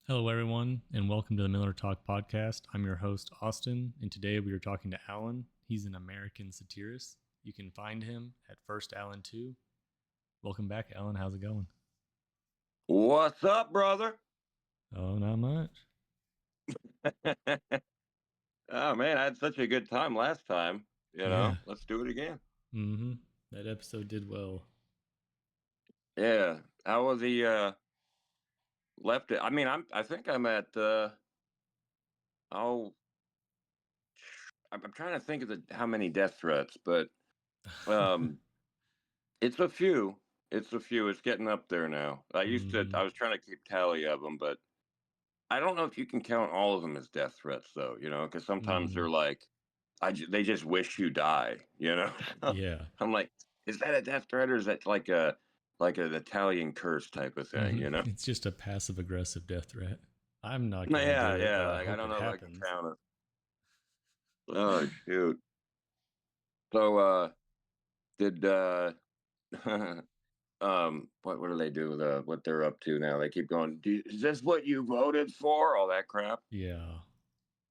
Hello, everyone, and welcome to the Miller Talk podcast. I'm your host, Austin, and today we are talking to Alan. He's an American satirist. You can find him at First Alan 2. Welcome back, Alan. How's it going? What's up, brother? Oh, not much. Oh man, I had such a good time last time. Yeah. Let's do it again. Mm-hmm. That episode did well. Yeah. How was he left it? I mean, I think I'm at oh I'm trying to think of the how many death threats, but um it's a few. It's a few. It's getting up there now. mm-hmm. I was trying to keep tally of them, but I don't know if you can count all of them as death threats though, because sometimes Mm-hmm. they're like they just wish you die, Yeah. I'm like, is that a death threat or is that like an Italian curse type of thing, Mm-hmm. It's just a passive aggressive death threat. I'm not going to Yeah, do it, yeah. but I Like I hope don't it know if I can happens. count it. Oh shoot. So did what do they do with what they're up to now? They keep going, is this what you voted for? All that crap. Yeah.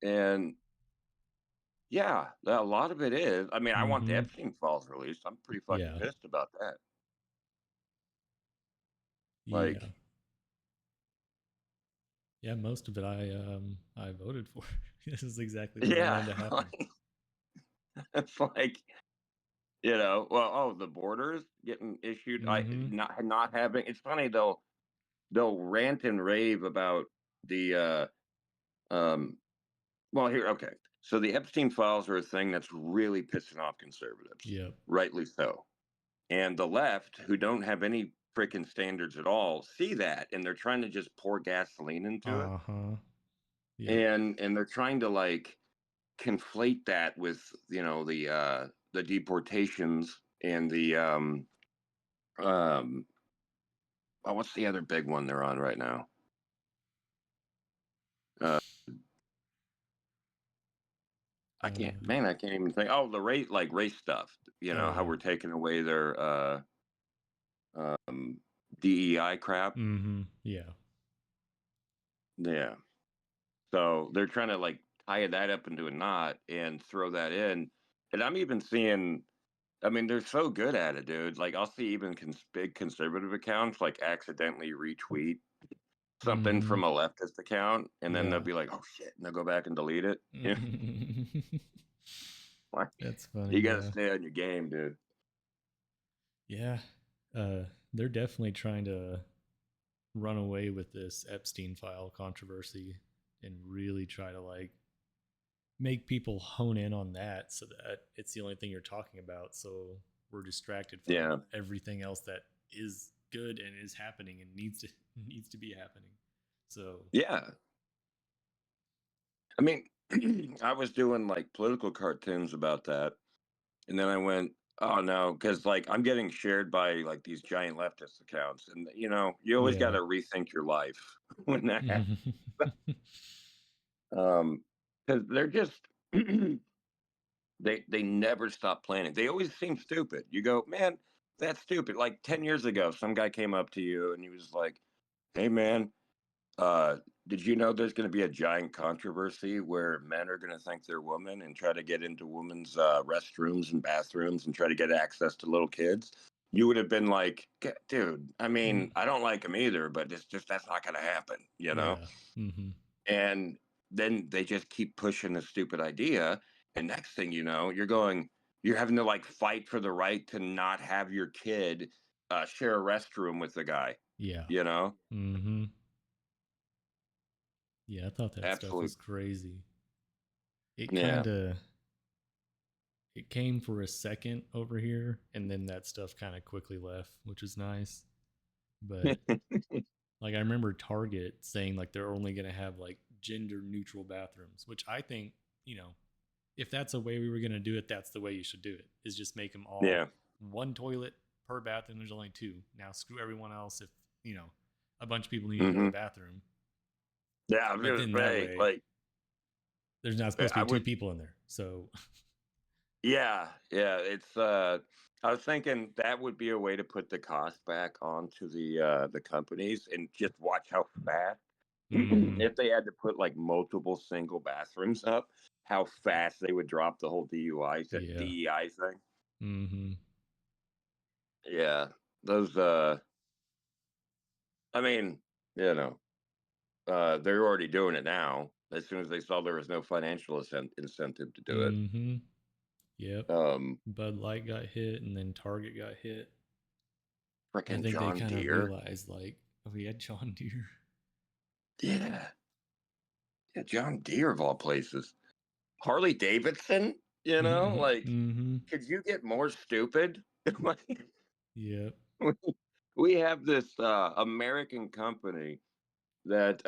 And yeah, a lot of it is. I mean, I want the Mm-hmm. Epstein files released. I'm pretty fucking Yeah. pissed about that. Yeah. Like, Yeah, most of it I voted for. This is exactly what I yeah, wanted to happen. like, it's like, well, oh, the borders getting issued. I Mm-hmm. not having. It's funny they'll rant and rave about the um. Well, here, okay. So the Epstein files are a thing that's really pissing off conservatives, Yep. rightly so. And the left, who don't have any freaking standards at all, see that and they're trying to just pour gasoline into it, Uh-huh. Yep. and they're trying to like conflate that with the deportations and the um oh, what's the other big one they're on right now? Uh, Uh I can't even think. Oh, the race stuff. oh How yeah. we're taking away their um DEI crap. Mm-hmm. Yeah. Yeah. So they're trying to like tie that up into a knot and throw that in. And I'm even seeing, I mean, they're so good at it, dude. Like I'll see even big conservative accounts like accidentally retweet something Mm-hmm. from a leftist account, and then they'll Yeah. be like, "Oh shit," and they'll go back and delete it. Like, That's funny, you got to yeah. stay on your game, dude. Yeah. Uh they're definitely trying to run away with this Epstein file controversy and really try to like make people hone in on that so that it's the only thing you're talking about, so we're distracted from Yeah, everything else that is good and is happening and needs to be happening. So yeah. I mean, I was doing like political cartoons about that, and then I went, "Oh no," because like I'm getting shared by like these giant leftist accounts, and you always got yeah. to rethink your life when that happens. Mm-hmm. Because they're just they never stop planning. They always seem stupid. You go, man, that's stupid. Like 10 years ago, some guy came up to you and he was like, "Hey, man, uh, did you know there's going to be a giant controversy where men are going to think they're women and try to get into women's restrooms and bathrooms and try to get access to little kids?" You would have been like, "Dude, I mean, I don't like them either, but it's just that's not going to happen, you know?" Yeah. Mm-hmm. And then they just keep pushing the stupid idea. And next thing you know, you're having to like fight for the right to not have your kid share a restroom with the guy, Yeah. you know? Mm-hmm. Yeah, I thought that stuff Absolutely. was crazy. It Yeah. kind of it came for a second over here and then that stuff kind of quickly left, which is nice. But like I remember Target saying like they're only going to have like gender neutral bathrooms, which I think, you know, if that's a way we were going to do it, that's the way you should do it. Is just make them all Yeah. one toilet per bathroom. There's only two. Now screw everyone else if, you know, a bunch of people need to go to the Hmm. bathroom. Yeah. I was But going to then that say, way like, there's not supposed to I be two would, people in there. So yeah. Yeah. I was thinking that would be a way to put the cost back onto the companies and just watch how fast. Mm-hmm. if they had to put like multiple single bathrooms up, how fast they would drop the whole Yeah. DEI thing. Mm-hmm. Yeah, those. I mean, you know, they're already doing it now. As soon as they saw there was no financial incentive to do it. Mm-hmm. Yep. Um, Bud Light got hit, and then Target got hit. I Freaking think they John kind of Deere. realized, like, oh, we had John Deere. Yeah, yeah, John Deere of all places. Harley Davidson. You know, like, Mm-hmm. could you get more stupid? Like, Yep. we have this American company that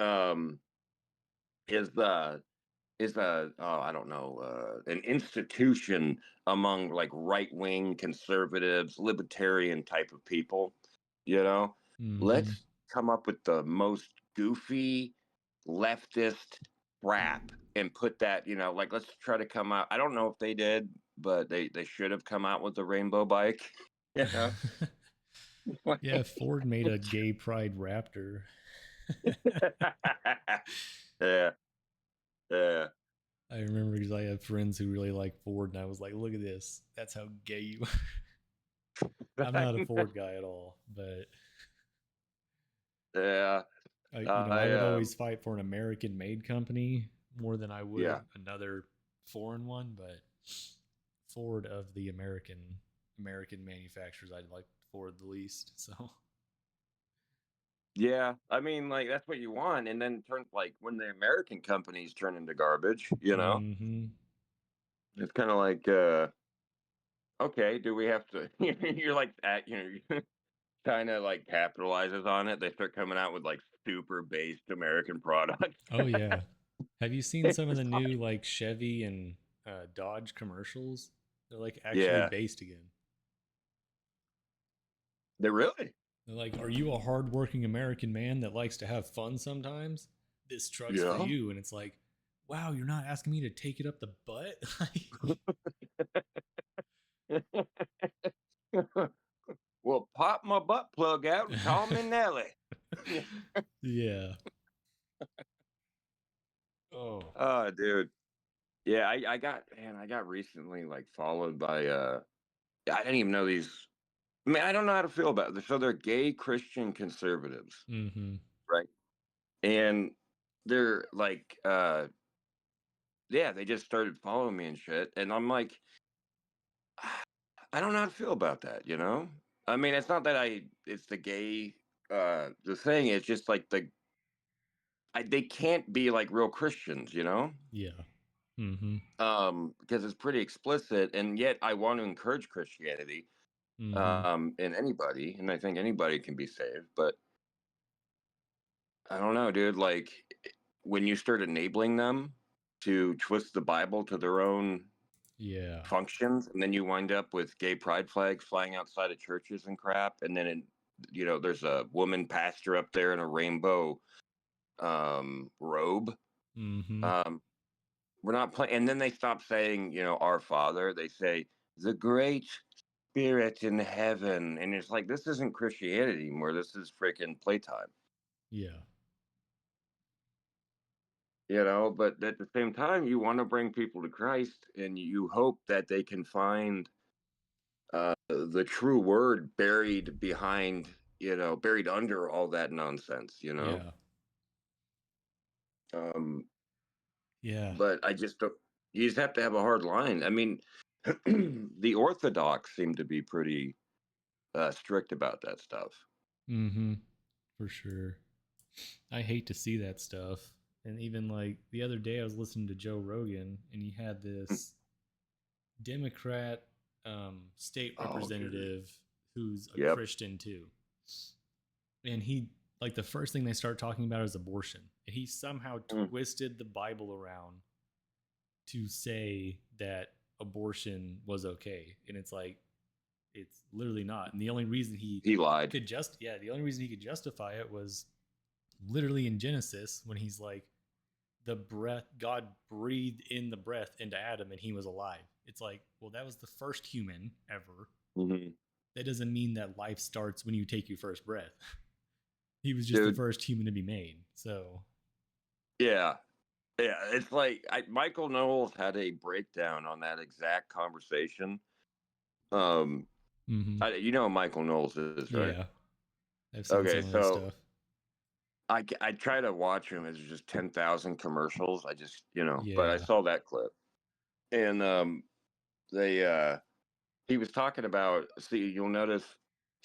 is is a I don't know, an institution among like right wing conservatives, libertarian type of people. You know, Mm-hmm. let's come up with the most goofy leftist crap and put that. Like let's try to come out. I don't know if they did, but they should have come out with the rainbow bike. You know. Yeah, Ford made a gay pride Raptor. Yeah, yeah. I remember because I have friends who really like Ford, and I was like, "Look at this. That's how gay you are." I'm not a Ford guy at all, but Yeah. I I would always fight for an American-made company more than I would Yeah. another foreign one. But Ford of the American manufacturers, I'd like Ford the least. So, Yeah, I mean, like that's what you want, and then turn like when the American companies turn into garbage, mm-hmm. it's kind of like, okay, do we have to? You're like that, kind of like capitalizes on it. They start coming out with like super based American products. Oh yeah. Have you seen some of It's the new like, like Chevy and Dodge commercials? They're like actually yeah, based again. they really, They're like, "Are you a hardworking American man that likes to have fun sometimes? This truck's for yeah. you." And it's like, wow, you're not asking me to take it up the butt? Like, Well, pop my butt plug out and call me Nelly. yeah. Oh. Oh, dude. Yeah, I got recently like followed by I didn't even know these. I mean, I don't know how to feel about it. So they're gay Christian conservatives, Mm-hmm. right? And they're like, yeah, they just started following me and shit. And I'm like, I don't know how to feel about that. I mean, it's not that it's the gay, the thing. It's just like they can't be like real Christians. Yeah. Mm-hmm. Because it's pretty explicit. And yet I want to encourage Christianity, Mm-hmm. in anybody. And I think anybody can be saved. But I don't know, dude. Like when you start enabling them to twist the Bible to their own Yeah. functions, and then you wind up with gay pride flags flying outside of churches and crap, and then there's a woman pastor up there in a rainbow robe. Mm-hmm. Um, we're not playing, and then they stop saying, our Father. They say the Great Spirit in heaven, and it's like this isn't Christianity anymore. This is freaking playtime. Yeah. But at the same time you want to bring people to Christ, and you hope that they can find the true word buried behind, buried under all that nonsense. Yeah. um Yeah. but I just don't. You just have to have a hard line. I mean, the Orthodox seem to be pretty strict about that stuff. Mm-hmm. For sure. I hate to see that stuff. And even like the other day, I was listening to Joe Rogan, and he had this Democrat state Oh, dude. representative who's a Yep. Christian too. And he, like, the first thing they start talking about is abortion. And he somehow Mm. twisted the Bible around to say that abortion was okay. And it's like, it's literally not. And the only reason he He lied. the only reason he could justify it was literally in Genesis when he's like, the breath, God breathed in the breath into Adam and he was alive. It's like, well, that was the first human ever. Hmm. That doesn't mean that life starts when you take your first breath. He was just the Dude, first human to be made. So, Yeah. Yeah. It's like Michael Knowles had a breakdown on that exact conversation. Um, Mm-hmm. you know who Michael Knowles is, right? Yeah, I've seen Okay, some of his so stuff. I try to watch him. It's just 10,000 commercials. I just but I Yeah. saw that clip, and they he was talking about. See, you'll notice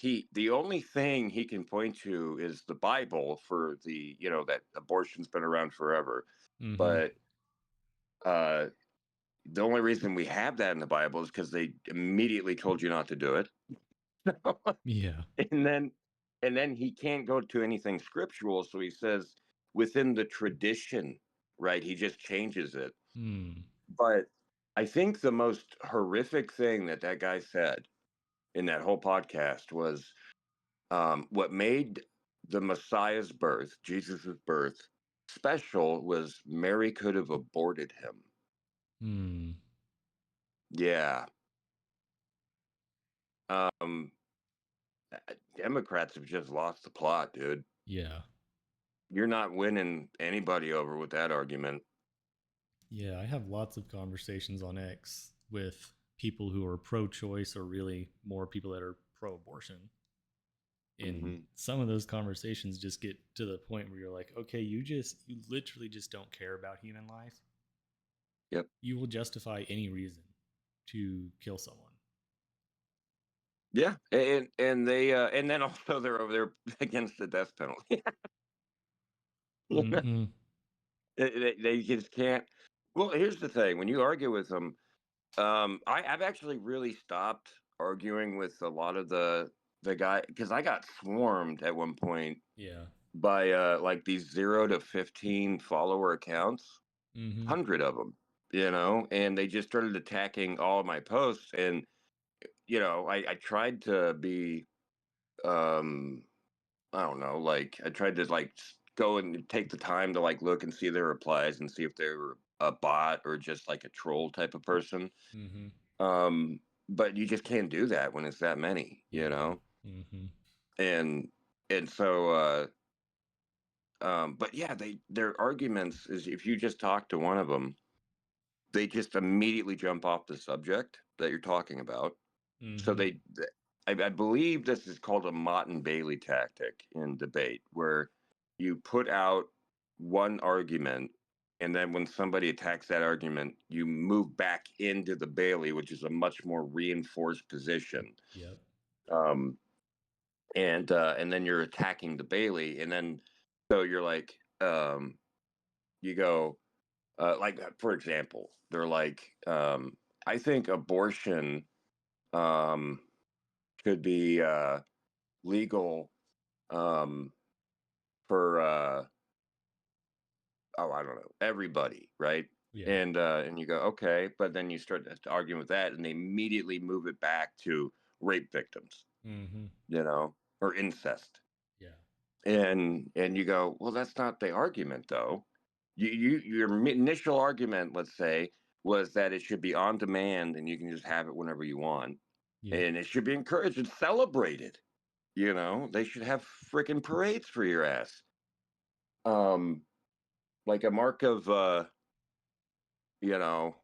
the only thing he can point to is the Bible for the that abortion's been around forever, Mm-hmm. but uh the only reason we have that in the Bible is because they immediately told you not to do it. Yeah. and then he can't go to anything scriptural, so he says within the tradition, right? He just changes it. Hmm. But I think the most horrific thing that guy said in that whole podcast was what made the Messiah's birth, Jesus's birth, special was Mary could have aborted him. Hmm. Yeah. um Democrats have just lost the plot, dude. Yeah. You're not winning anybody over with that argument. Yeah. I have lots of conversations on X with people who are pro-choice or really more people that are pro-abortion. And Hmm. some of those conversations just get to the point where you're like, okay, you literally just don't care about human life. Yep. You will justify any reason to kill someone. Yeah, and they and then also they're over there against the death penalty. You know, Mm-hmm. they just can't. Well, here's the thing: when you argue with them, I've actually really stopped arguing with a lot of the guy because I got swarmed at one point Yeah. by like these 0 to 15 follower accounts, Mm-hmm. 100 of them, and they just started attacking all of my posts, and I tried to be um I don't know, like I tried to like go and take the time to like look and see their replies and see if they were a bot or just like a troll type of person. Mm-hmm. Um, but you just can't do that when it's that many, Yeah. Mm-hmm. and so but yeah, their arguments is if you just talk to one of them, they just immediately jump off the subject that you're talking about. So Mm-hmm. I believe this is called a Mott and Bailey tactic in debate, where you put out one argument, and then when somebody attacks that argument, you move back into the Bailey, which is a much more reinforced position. Yep. Um, and then you're attacking the Bailey, and then so you're like, you go, like for example, they're like, I think abortion um, could be legal um, for oh, I don't know, everybody, right? Yeah. And you go okay, but then you start to argue with that, and they immediately move it back to rape victims, Mm-hmm. or incest, Yeah. and you go, well, that's not the argument though. Your initial argument, let's say, was that it should be on demand and you can just have it whenever you want, Yep. and it should be encouraged and celebrated. They should have freaking parades for your ass. Um, like a mark of you know,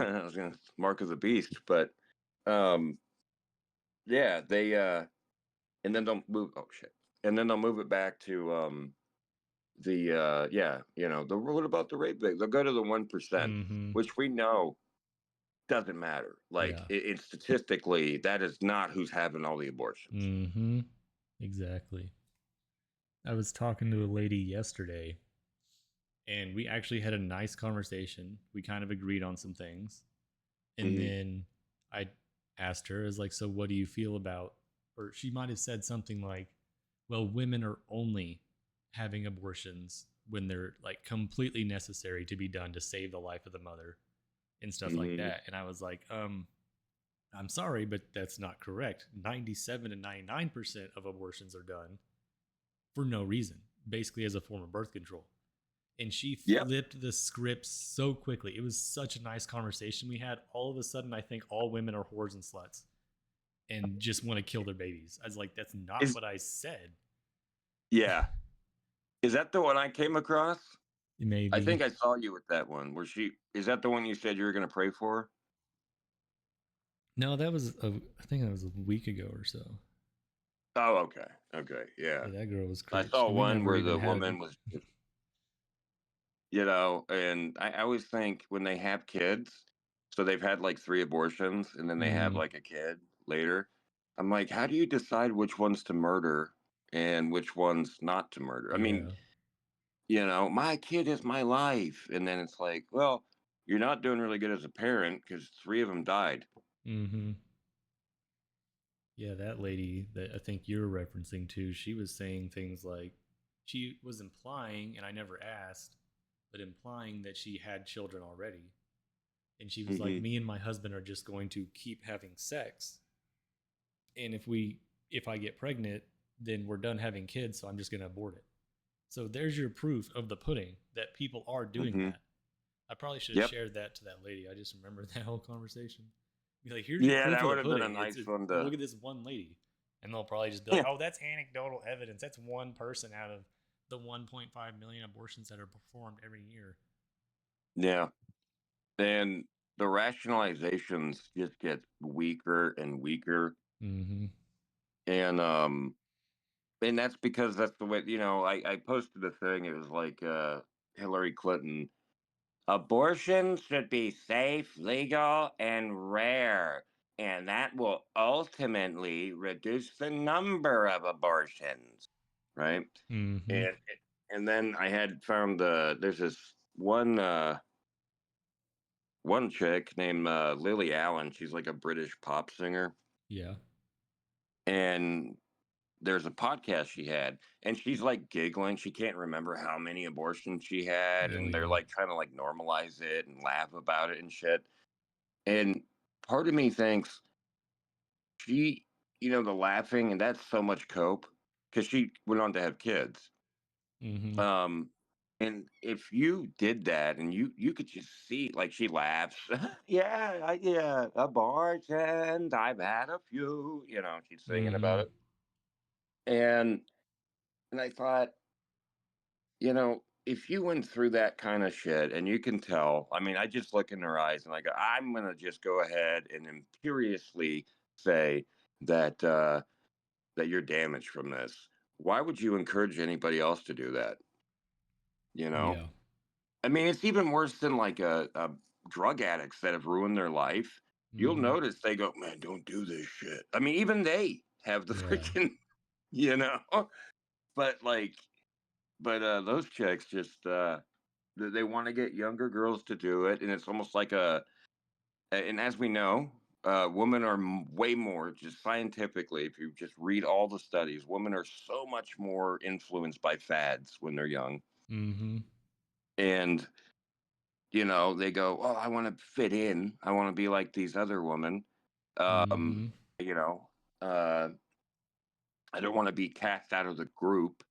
I was gonna mark of the beast, but um, yeah, they and then they'll move. Oh shit! And then they'll move it back to the yeah, the what about the rape rate? They'll go to the 1%, Mm-hmm. which we know doesn't matter. Like Yeah. it's statistically that is not who's having all the abortions. Mm-hmm. Exactly. I was talking to a lady yesterday and we actually had a nice conversation. We kind of agreed on some things. And Hmm. then I asked her, is like, so what do you feel about, or she might have said something like, well, women are only having abortions when they're like completely necessary to be done to save the life of the mother and stuff like Hmm. that. And I was like, I'm sorry, but that's not correct. 97 to 99% of abortions are done for no reason, basically as a form of birth control. And she Yep. flipped the script so quickly. It was such a nice conversation we had. All of a sudden, I think all women are whores and sluts and just want to kill their babies. I was like, that's not Is what I said. Yeah. Is that the one I came across? I think Maybe. I saw you with that one. Where she is that the one you said you were going to pray for? No, that was I think that was a week ago or so. Oh, okay, okay, yeah. Yeah, that girl was I crazy. saw We one never where even the had. woman was, and I always think when they have kids, so they've had like three abortions, and then they have Mm-hmm. like a kid later. I'm like, how do you decide which ones to murder and which ones not to murder? I mean, Yeah. my kid is my life, and then it's like, well, you're not doing really good as a parent because three of them died. Mm-hmm. Yeah, that lady that I think you're referencing to, she was saying things like she was implying, and I never asked, but implying that she had children already. And she was like, Hmm. me and my husband are just going to keep having sex. And if I get pregnant, then we're done having kids, so I'm just gonna abort it. So there's your proof of the pudding that people are doing Hmm. that. I probably should have Yep. shared that to that lady. I just remembered that whole conversation. Be like, here's your Yeah, proof that of the would have been a pudding. nice It's one look to. at this one lady, and they'll probably just be like, Yeah. oh, that's anecdotal evidence. That's 1 person out of the 1.5 million abortions that are performed every year. Yeah. And the rationalizations just get weaker and weaker. Mm-hmm. And that's because that's the way, I posted a thing. It was like Hillary Clinton. Abortion should be safe, legal, and rare. And that will ultimately reduce the number of abortions. Right. Mm-hmm. And then I had found there's this one chick named Lily Allen. She's like a British pop singer. Yeah. And there's a podcast she had, and she's like giggling. She can't remember how many abortions she had, Oh and they're yeah. like trying to like normalize it and laugh about it and shit. And part of me thinks she, the laughing, and that's so much cope because she went on to have kids. Mm-hmm. Um, and if you did that, and you could just see, like she laughs, yeah, yeah, abortions. I've had a few. She's singing about Mm-hmm. it, and I thought, if you went through that kind of shit and you can tell, I mean, I just look in her eyes and I go, I'm going to just go ahead and imperiously say that, that you're damaged from this. Why would you encourage anybody you else to do that? You know, Yeah. I mean, it's even worse than like a drug addicts that have ruined their life. You'll Mm-hmm. notice they go, man, don't do this shit. I mean, even they have the Yeah. freaking, you know, but like, those chicks just, they want to get younger girls to do it, and it's almost like and as we know, women are way more, just scientifically, if you just read all the studies, women are so much more influenced by fads when they're young. Mm-hmm. And they go, oh, I want to fit in, I want to be like these other women. um Mm-hmm. you know uh I don't want to be cast out of the group.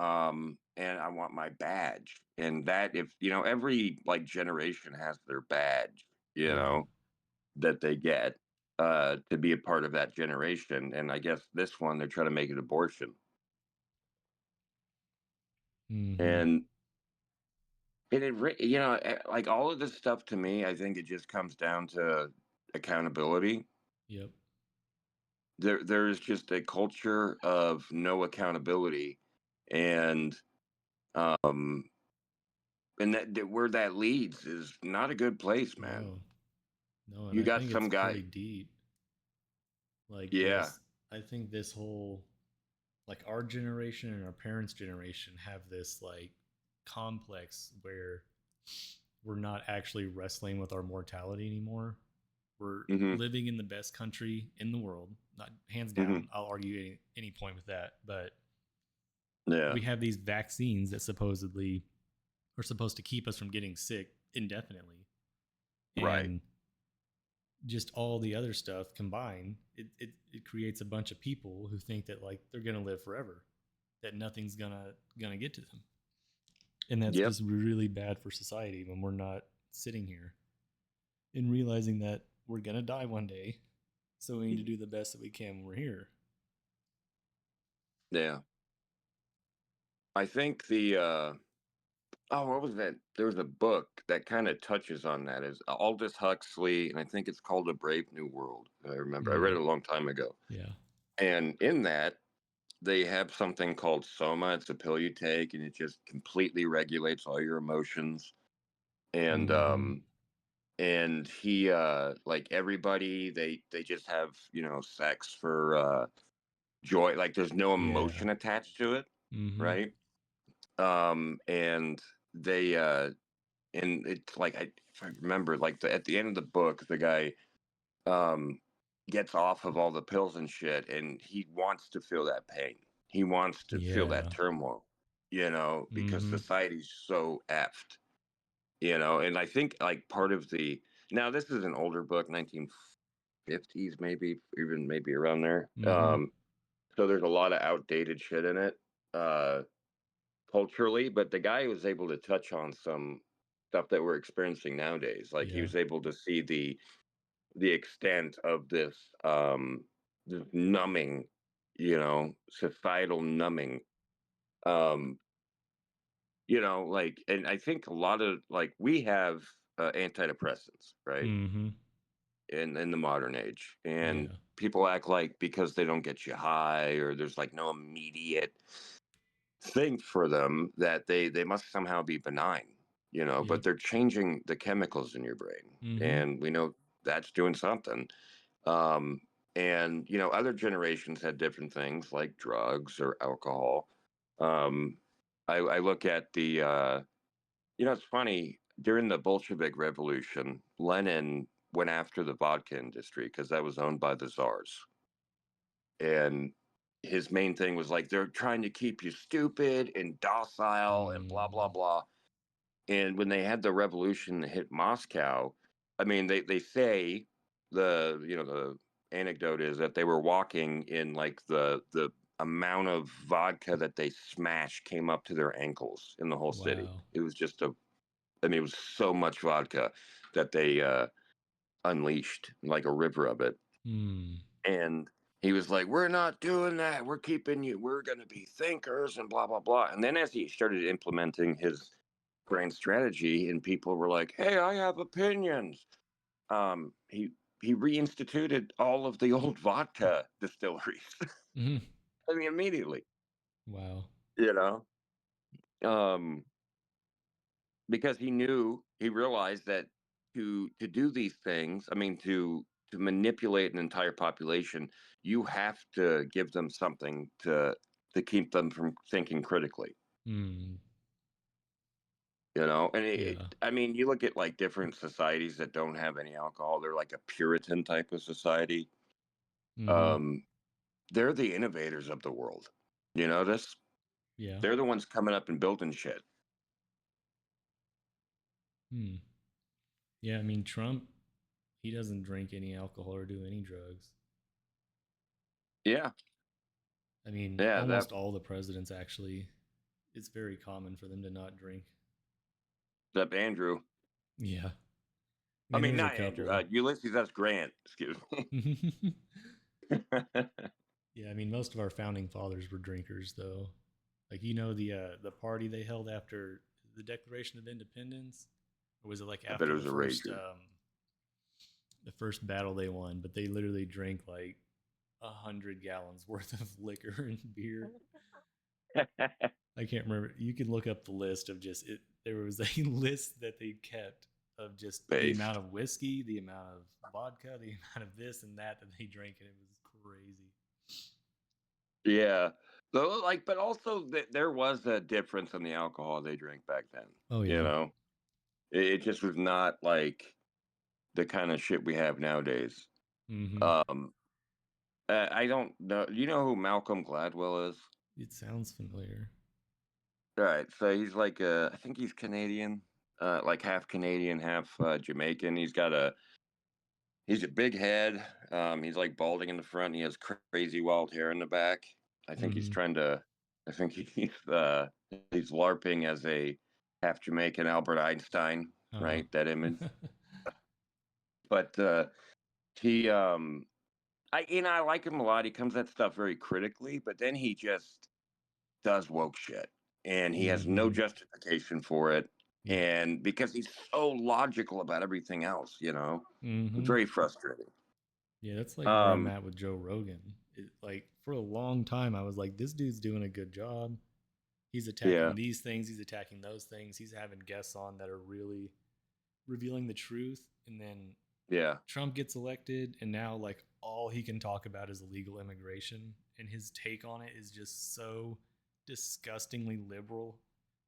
And I want my badge. And that, if every like generation has their badge, Yeah. that they get to be a part of that generation. And I guess this one they're trying to make it abortion. Mm-hmm. And like all of this stuff, to me, I think it just comes down to accountability. Yep. There's just a culture of no accountability. And um that where that leads is not a good place, man. No. No, and You I got think it's some pretty guy. deep. Like Yeah. this, I think this whole, like our generation and our parents' generation have this like complex where we're not actually wrestling with our mortality anymore. We're Hmm. living in the best country in the world, not hands Hmm. down. I'll argue any point with that, but Yeah. we have these vaccines that supposedly are supposed to keep us from getting sick indefinitely, Right. and just all the other stuff combined, it creates a bunch of people who think that like they're gonna live forever, that nothing's gonna get to them, and that's Yep. just really bad for society when we're not sitting here and realizing that we're gonna die one day, so we need to do the best that we can when we're here. Yeah. I think Oh, what was that? There was a book that kind of touches on that. Is Aldous Huxley, and I think it's called A Brave New World. I remember I read Mm, it a long time ago, yeah. and in that they have something called soma. It's a pill you take, and it just completely regulates all your emotions. And Mm-hmm. he like everybody, they just have sex for joy. Like there's no Yeah. emotion attached to it, Mm-hmm. right? And they and it's like if I remember, like at the end of the book, the guy um gets off of all the pills and shit, and he wants to feel that pain. He wants to feel that Yeah. turmoil, because Mm-hmm. society's so effed, and I think like part of the now this is an older book, 1950s, maybe even maybe around there. Mm-hmm. So there's a lot of outdated shit in it. Uh Culturally, but the guy was able to touch on some stuff that we're experiencing nowadays. Like he Yeah. was able to see the extent of this numbing, societal numbing. Um, like, and I think a lot of like we have antidepressants, right? Mm-hmm. In the modern age, and Yeah. people act like because they don't get you high or there's like no immediate thing for them that they must somehow be benign, but Yep. they're changing the chemicals in your brain, Mm-hmm. and we know that's doing something. um and other generations had different things like drugs or alcohol. um I look at the it's funny, during the Bolshevik Revolution, Lenin went after the vodka industry because that was owned by the czars, and his main thing was like they're trying to keep you stupid and docile and blah blah Mm. blah. And when they had the revolution that hit Moscow, I mean, they say the anecdote is that they were walking in like the amount of vodka that they smashed came up to their ankles in the whole city. Wow. It was just I mean, it was so much vodka that they unleashed like a river of it. Mm. And he was like, "We're not doing that. We're keeping you. We're going to be thinkers and blah blah blah." And then as he started implementing his grand strategy, and people were like, "Hey, I have opinions," he reinstituted all of the old vodka distilleries. Mm-hmm. I mean, immediately, Wow. you know, um, because he realized that to do these things, I mean, to manipulate an entire population, you have to give them something to keep them from thinking critically. Mm. And Yeah. I mean, you look at like different societies that don't have any alcohol, they're like a Puritan type of society. Mm-hmm. um they're the innovators of the world. You notice Yeah. they're the ones coming up and building shit. Hmm. Yeah. I mean, Trump, he doesn't drink any alcohol or do any drugs. Yeah, I mean, yeah, almost all the presidents actually, it's very common for them to not drink. that Andrew. Yeah. I I mean, mean, there's a not Andrew. couple. Ulysses S. Grant. Excuse me. Yeah. I mean, most of our founding fathers were drinkers, though. Like the party they held after the Declaration of Independence, or was it like I bet after it was a rager. the first battle they won? But they literally drank like 100 gallons worth of liquor and beer. I can't remember. You can look up the list of just it. There was a list that they kept of just the amount Based. of whiskey, the amount of vodka, the amount of this and that they drank, and it was crazy. Yeah. So, like, but also there was a difference in the alcohol they drank back then. Oh You yeah. know, it just was not like the kind of shit we have nowadays. Mm-hmm. Um, I don't know. You know who Malcolm Gladwell is? It sounds familiar. All right. So he's like, I think he's Canadian, like half Canadian, half Jamaican. He's a big head. He's like balding in the front. He has crazy wild hair in the back. I think he's Mm-hmm. trying to. I think he's larping as a half Jamaican Albert Einstein, Oh. right? That image. But he, I like him a lot. He comes at stuff very critically, but then he just does woke shit. and he has no Mm-hmm. justification for it. Yep. And because he's so logical about everything else, it's Mm-hmm. very frustrating. Yeah, that's like where I'm Um, at with Joe Rogan. Like for a long time, I was like, this dude's doing a good job. He's yeah, attacking these things. He's attacking those things. He's having guests on that are really revealing the truth. And then yeah, Trump gets elected, and now like all he can talk about is illegal immigration, and his take on it is just so disgustingly liberal,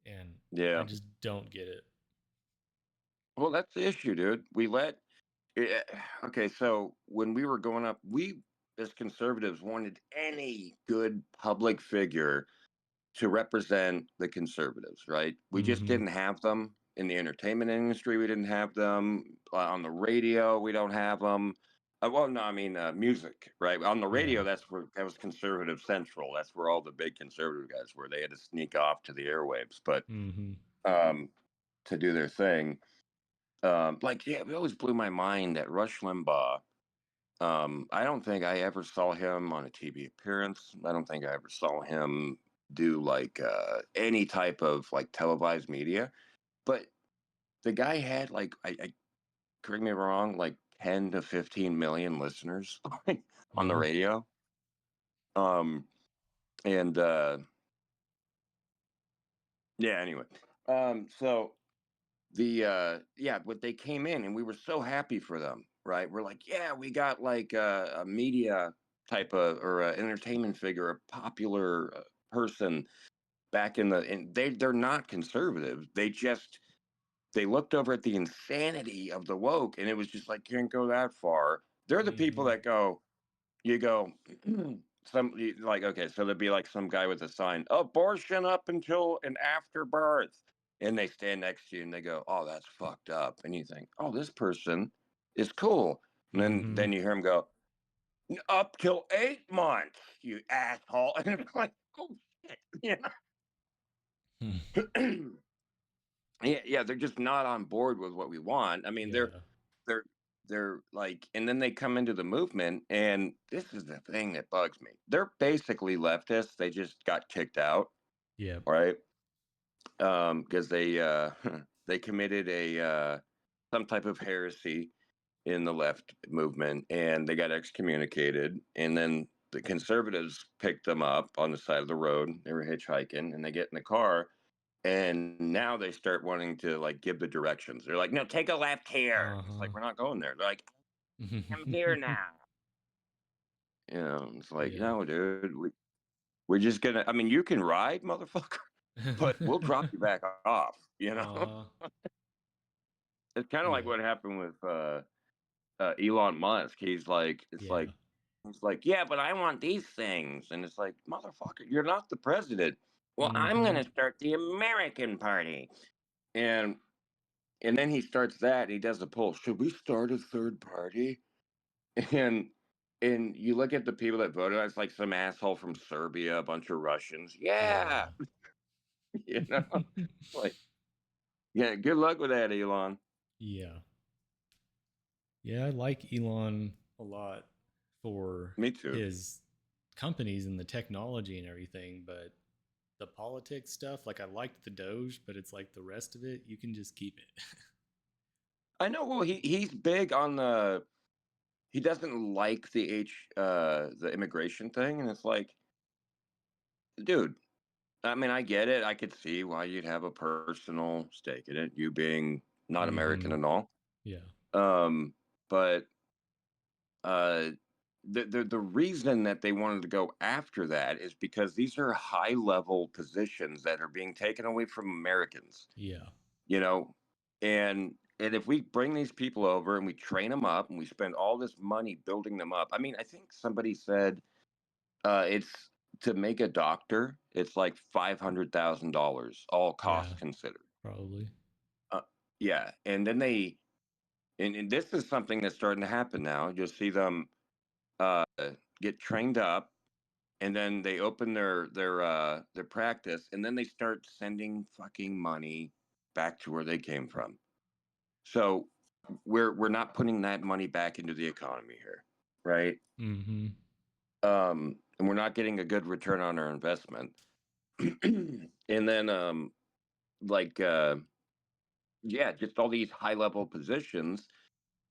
and I yeah. just don't get it. Well, that's the issue, dude. We let eh, okay. So when we were going up, we as conservatives wanted any good public figure to represent the conservatives, right? We just Mm-hmm. didn't have them in the entertainment industry. We didn't have them on the radio. We don't have them. Well, no, I mean music, right? On the Yeah. radio, that was conservative central. That's where all the big conservative guys were. They had to sneak off to the airwaves, but Mm-hmm. um, to do their thing. Like, yeah, it always blew my mind that Rush Limbaugh. I don't think I ever saw him on a TV appearance. I don't think I ever saw him do like any type of like televised media. But the guy had like, I correct me if I'm wrong, like 10 to 15 million listeners on the Yeah. radio. Um, and yeah, anyway. So yeah, but they came in and we were so happy for them, right? We're like, yeah, we got like a media type of or an entertainment figure, a popular person back in the and they're not conservative. They looked over at the insanity of the woke and it was just like can't go that far. They're the people Mm-hmm. that go, you go like okay, so there'd be like some guy with a sign, abortion up until and after birth, and they stand next to you and they go, oh, that's fucked up, and you think, oh, this person is cool, and then Mm-hmm. then you hear him go, up till 8 months, you asshole, and it's like, oh shit, yeah, they're just not on board with what we want. I mean, Yeah. they're they're like, and then they come into the movement, and this is the thing that bugs me. They're basically leftists. They just got kicked out, Yep. right? Because they they committed a some type of heresy in the left movement, and they got excommunicated. And then the conservatives picked them up on the side of the road. They were hitchhiking, and they get in the car, and now they start wanting to like give the directions. They're like, "No, take a left here." And it's Uh-huh. like, "We're not going there." They're like, "I'm here now." It's like, Yeah. "No, dude, we're just gonna. I mean, you can ride, motherfucker, but we'll drop you back off." Uh-huh. It's kind of like Yeah. what happened with Elon Musk. Yeah. He's like, "Yeah, but I want these things," and it's like, "Motherfucker, you're not the president." Well, I'm Mm-hmm. gonna start the American Party, and and then he starts that. And he does a poll. Should we start a third party? And and you look at the people that voted. It's like some asshole from Serbia, a bunch of Russians. Yeah, Yeah. you know, like yeah. Good luck with that, Elon. Yeah. Yeah, I like Elon a lot for Me too. his companies and the technology and everything, but the politics stuff, like I liked the Doge, but it's like the rest of it, you can just keep it. I know. Well, he's big on the. He doesn't like the immigration thing, and it's like, dude. I mean, I get it. I could see why you'd have a personal stake in it, you being not American Mm-hmm. and all. Yeah. But uh, the reason that they wanted to go after that is because these are high level positions that are being taken away from Americans, Yeah. you know, and if we bring these people over and we train them up and we spend all this money building them up, I mean, I think somebody said it's to make a doctor, it's like $500,000, all Yeah. costs considered. Probably. Uh, yeah, and then and this is something that's starting to happen now. You'll see them uh, get trained up, and then they open their practice, and then they start sending fucking money back to where they came from. So we're not putting that money back into the economy here, right? Mm-hmm. And we're not getting a good return on our investment. And then like yeah, just all these high level positions,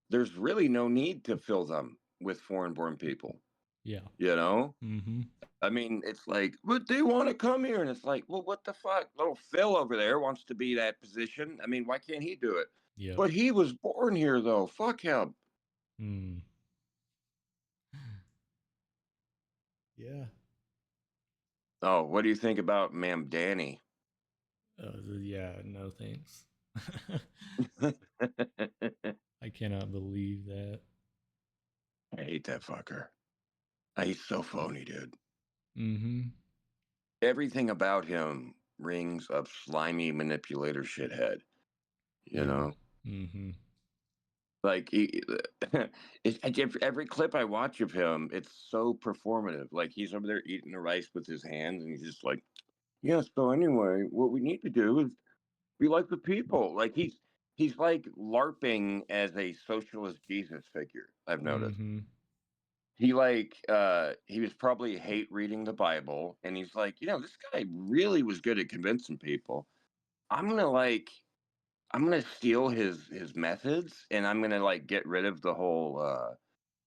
there's really no need to fill them with foreign born people, Yeah. you know? Mm-hmm. I mean, it's like, but they want to come here. And it's like, well, what the fuck? Little Phil over there wants to be that position. I mean, why can't he do it? Yep. But he was born here, though. Fuck him. Mm. Yeah. Oh, what do you think about Ma'am Danny? Yeah. No thanks. I I cannot believe that. hate that fucker. He's so phony, dude. Mm-hmm. Everything about him rings of slimy manipulator shithead, you Yeah. know? Mm-hmm. Like every clip I watch of him, it's so performative. Like he's over there eating the rice with his hands, and he's just like, "Yeah." So anyway, what we need to do is be like the people. Like he's like LARPing as a socialist Jesus figure. I've noticed. Mm-hmm. He was probably hate reading the Bible, and he's like, this guy really was good at convincing people. I'm gonna like I'm gonna steal his methods, and I'm gonna like get rid of the whole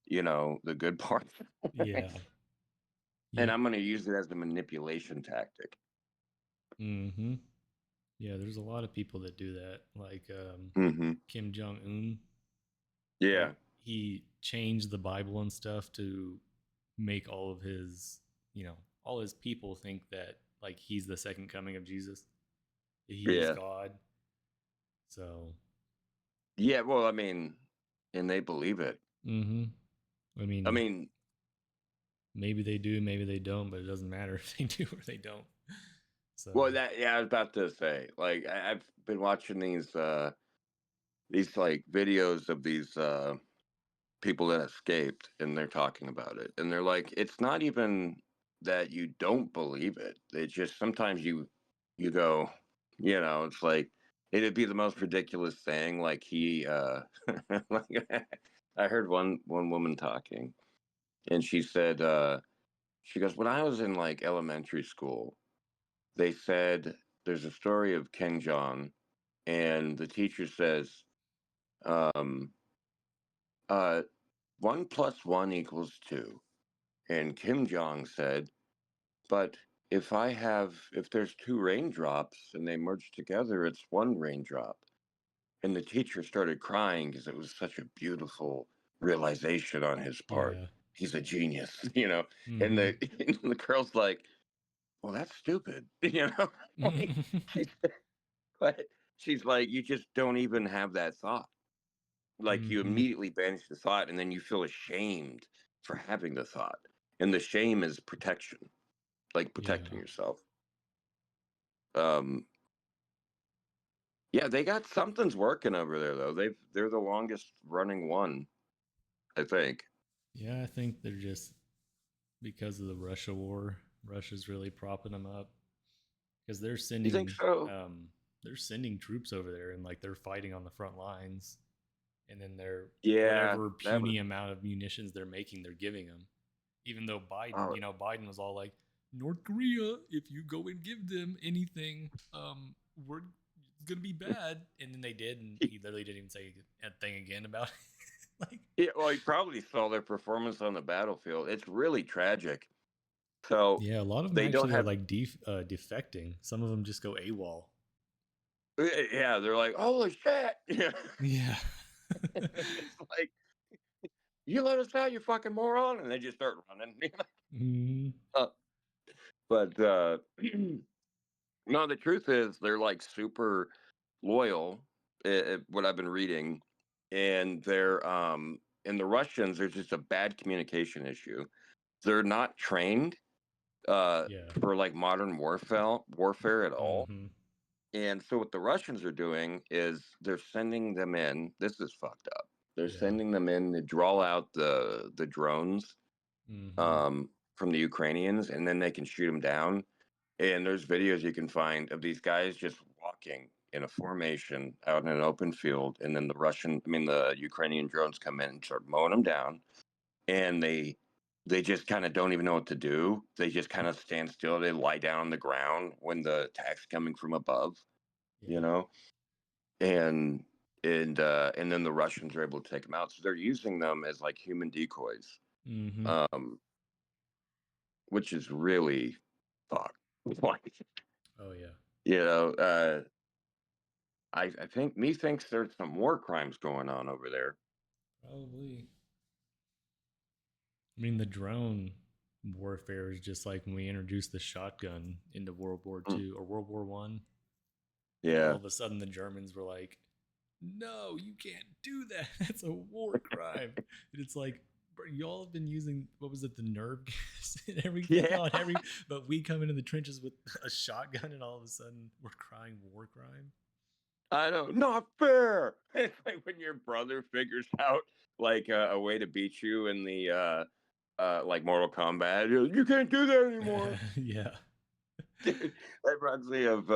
the good part. Yeah. And Yep. I'm gonna use it as a manipulation tactic. Mm-hmm. Yeah, there's a lot of people that do that, like Hmm. Kim Jong Un. Like Yeah, he changed the Bible and stuff to make all of his, all his people think that like he's the second coming of Jesus. That he is yeah, God. So, yeah. Well, I mean, and they believe it. mm-hmm. I I mean, mean, maybe they do, maybe they don't, but it doesn't matter if they do or they don't. well, So, that yeah, I was about to say. Like, I've been watching these like videos of these people that escaped, and they're talking about it, and they're like, it's not even that you don't believe it. It's just sometimes you go, it's like it'd be the most ridiculous thing. Like like, I heard one woman talking, and she said, she goes, when I was in like elementary school, they said there's a story of King John, and the teacher says, um, uh, 1 plus 1 equals 2. And Kim Jong said, but if there's two raindrops and they merge together, it's one raindrop. And the teacher started crying because it was such a beautiful realization on his part. yeah. He's a genius, And Mm-hmm. the and the girl's like, well, that's stupid, Like, she's, but she's like, you just don't even have that thought. Like you Mm-hmm. immediately banish the thought, and then you feel ashamed for having the thought. And the shame is protection, like protecting Yeah. yourself. Um, yeah, they got something's working over there though. They're the longest running one, I think. Yeah, I think they're just because of the Russia war. Russia's really propping them up because You think so? they're sending troops over there and like they're fighting on the front lines, and then they're Yeah, whatever that puny was. amount of munitions they're making, they're giving them. Even though Biden, Oh, Biden was all like, North Korea, if you go and give them anything, we're it's gonna be bad. And then they did, and he literally didn't even say a thing again about it. Like, yeah. Well, you probably saw their performance on the battlefield. It's really tragic. So yeah, a lot of them they don't actually are have. like defecting. Some of them just go AWOL. Yeah, they're like, holy shit! Yeah, Yeah. it's like you let us out, you fucking moron, and they just start running. Mm, Uh, but no, the truth is they're like super loyal. What I've been reading, and and the Russians, there's just a bad communication issue. They're not trained yeah. for like modern warfare at all. Mm-hmm. And so what the Russians are doing is they're sending them in. This is fucked up. They're Yeah. sending them in to draw out the drones Mm-hmm. from the Ukrainians, and then they can shoot them down. And there's videos you can find of these guys just walking in a formation out in an open field, and then the Ukrainian drones come in and start mowing them down, and they just kind of don't even know what to do. They just kind of stand still. They lie down on the ground when the attack's coming from above, you Yeah. know, and and then the Russians are able to take them out. So they're using them as like human decoys, Mm-hmm. um, which is really fucked. Like, Oh yeah. you know, I think methinks there's some war crimes going on over there. Probably. I mean, the drone warfare is just like when we introduced the shotgun into World War II or World War I. All Yeah. of a sudden, the Germans were like, "No, you can't do that. That's a war crime." And it's like, bro, y'all have been using what was it, the nerve gas and everything Yeah. on every, but we come into the trenches with a shotgun, and all of a sudden we're crying war crime. I know, not fair. It's like when your brother figures out like a way to beat you in the like Mortal Kombat. You can't do that anymore. Yeah. Dude, that reminds me of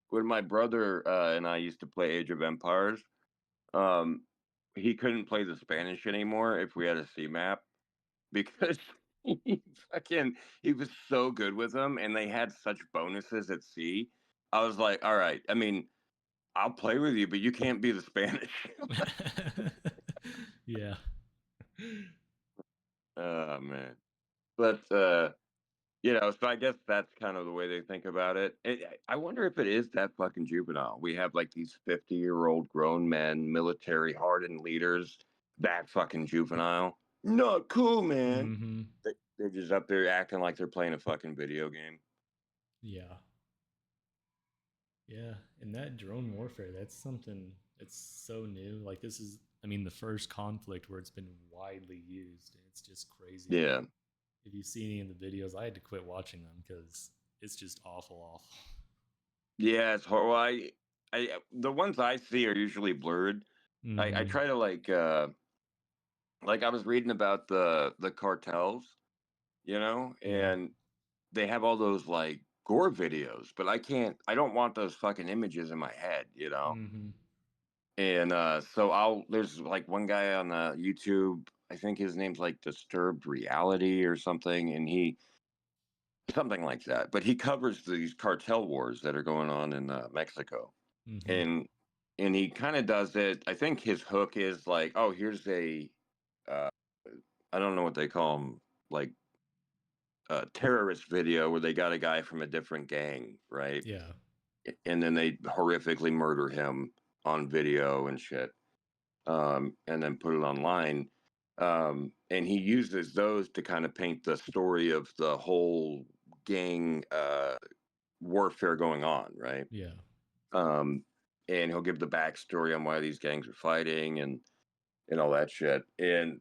when my brother and I used to play Age of Empires. Um, he couldn't play the Spanish anymore if we had a C map because he fucking he was so good with them, and they had such bonuses at sea. I was like, all right. I mean, I'll play with you, but you can't be the Spanish. Yeah. Oh man. But so I guess that's kind of the way they think about it. I wonder if it is that fucking juvenile. We have like these 50-year-old grown men, military hardened leaders, that fucking juvenile. Not cool, man. Mm-hmm. They're just up there acting like they're playing a fucking video game. Yeah. Yeah. And that drone warfare, that's something that's so new. Like, this is, I mean, the first conflict where it's been widely used. And it's just crazy. Yeah. If you see any of the videos, I had to quit watching them because it's just awful, awful. Yeah, it's horrible. The ones I see are usually blurred. I Mm-hmm. try to like I was reading about the cartels, Yeah. and they have all those like gore videos, but I don't want those fucking images in my head. Mm-hmm. And so there's like one guy on YouTube, I think his name's like Disturbed Reality or something, and he something like that. But he covers these cartel wars that are going on in Mexico. Mm-hmm. And he kind of does it. I think his hook is like, oh, here's uh I don't know what they call them, like a terrorist video where they got a guy from a different gang, right? Yeah. And then they horrifically murder him on video and shit, and then put it online. And he uses those to kind of paint the story of the whole gang warfare going on, right? Yeah. Um, and he'll give the backstory on why these gangs are fighting and all that shit. And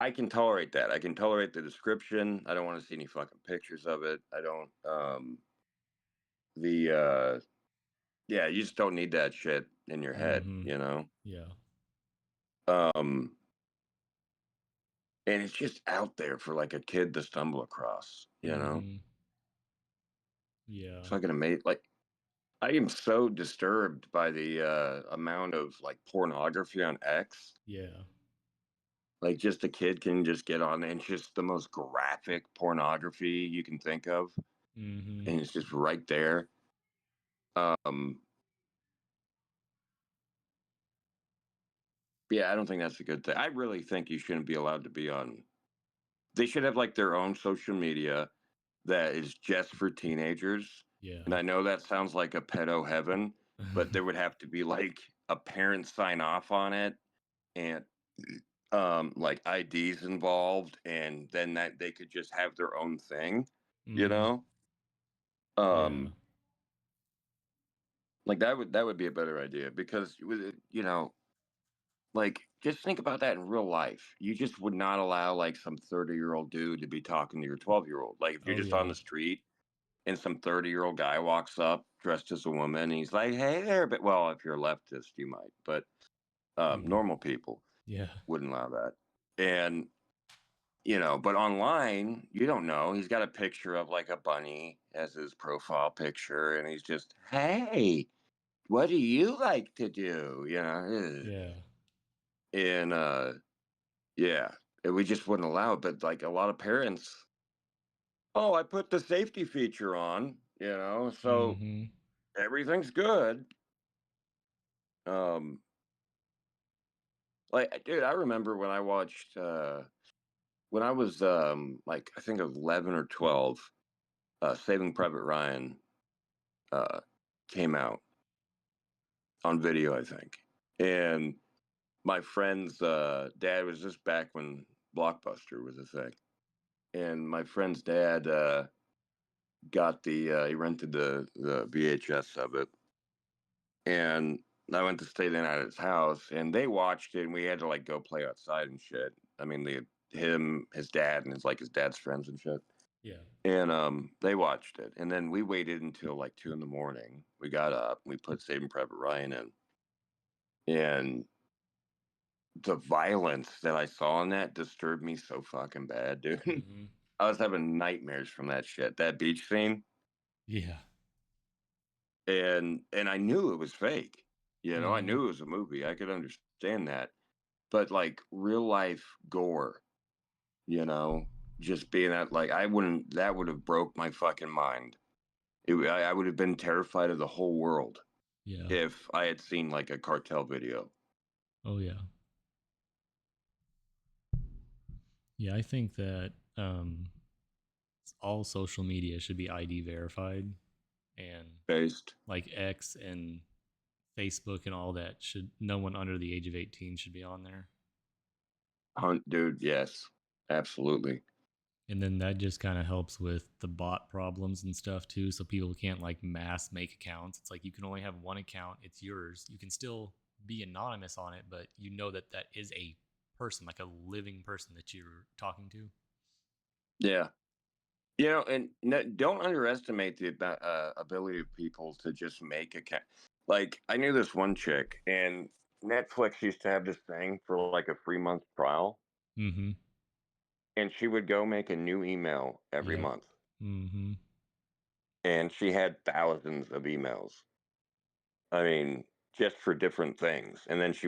I can tolerate that. I can tolerate the description. I don't want to see any fucking pictures of it. I don't. The Yeah, you just don't need that shit in your head, Mm-hmm. you know. Yeah. Um, and it's just out there for like a kid to stumble across, you know. Mm-hmm. Yeah. It's fucking amazing. Like I am so disturbed by the amount of like pornography on X. Yeah. Like just a kid can just get on there and it's just the most graphic pornography you can think of, Mm-hmm. and it's just right there. Um, yeah, I don't think that's a good thing. I really think you shouldn't be allowed to be on. They should have like their own social media that is just for teenagers. Yeah. And I know that sounds like a pedo heaven, but there would have to be like a parent sign off on it, and like IDs involved, and then that they could just have their own thing, you Mm-hmm. know? Yeah. Um like that would be a better idea because like just think about that in real life. You just would not allow like some 30-year-old dude to be talking to your 12-year-old. Like if you're Oh just on yeah. the street and some 30-year-old guy walks up dressed as a woman and he's like, hey there, but well, if you're a leftist you might, but Mm. normal people Yeah. wouldn't allow that. And but online you don't know, he's got a picture of like a bunny as his profile picture and he's just, hey, what do you like to do? Ugh. Yeah. And yeah, we just wouldn't allow it. But like a lot of parents, oh, I put the safety feature on, so Mhm. everything's good. Um, like, dude, I remember when I watched when I was like I think 11 or 12, Saving Private Ryan uh came out on video, I think. And my friend's dad was just back when Blockbuster was a thing. And my friend's dad got he rented the VHS of it. And I went to stay the night at his house and they watched it and we had to like go play outside and shit. I mean, his dad, and his dad's friends and shit. Yeah. And they watched it. And then we waited until like 2 in the morning. We got up, we put Saving Private Ryan in. And the violence that I saw in that disturbed me so fucking bad, dude. Mhm. I was having nightmares from that shit. That beach scene, Yeah. and I knew it was fake. I Mhm. knew it was a movie. I could understand that. But like real life gore, you know, just being that like I wouldn't that would have broke my fucking mind. I would have been terrified of the whole world Yeah. if I had seen like a cartel video. Oh yeah. Yeah, I think that all social media should be ID verified, and Based. like X and Facebook and all that should, no one under the age of 18 should be on there. Hunt, dude, yes. Absolutely. And then that just kind of helps with the bot problems and stuff too, so people can't like mass make accounts. It's like you can only have one account, it's yours. You can still be anonymous on it, but you know that that is a person, like a living person that you're talking to. Yeah. And don't underestimate the ability of people to just make a like I knew this one chick, and Netflix used to have this thing for like a 3 month trial, Mm-hmm. and she would go make a new email every Yep. month, Mm-hmm. and she had thousands of emails. I mean, just for different things, and then she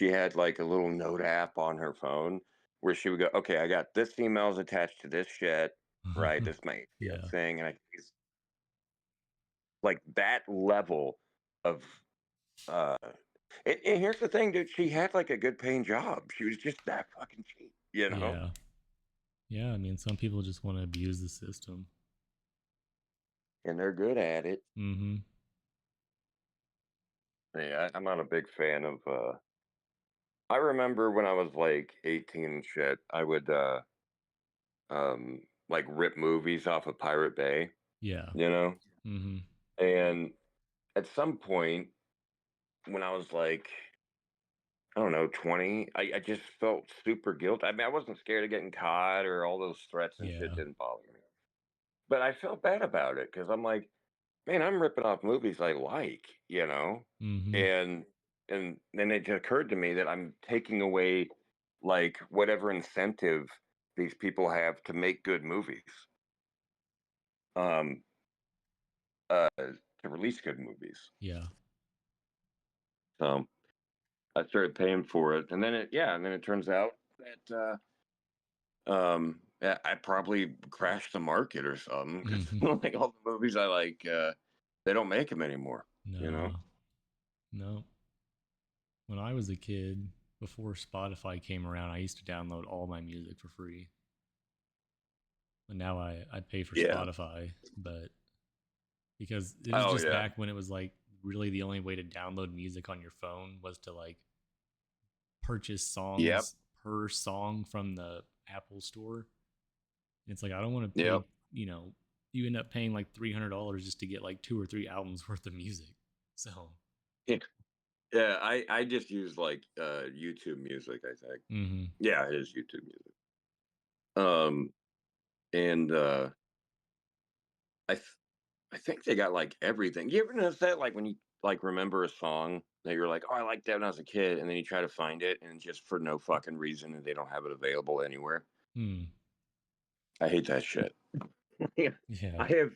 had like a little note app on her phone where she would go, okay, I got this emails attached to this shit, right? This might be a Yeah. thing, and I like that level of uh and here's the thing, dude, she had like a good paying job. She was just that fucking cheap. Yeah. Yeah. I mean, some people just want to abuse the system. And they're good at it. Mm-hmm. Yeah, I'm not a big fan of I remember when I was like 18 and shit, I would like rip movies off of Pirate Bay, Yeah. you know? Mm-hmm. And at some point when I was like, I don't know, 20, I just felt super guilty. I mean, I wasn't scared of getting caught or all those threats and shit Yeah. didn't bother me. But I felt bad about it because I'm like, man, I'm ripping off movies I like. Mm-hmm. And and then it occurred to me that I'm taking away like whatever incentive these people have to make good movies, um, to release good movies. Yeah. So I started paying for it, and then it turns out that yeah, I probably crashed the market or something because Mm-hmm. like all the movies I like, they don't make them anymore. You know? No. No. When I was a kid, before Spotify came around, I used to download all my music for free. And now I pay for Yeah. Spotify, but because it was Oh just yeah. back when it was like really the only way to download music on your phone was to like purchase Yep. songs per song from the Apple store. And it's like I don't want to Yep. pay, you end up paying like $300 just to get like two or three albums worth of music. So, Yeah. Yeah. I just use like YouTube Music. I think. mm-hmm. Yeah, it is YouTube Music. Um, and I th- I think they got like everything. You ever notice that? Like when you like remember a song that you're like, oh, I liked that when I was a kid, and then you try to find it, and just for no fucking reason, they don't have it available anywhere. Hmm. I hate that shit. Yeah. Yeah. I have.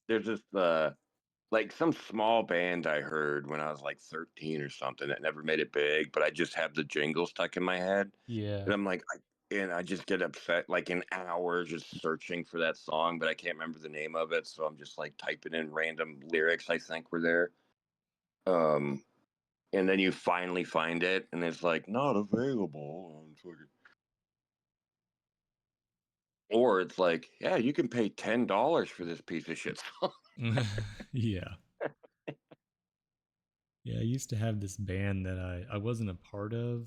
There's this. like some small band I heard when I was like 13 or something that never made it big, but I just have the jingle stuck in my head. Yeah. And I'm like, and I just get upset like an hour just searching for that song, but I can't remember the name of it. So I'm just like typing in random lyrics I think were there. Um, and then you finally find it, and it's like not available on fucking. Or it's like, yeah, you can pay $10 for this piece of shit song. Yeah. Yeah, I used to have this band that I wasn't a part of,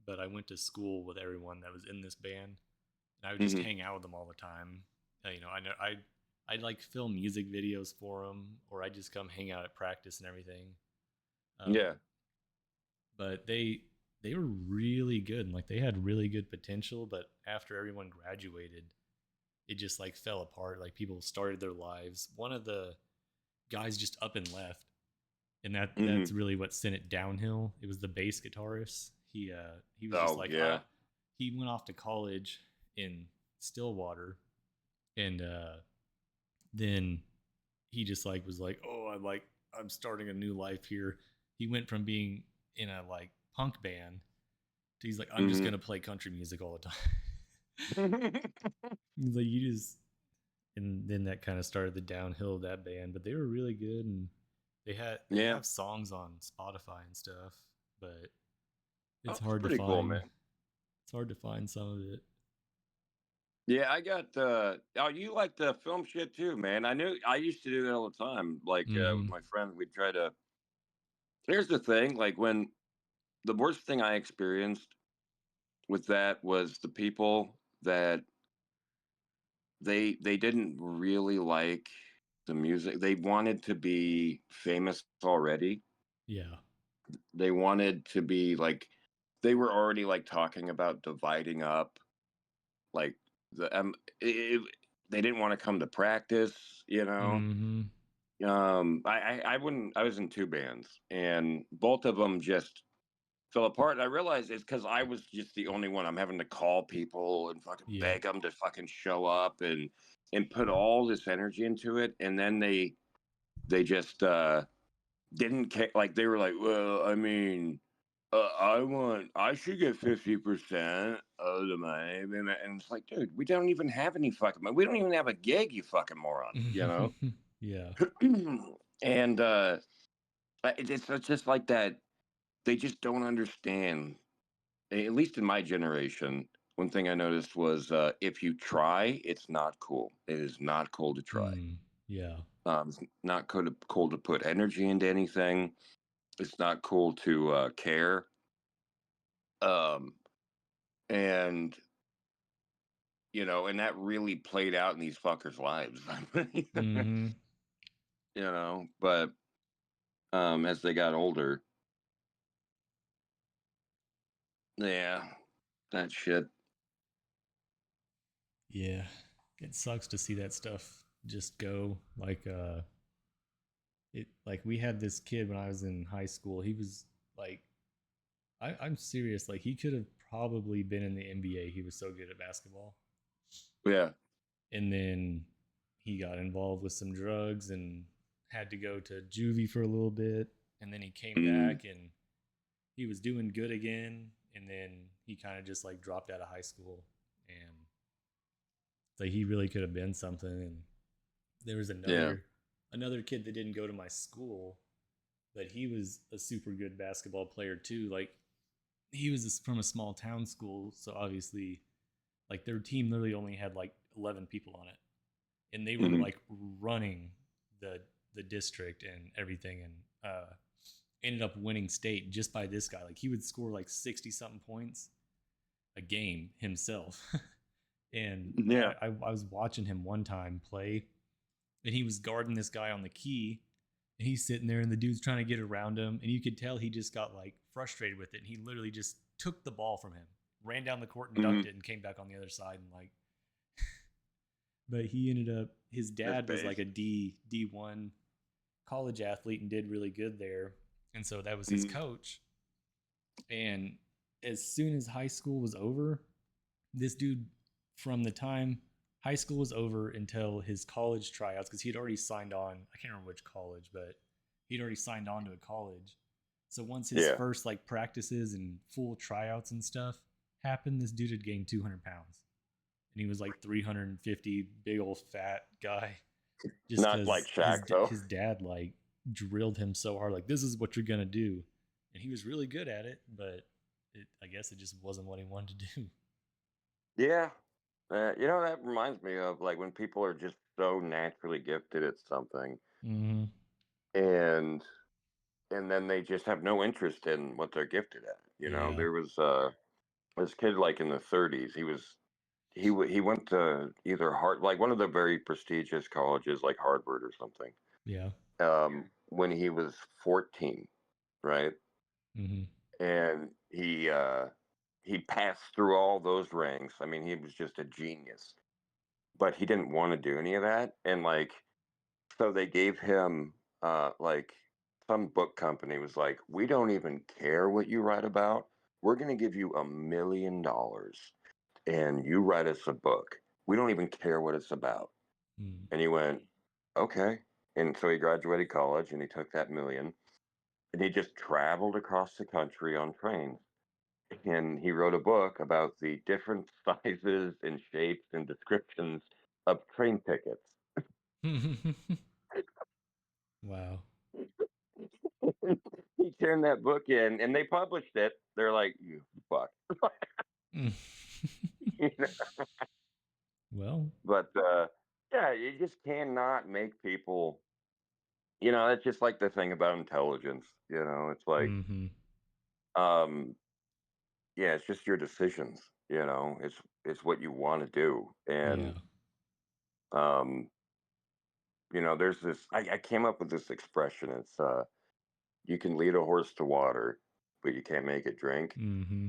but I went to school with everyone that was in this band, and I would just Hmm. hang out with them all the time. You know, I know I'd like film music videos for them, or I'd just come hang out at practice and everything. Yeah. Um, but they were really good, and like they had really good potential. But after everyone graduated, it just like fell apart. Like people started their lives. One of the guys just up and left, and that's Hmm. really what sent it downhill. It was the bass guitarist. He was just Oh like yeah. he went off to college in Stillwater, and then he just like was like, oh, I'm starting a new life here. He went from being in a like punk band to he's like, I'm just Hmm. gonna play country music all the time. He's like, you just, and then that kind of started the downhill of that band. But they were really good, and they Yeah. have songs on Spotify and stuff, but Oh, it's that's hard to pretty cool, find. man. It's hard to find some of it. Yeah, I got oh, you like the film shit too, man. I knew I used to do that all the time. Like with Mm-hmm. my friend, we'd try to. Here's the thing, like when the worst thing I experienced with that was the people that they didn't really like the music. They wanted to be famous already. Yeah. They wanted to be like they were already like talking about dividing up like the they didn't want to come to practice, you know. Mm-hmm. I wouldn't. I was in two bands, and both of them just fell apart. And I realized it's because I was just the only one. I'm having to call people and fucking Yep. beg them to fucking show up and put all this energy into it, and then they just didn't care. Like they were like, well, I mean, I should get 50% of the money, and it's like, dude, we don't even have any fucking money. We don't even have a gig, you fucking moron, you know. Yeah. And it's just like that. They just don't understand. At least in my generation, one thing I noticed was if you try, it's not cool. It is not cool to try. Mm. Yeah. It's not cool to put energy into anything. It's not cool to care. Um, and and that really played out in these fuckers' lives. Mm-hmm. But as they got older, yeah, that shit. Yeah. It sucks to see that stuff just go. Like we had this kid when I was in high school. He was like I'm serious, like he could have probably been in the NBA. He was so good at basketball. Yeah. And then he got involved with some drugs and had to go to juvie for a little bit, and then he came Mm, back and he was doing good again, and then he kind of just like dropped out of high school, and like he really could have been something. And there was yeah. another kid that didn't go to my school, but he was a super good basketball player too. Like he was from a small town school, so obviously like their team literally only had like 11 people on it, and they were Hmm. like running the the district and everything, and ended up winning state just by this guy. Like he would score like 60 something points a game himself. And Yeah. I was watching him one time play, and he was guarding this guy on the key, and he's sitting there, and the dude's trying to get around him, and you could tell he just got like frustrated with it, and he literally just took the ball from him, ran down the court and Hmm. dunked it, and came back on the other side and like. But he ended up, his That's dad was base. like a D1 college athlete and did really good there, and so that was his Hmm. coach. And as soon as high school was over, this dude, from the time high school was over until his college tryouts because he'd already signed on. I can't remember which college, but he'd already signed on to a college. So once his Yeah. first like practices and full tryouts and stuff happened, this dude had gained 200 pounds, and he was like 350, big old fat guy. Just Not like because his Shaq though. his dad like drilled him so hard, like this is what you're gonna do, and he was really good at it, but I guess it just wasn't what he wanted to do. Yeah. You know, that reminds me of like when people are just so naturally gifted at something, Mm-hmm. and then they just have no interest in what they're gifted at. You know, Yeah. there was this kid like in the 30s. He went to either Hart like one of the very prestigious colleges like Harvard or something. Yeah. When he was 14, right? Mm-hmm. And he passed through all those ranks. I mean, he was just a genius, but he didn't want to do any of that. And like, so they gave him like some book company was like, we don't even care what you write about. We're going to give you $1 million and you write us a book. We don't even care what it's about. Mm. And he went, okay. And so he graduated college and he took that million and he just traveled across the country on trains. And he wrote a book about the different sizes and shapes and descriptions of train tickets. Wow. He turned that book in and they published it. They're like, you fuck. Mm. You know? Well. But yeah, you just cannot make people, you know, it's just like the thing about intelligence. You know, it's like, Mm-hmm. um, yeah, it's just your decisions. You know, it's what you want to do. Yeah. And, um, you know, there's this, I came up with this expression. It's, you can lead a horse to water, but you can't make it drink. Mm-hmm.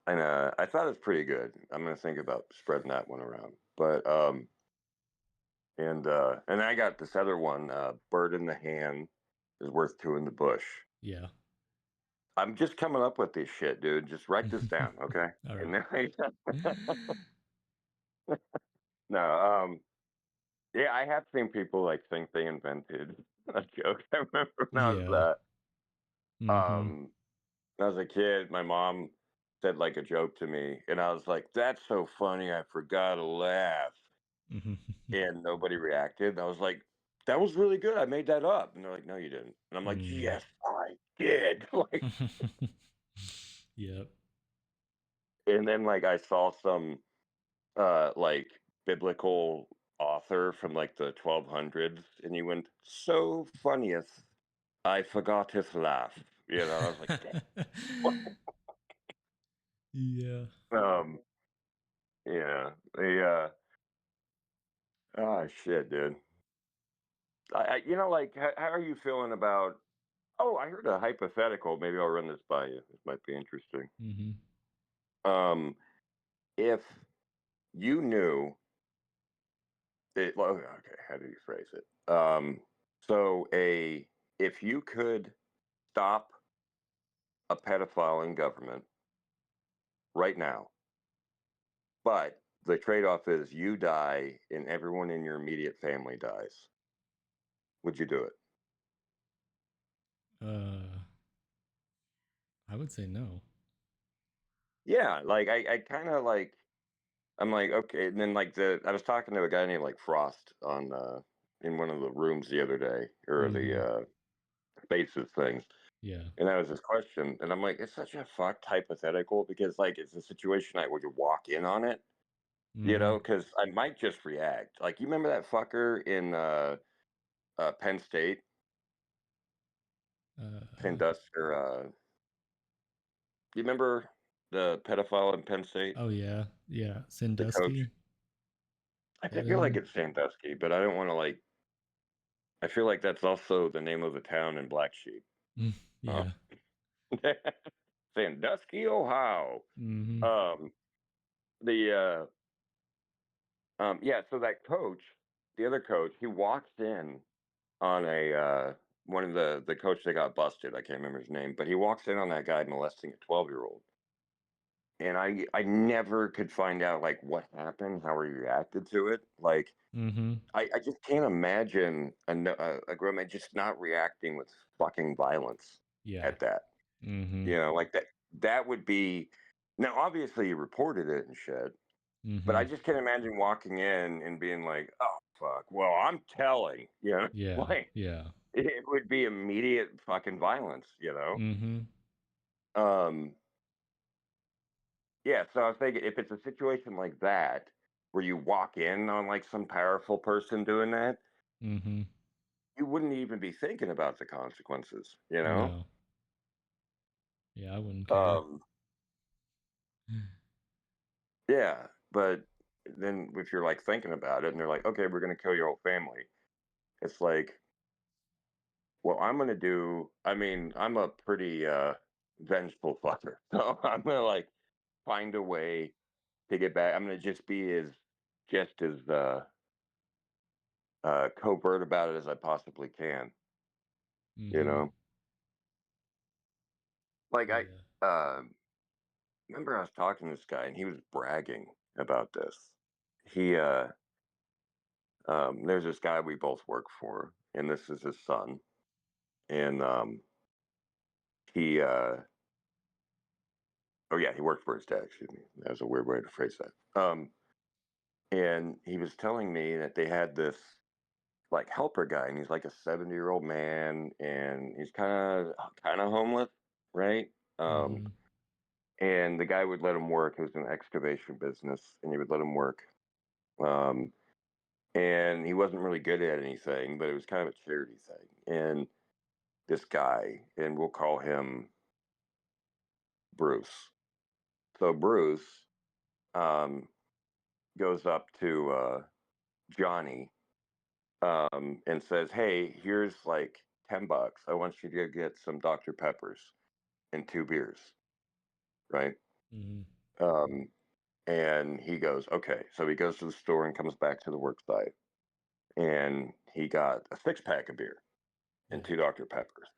And I thought it was pretty good. I'm gonna think about spreading that one around. But and I got this other one. Bird in the hand is worth two in the bush. Yeah. I'm just coming up with this shit, dude. Just write this down, okay? All And right. then no, yeah, I have seen people like think they invented a joke. I remember Yeah. Mm-hmm. um when I was a kid, my mom said like a joke to me, and I was like, "That's so funny, I forgot to laugh." Mm-hmm. And nobody reacted. And I was like, "That was really good. I made that up." And they're like, "No, you didn't." And I'm like, Mm. "Yes, I did." Like, Yep. and then like I saw some like biblical author from like the 1200s, and he went, "So funniest, I forgot his laugh." You know, I was like, Yeah. "Damn." Yeah, oh shit, dude. You know, like, how are you feeling about? Oh, I heard a hypothetical. Maybe I'll run this by you. This might be interesting. Mm-hmm. Um, if you knew it, well, okay, how do you phrase it? So if you could stop a pedophile in government right now, but the trade-off is you die and everyone in your immediate family dies, would you do it? I would say no. Yeah, like I kind of like I'm like, okay, and then like I was talking to a guy named like Frost on in one of the rooms the other day, or the Mm-hmm. spaces things, Yeah. and that was his question, and I'm like, it's such a fucked hypothetical because like it's a situation I would walk in on it, you Mm-hmm. know, because I might just react. Like you remember that fucker in Penn State, Uh, Sandusky, or you remember the pedophile in Penn State, oh yeah. Yeah. the coach? Sandusky. I That feel like him? it's Sandusky, but I don't want to like. I feel like that's also the name of the town in Black Sheep. Mm, Uh, yeah. Sandusky, Ohio. Mm-hmm. Um, the yeah. So that coach, the other coach, he walks in on a one of the coach that got busted. I can't remember his name, but he walks in on that guy molesting a 12-year-old, and I never could find out like what happened, how he reacted to it. Like Mhm. I just can't imagine a grown man just not reacting with fucking violence Yeah. at that. Mhm. You know, like that would be now obviously you reported it and shit, but I Mhm. just can't imagine walking in and being like, "Oh fuck, well I'm telling," you know, Yeah. like Yeah. it would be immediate fucking violence, you know. Mhm. Um, yeah, so I was thinking if it's a situation like that where you walk in on like some powerful person doing that, Mhm. you wouldn't even be thinking about the consequences, you know? No. Yeah, I wouldn't care. Um, yeah, but then if you're like thinking about it and they're like, okay, we're gonna kill your whole family, it's like, well, I'm gonna do. I mean, I'm a pretty vengeful fucker, so I'm gonna like find a way to get back. I'm gonna just be as covert about it as I possibly can. You Mhm. know, like I Yeah. remember I was talking to this guy and he was bragging about this. He there's this guy we both work for, and this is his son, and he oh yeah, he worked for his dad. Excuse me, that was a weird way to phrase that. And he was telling me that they had this like helper guy, and he's like a 70-year-old man, and he's kind of homeless, right? Um, Mhm. and the guy would let him work. It was an excavation business, and he would let him work. Um, and he wasn't really good at anything, but it was kind of a charity thing. And this guy, and we'll call him Bruce. So Bruce um, goes up to Johnny and says, "Hey, here's like $10. I want you to get some Dr. Peppers and two beers, right?" Mhm. Um, and he goes, "Okay." So he goes to the store and comes back to the work site, and he got a 6 pack of beer and Yeah. two Dr. Peppers.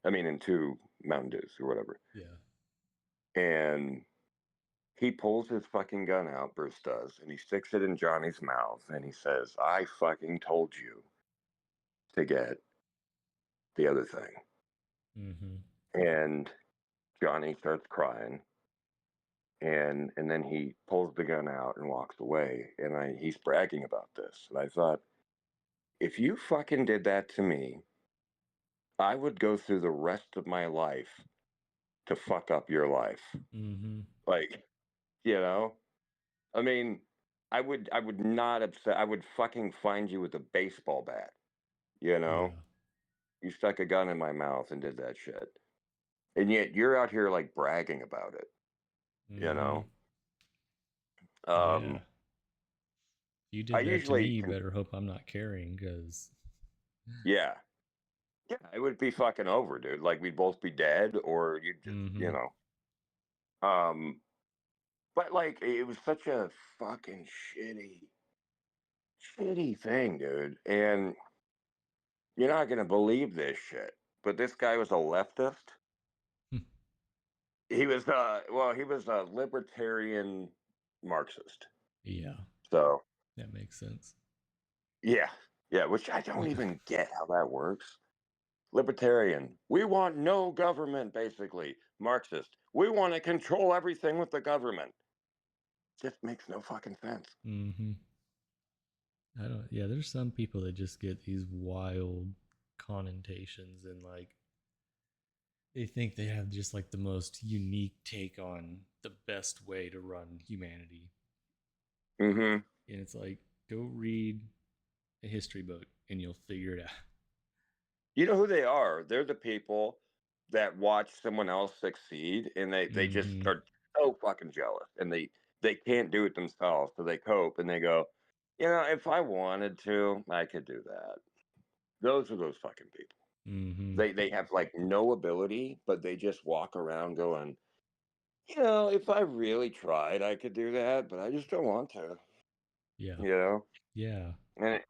I mean, and two Mountain Dews or whatever. Yeah. And he pulls his fucking gun out, Bruce does, and he sticks it in Johnny's mouth, and he says, "I fucking told you to get the other thing." Mhm. And Johnny starts crying, and then he pulls the gun out and walks away. And he's bragging about this, and I thought, if you fucking did that to me, I would go through the rest of my life to fuck up your life. Mhm. Like, you know, I mean, I would not upset. I would fucking find you with a baseball bat. You know, Yeah. you stuck a gun in my mouth and did that shit, and yet you're out here like bragging about it. You Mhm. know, Yeah. um, If you I did that to me, usually you can. better hope I'm not carrying, cuz Yeah, yeah, it would be fucking over, dude. Like we'd both be dead, or you'd just, you Mhm. know. But like it was such a fucking shitty thing, dude. And you're not gonna believe this shit. But this guy was a leftist. He was well, he was a libertarian Marxist. Yeah. So That makes sense. yeah. Yeah, which I don't even get how that works. Libertarian. We want no government, basically. Marxist. We want to control everything with the government. Just makes no fucking sense. Mhm. I don't yeah, there's some people that just get these wild connotations and like they think they have just like the most unique take on the best way to run humanity. Hmm. And it's like go read a history book and you'll figure it out. You know who they are? They're the people that watch someone else succeed, and they just Mhm. are so fucking jealous, and they can't do it themselves, so they cope and they go, you know, if I wanted to, I could do that. Those are those fucking people. Mhm. They have like no ability, but they just walk around going, you know, if I really tried, I could do that, but I just don't want to, Yeah. you know. Yeah. And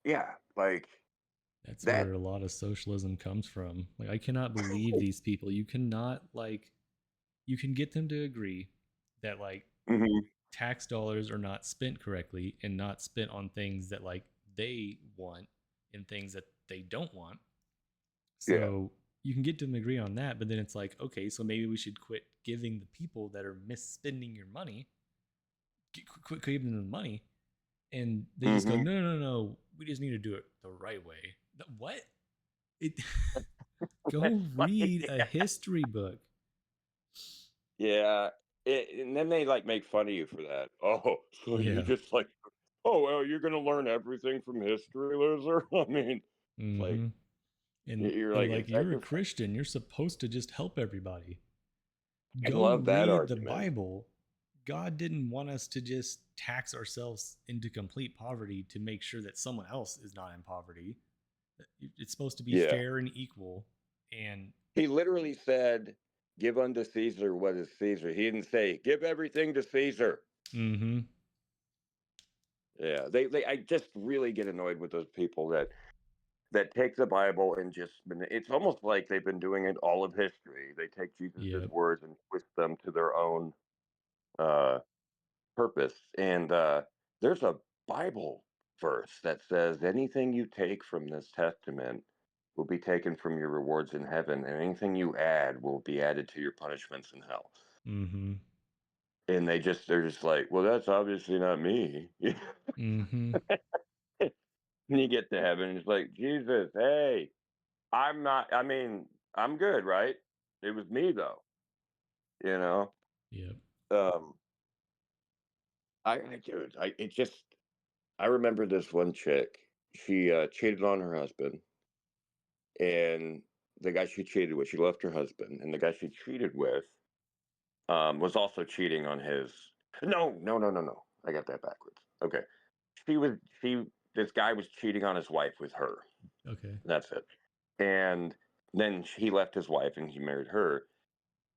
yeah, like That's where that. a lot of socialism comes from. Like I cannot believe these people. You cannot like you can get them to agree that like Hmm. tax dollars are not spent correctly and not spent on things that like they want and things that they don't want. Yeah. So you can get them to agree on that, but then it's like, okay, so maybe we should quit giving the people that are misspending your money, quit giving them the money. And they just go, Hmm. no, no, no, no, we just need to do it the right way. What? It Go Like, read a history book. yeah. And then they like make fun of you for that. Oh, so you Yeah. just like, oh well, you're gonna learn everything from history, loser. I mean, it's like Mm-hmm. And you're they're like, like, is that you're a your? Christian. You're supposed to just help everybody. I Go love that read the argument. Bible. God didn't want us to just tax ourselves into complete poverty to make sure that someone else is not in poverty. It's supposed to be Yeah. fair and equal. And He literally said, "Give unto Caesar what is Caesar." He didn't say, "Give everything to Caesar." mm-hmm. Yeah, they I just really get annoyed with those people that take the Bible and just it's almost like they've been doing it all of history. They take Jesus's Yep. words and twist them to their own uh, purpose. And there's a Bible verse that says, "Anything you take from this testament will be taken from your rewards in heaven, and anything you add will be added to your punishments in hell." Mm-hmm. And they're just like, "Well, that's obviously not me." Mm-hmm. And you get to heaven, and it's like, Jesus, hey, I'm not. I mean, I'm good, right? It was me though, you know. Yep. Um, dude, it just. I remember this one chick. She cheated on her husband, and the guy she cheated with, she left her husband, and the guy she cheated with was also cheating on his. No, no, no, no, no. I got that backwards. Okay, she. This guy was cheating on his wife with her. Okay. That's it. And then he left his wife and he married her.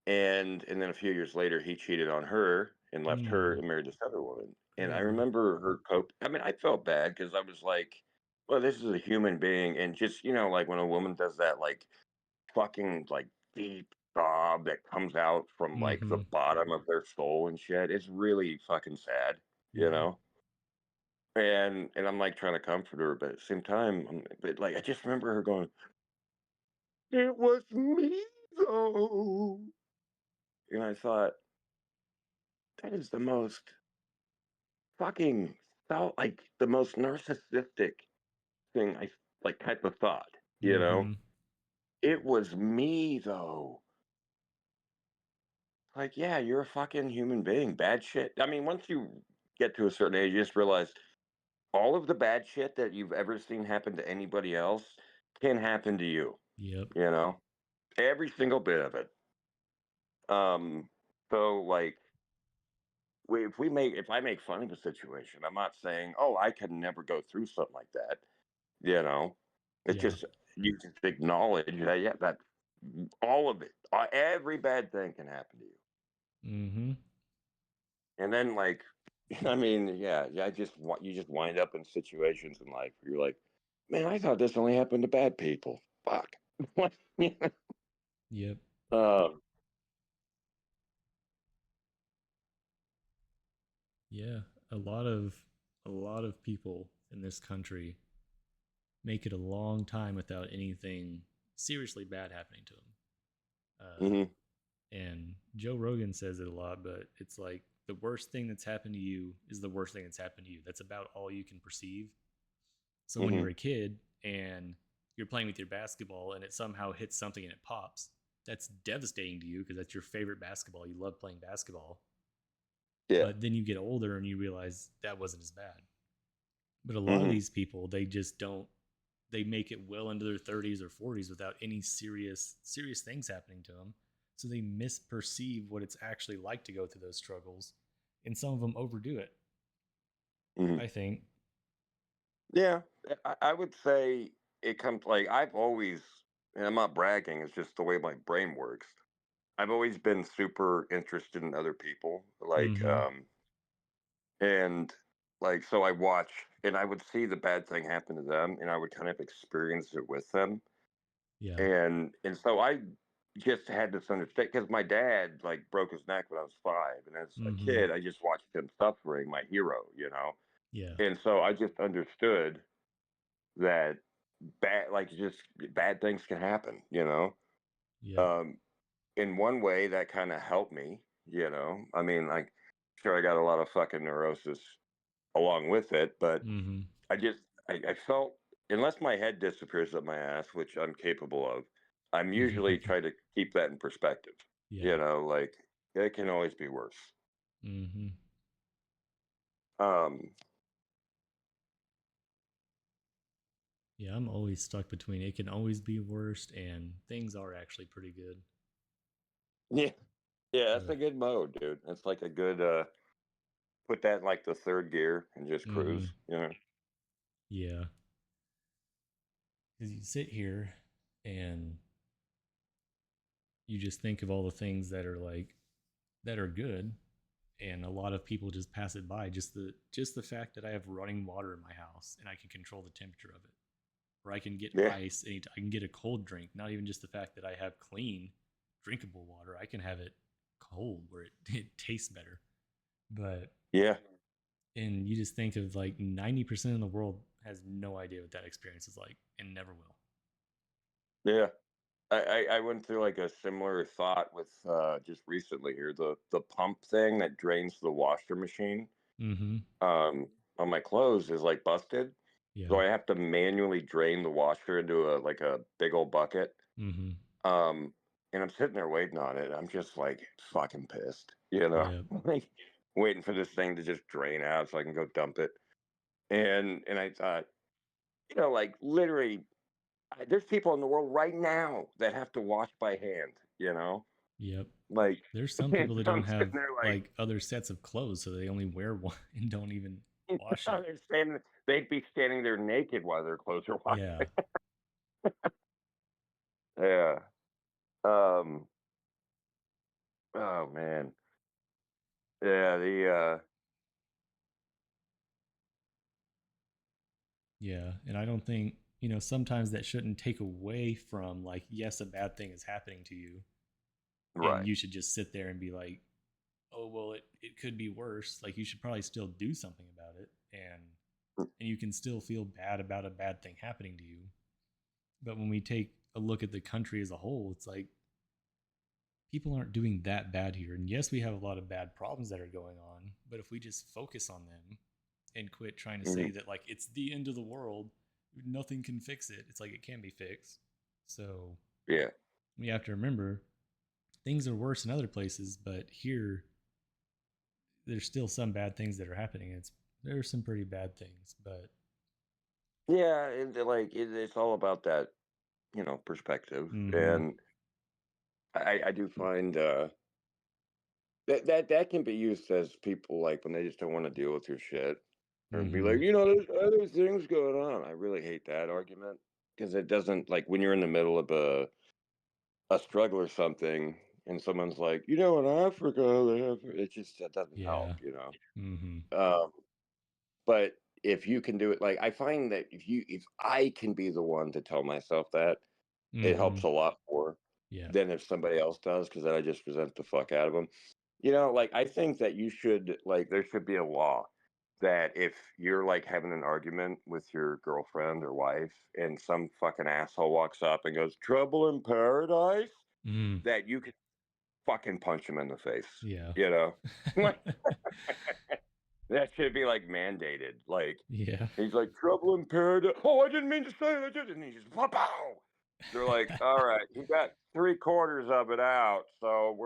And then a few years later, he cheated on her and left her Mm. and married this other woman. And I Crazy. remember her cope. I mean, I felt bad because I was like, well, this is a human being. And just, like when a woman does that, like fucking like deep sob that comes out from like the Mm-hmm. bottom of their soul and shit, it's really fucking sad, you Yeah. know? And I'm like trying to comfort her, but at the same time, but like I just remember her going, "It was me though," and I thought that is the most fucking felt like the most narcissistic thing I like type of thought, you know? Mm-hmm. It was me though. Like, yeah, you're a fucking human being. Bad shit. I mean, once you get to a certain age, you just realize all of the bad shit that you've ever seen happen to anybody else can happen to you, Yep. you know? Every single bit of it. Um, so like if I make fun of a situation, I'm not saying, "Oh, I could never go through something like that." You know, it's Yeah. just you just acknowledge that yeah, that all of it, every bad thing can happen to you, Mm-hmm. and then like, I mean, yeah, yeah, you just wind up in situations in life where you're like, man, I thought this only happened to bad people. Fuck. What? Yep. um, Yeah. A lot of people in this country make it a long time without anything seriously bad happening to them. mhm, And Joe Rogan says it a lot, but it's like the worst thing that's happened to you is the worst thing that's happened to you. That's about all you can perceive. So when you're mhm, a kid and you're playing with your basketball and it somehow hits something and it pops, that's devastating to you because that's your favorite basketball. You love playing basketball. yeah, But then you get older and you realize that wasn't as bad. But a lot of mhm, these people, they just don't, they make it well into their 30s or 40s without any serious things happening to them. So they misperceive what it's actually like to go through those struggles, and some of them overdo it. mhm. I think. Yeah, I would say it comes like I've always, and I'm not bragging, it's just the way my brain works. I've always been super interested in other people, Mm-hmm. and like, so I watch and I would see the bad thing happen to them and I would kind of experience it with them. Yeah. And so I just had this understanding because my dad like broke his neck when I was 5, and as a Mm-hmm. kid, I just watched him suffering, my hero, you know, Yeah. and so I just understood that just bad things can happen, you know. Yep. Um, in one way, that kind of helped me, you know. I mean, like, sure, I got a lot of fucking neurosis along with it, but Mm-hmm. I just I felt unless my head disappears up my ass, which I'm capable of, I'm usually trying to keep that in perspective. Yeah. You know, like it can always be worse. Mm-hmm. Um, Yeah, I'm always stuck between it can always be worst and things are actually pretty good. yeah, yeah, that's Ugh. a good mode, dude. That's like a good put that in like the third gear and just Mm-hmm. cruise. You know. Yeah. Because you sit here and you just think of all the things that are like that are good, and a lot of people just pass it by. Just the fact that I have running water in my house and I can control the temperature of it, or I can get Yeah, ice and I can get a cold drink. Not even just the fact that I have clean, drinkable water. I can have it cold where it tastes better. But yeah, and you just think of like 90% of the world has no idea what that experience is like and never will. yeah. I went through like a similar thought with just recently here the pump thing that drains the washer machine Mm-hmm. um, on my clothes is like busted. So Yeah. I have to manually drain the washer into a big old bucket. Mm-hmm. Um, and I'm sitting there waiting on it. I'm just like fucking pissed, you know, Yeah. like waiting for this thing to just drain out so I can go dump it. And I thought, you know, like literally, there's people in the world right now that have to wash by hand, you know, Yep. like There's some and people that so don't I'm sitting have there like, like other sets of clothes, so they only wear one and don't even wash it. they're standing, they'd be standing there naked while their clothes are washed. Yeah. Yeah. Um. Oh man. Yeah. Yeah. And I don't think, sometimes that shouldn't take away from like, yes, a bad thing is happening to you. And Right. you should just sit there and be like, oh, well, it could be worse. Like you should probably still do something about it. And you can still feel bad about a bad thing happening to you. But when we take a look at the country as a whole, it's like people aren't doing that bad here. And yes, we have a lot of bad problems that are going on, but if we just focus on them and quit trying to say Mhm. that like it's the end of the world, nothing can fix it. It's like it can be fixed. So Yeah. we have to remember things are worse in other places, but here there's still some bad things that are happening. There are some pretty bad things, but Yeah. And it's all about that, you know, perspective. mm-hmm, And I do find that can be used as people like when they just don't want to deal with your shit or be mm-hmm, like, you know, there's other things going on. I really hate that argument because it doesn't like when you're in the middle of a struggle or something, and someone's like, you know, in Africa, they have it just that doesn't help, yeah, you know. mm-hmm, But if you can do it, like I find that if I can be the one to tell myself that, it mm-hmm, helps a lot more yeah, than if somebody else does, because then I just resent the fuck out of them. You know, like I think that you should like there should be a law that if you're like having an argument with your girlfriend or wife and some fucking asshole walks up and goes, trouble in paradise, mm, that you could fucking punch him in the face, yeah, you know? Like that should be like mandated. Like yeah, he's like, trouble in paradise. Oh, I didn't mean to say that. And he just, pow, pow. They're like, all right, you got 3/4 of it out. So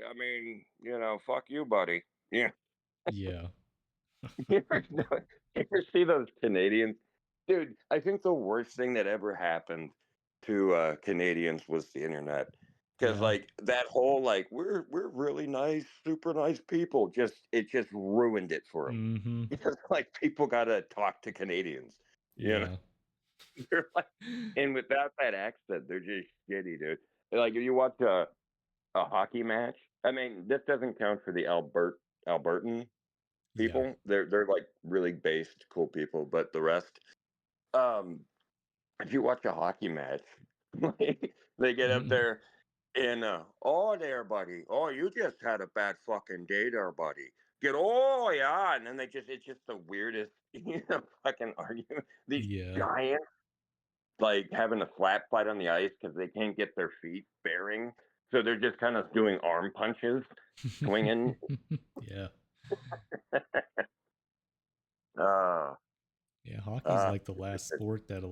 I mean, you know, fuck you, buddy. Yeah. yeah, You ever, you ever see those Canadians? Dude, I think the worst thing that ever happened to Canadians was the internet. Because yeah, like that whole like we're really nice, super nice people, it just ruined it for them. mm-hmm, Because like people gotta talk to Canadians, you know. yeah, They're like, and without that accent, they're just shitty, dude. Like if you watch a hockey match, I mean, this doesn't count for the Albertan yeah, people. They're like really based, cool people. But the rest, um, if you watch a hockey match, like, they get up mm-hmm, there And oh there, buddy. Oh, you just had a bad fucking day there, buddy. Get oh yeah, and then it's just the weirdest fucking argument. These Yeah. giants like having a slap fight on the ice because they can't get their feet bearing, so they're just kind of doing arm punches, swinging. Yeah. Uh, Yeah, hockey's uh, like the last sport that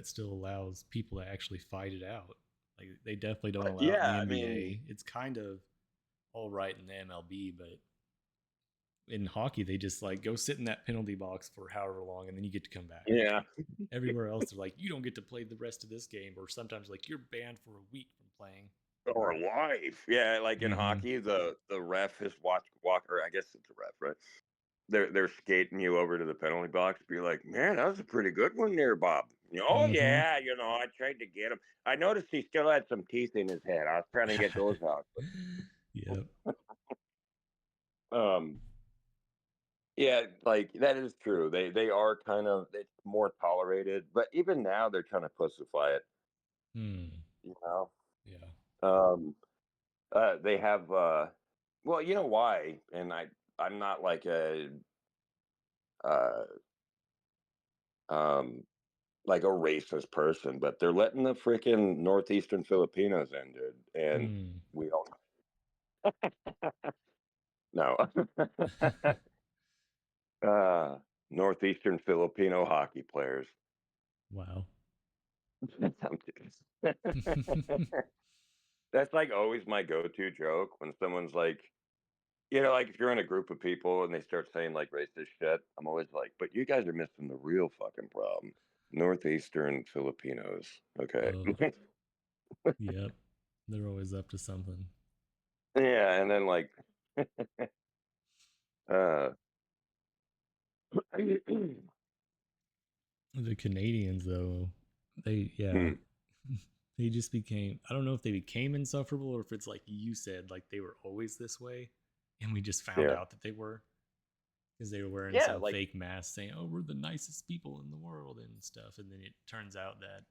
still allows people to actually fight it out. Like they definitely don't allow it in the yeah, I mean, NBA. It's kind of all right in the MLB, but in hockey they just like go sit in that penalty box for however long and then you get to come back. yeah, Everywhere else they're like you don't get to play the rest of this game, or sometimes like you're banned for a week from playing. or life. Yeah, like in Mhm. hockey, the ref is walk, or I guess it's a ref, right? They're skating you over to the penalty box. Be like, man, that was a pretty good one there, Bob. Oh Mhm. yeah, I tried to get him. I noticed he still had some teeth in his head. I was trying to get those out. Yep. Um, yeah, like that is true. They are kind of it's more tolerated, but even now they're trying to pussify it. Hmm. You know, Yeah. um, they have. Well, you know why? And I'm not like a uh, um like a racist person, but they're letting the freaking northeastern Filipinos in, dude, and Hmm. we don't know. uh, northeastern Filipino hockey players. Wow. That's like always my go-to joke when someone's like, like if you're in a group of people and they start saying like racist shit, I'm always like, but you guys are missing the real fucking problem. Northeastern Filipinos. Okay. Oh, yep. They're always up to something. Yeah, and then like uh The Canadians, though, they yeah, hmm, they just became. I don't know if they became insufferable or if it's like you said, like they were always this way, and we just found yeah. out that they were because they were wearing Yeah, some like fake mask saying, "Oh, we're the nicest people in the world" and stuff. And then it turns out that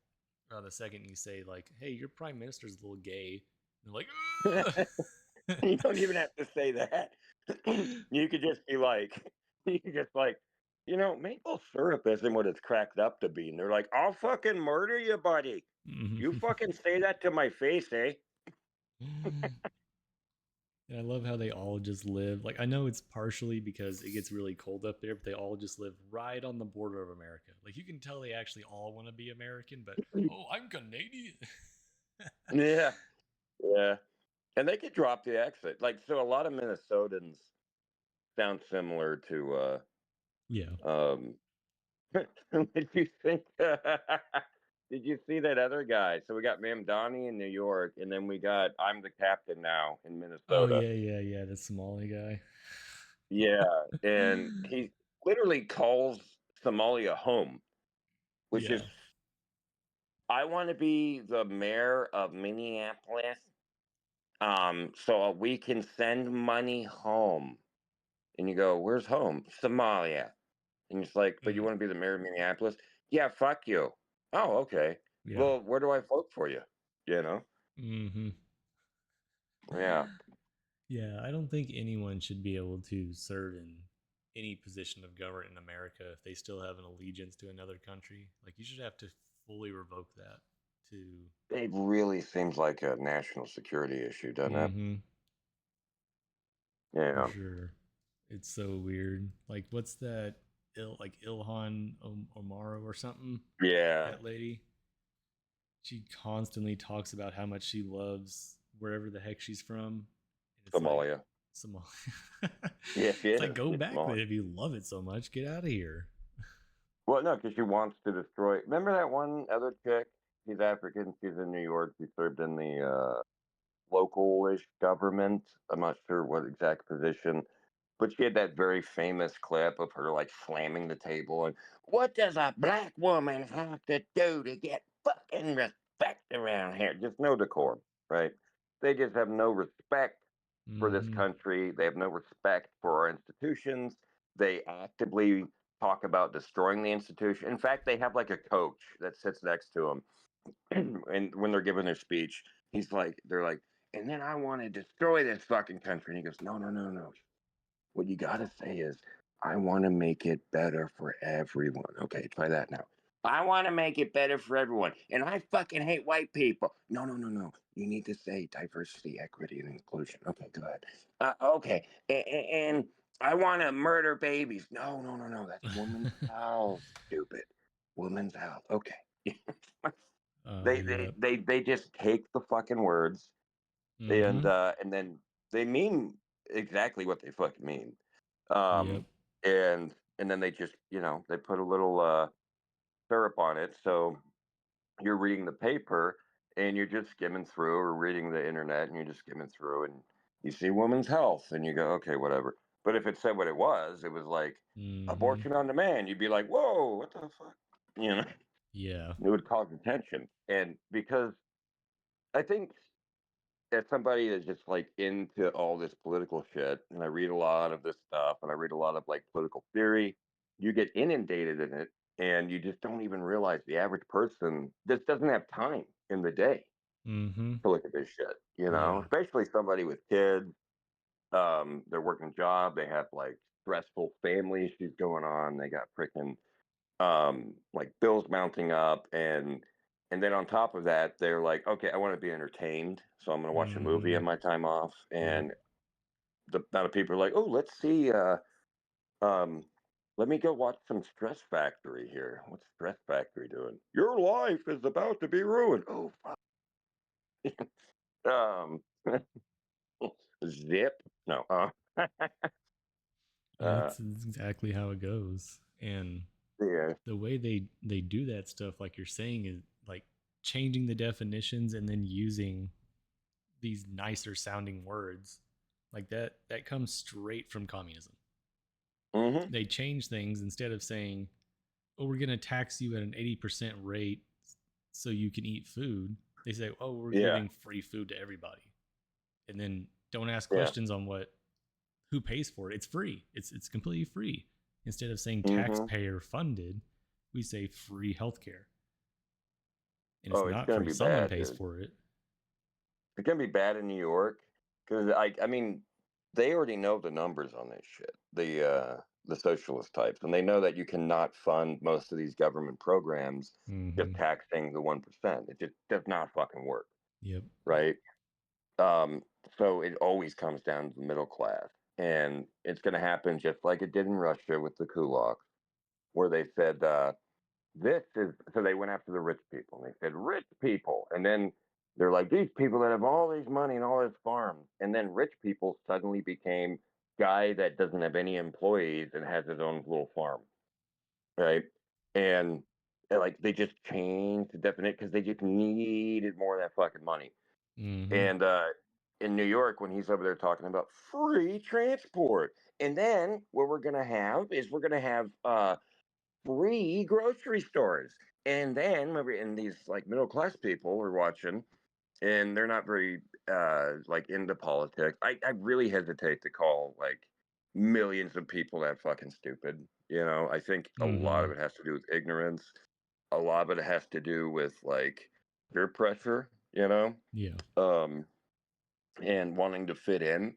the second you say like, "Hey, your prime minister's a little gay," they're like, you don't even have to say that. You could just be like, you could just like, maple syrup isn't what it's cracked up to be. And they're like, I'll fucking murder you, buddy. You fucking say that to my face, eh? And I love how they all just live. Like I know it's partially because it gets really cold up there, but they all just live right on the border of America. Like you can tell they actually all want to be American, but oh, I'm Canadian. Yeah, yeah. And they could drop the accent. Like, so a lot of Minnesotans sound similar to, Yeah. um, did you think, did you see that other guy? So we got Ma'am Donnie in New York, and then we got I'm the Captain now in Oh Minnesota. yeah, yeah, yeah. The Somali guy. Yeah, and he literally calls Somalia home, which is Yeah. I want to be the mayor of Minneapolis, so we can send money home. And you go, where's home? Somalia. And it's like, but you Mm, want to be the mayor of Minneapolis? Yeah, fuck you. Oh, okay. yeah. Well, where do I vote for you? You know? Hmm. Yeah. Yeah. I don't think anyone should be able to serve in any position of government in America if they still have an allegiance to another country. Like you should have to fully revoke that to. It really seems like a national security issue, doesn't it? Hmm. For Yeah. sure. It's so weird. Like, what's that? Like Ilhan Omaro or something. Yeah. That lady. She constantly talks about how much she loves wherever the heck she's from, and it's like, Somalia. Somalia. Yeah, she It's like is. go She's back Somalia. then if you love it so much. Get out of here. Well, no, because she wants to destroy. Remember that one other chick? She's African. She's in New York. She served in the local-ish government. I'm not sure what exact position, but she had that very famous clip of her like slamming the table and what does a black woman have to do to get fucking respect around here? Just no decorum, right? They just have no respect for this Hmm. country. They have no respect for our institutions. They actively talk about destroying the institution. In fact, they have like a coach that sits next to them and when they're giving their speech, He's like, they're like, and then I want to destroy this fucking country. And he goes, no, no, no, no. What you gotta say is, I want to make it better for everyone. Okay, try that now. I want to make it better for everyone. And I fucking hate white people. No, no, no, no. You need to say diversity, equity, and inclusion. Okay, go ahead. Okay. And I want to murder babies. No, no, no, no. That's women's health, stupid. Women's health. Okay. Oh, yep. They just take the fucking words Mm-hmm. and then they mean exactly what they fucking mean. Yep. Um, and then they just, they put a little syrup on it. So you're reading the paper and you're just skimming through, or reading the internet and you're just skimming through, and you see women's health and you go, okay, whatever. But if it said what it was like Mm-hmm. abortion on demand, you'd be like, whoa, what the fuck? You know, Yeah. it would cause attention. And because I think, as somebody that's just like into all this political shit, and I read a lot of this stuff, and I read a lot of like political theory, you get inundated in it, and you just don't even realize the average person just doesn't have time in the day Mm-hmm. to look at this shit. Yeah. Especially somebody with kids, their working job, they have like stressful family issues going on, they got freaking like bills mounting up, and then on top of that they're like, okay, I want to be entertained, so I'm going to watch a movie Mm-hmm. on my time off. Yep. And the amount of people are like, oh, let's see, um let me go watch some Stress Factory here. What's Stress Factory doing? Your life is about to be ruined. Oh fuck. um Zip. No. uh It's exactly how it goes. And yeah. the way they do that stuff, like you're saying, is like changing the definitions and then using these nicer sounding words. Like that comes straight from communism. Hmm. They change things instead of saying, "Oh, we're going to tax you at an 80% rate so you can eat food." They say, "Oh, we're Yeah. giving free food to everybody." And then don't ask Yeah. questions on who pays for it. It's free. It's completely free. Instead of saying Hmm. taxpayer funded, we say free healthcare. And it's Oh, it's not gonna free. be Someone bad, pays dude. for it. It's gonna be bad in New York because I mean, they already know the numbers on this shit. The socialist types, and they know that you cannot fund most of these government programs just Mm-hmm. taxing the 1%. It just does not fucking work, Yep. right? Um, so it always comes down to the middle class, and it's gonna happen just like it did in Russia with the kulaks, where they said, this is, so they went after the rich people, and they said rich people, and then they're like, these people that have all these money and all this farms, and then rich people suddenly became guy that doesn't have any employees and has his own little farm, right? And like they just changed the definition because they just needed more of that fucking money. Mm-hmm. And in New York, when he's over there talking about free transport, and then what we're gonna have is we're gonna have free grocery stores. And then and these like middle class people are watching, and they're not very like into politics. I really hesitate to call like millions of people that fucking stupid. I think a lot Mm-hmm. of it has to do with ignorance. A lot of it has to do with like peer pressure, Yeah. um, and wanting to fit in.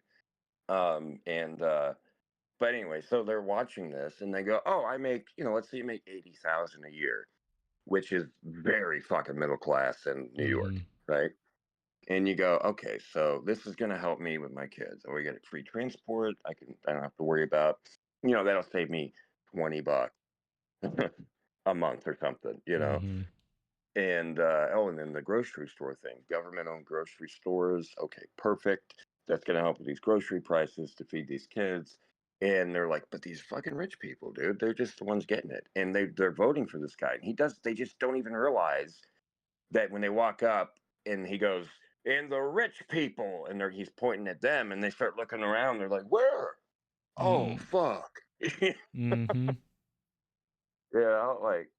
And But anyway, so they're watching this and they go, "Oh, I make, let's say you make 80,000 a year, which is very fucking middle class in New York, Mm-hmm. right?" And you go, "Okay, so this is going to help me with my kids. Oh, we get free transport. I don't have to worry about, that'll save me 20 bucks a month or something, Mm-hmm. And and then the grocery store thing, government owned grocery stores. Okay, perfect. That's going to help with these grocery prices to feed these kids." And they're like, "But these fucking rich people, dude, they're just the ones getting it. And they're voting for this guy. And they just don't even realize that when they walk up and he goes, and the rich people, and he's pointing at them, and they start looking around. They're like, where? Oh, Mm-hmm. fuck. Mm-hmm. Like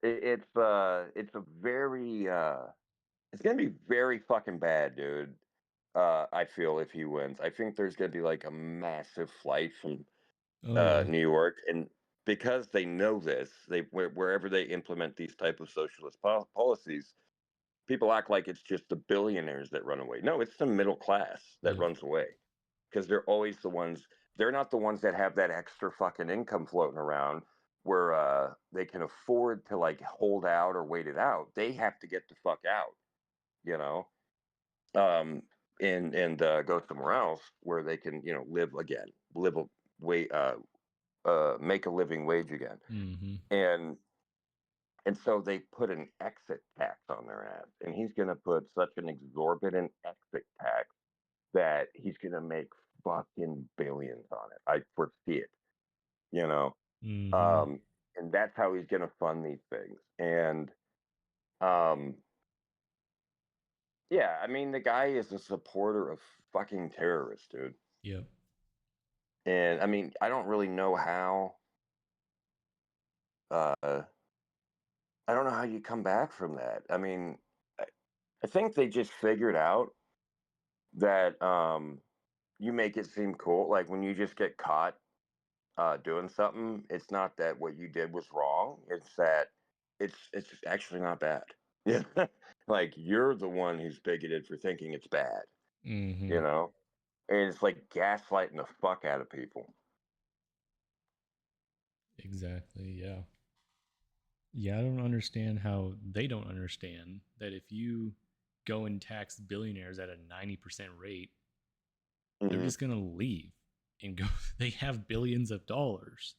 it's a very, it's gonna be very fucking bad, dude. I feel if he wins, I think there's gonna be like a massive flight from Oh yeah. New York, and because they know this, wherever they implement these type of socialist policies, People act like it's just the billionaires that run away. No, it's the middle class that Yep. runs away because they're always the ones. They're not the ones that have that extra fucking income floating around where they can afford to like hold out or wait it out. They have to get the fuck out, you know, um, and go somewhere else where they can, live again, live a way, make a living wage again, Mm-hmm. and so they put an exit tax on their ass, and he's going to put such an exorbitant exit tax that he's going to make fucking billions on it. I foresee it, you know, Mm-hmm. um, and that's how he's going to fund these things. And um, yeah, I mean, the guy is a supporter of fucking terrorists, dude. Yep. And I mean, I don't really know how. Uh, I don't know how you come back from that. I mean, I, I think they just figured out that you make it seem cool. Like when you just get caught doing something, it's not that what you did was wrong. It's that it's actually not bad. Yeah, like you're the one who's bigoted for thinking it's bad. Mm-hmm. You know, and it's like gaslighting the fuck out of people. Exactly. Yeah. Yeah, I don't understand how they don't understand that if you go and tax billionaires at a 90% rate, they're Hmm. just going to leave and go. They have billions of dollars.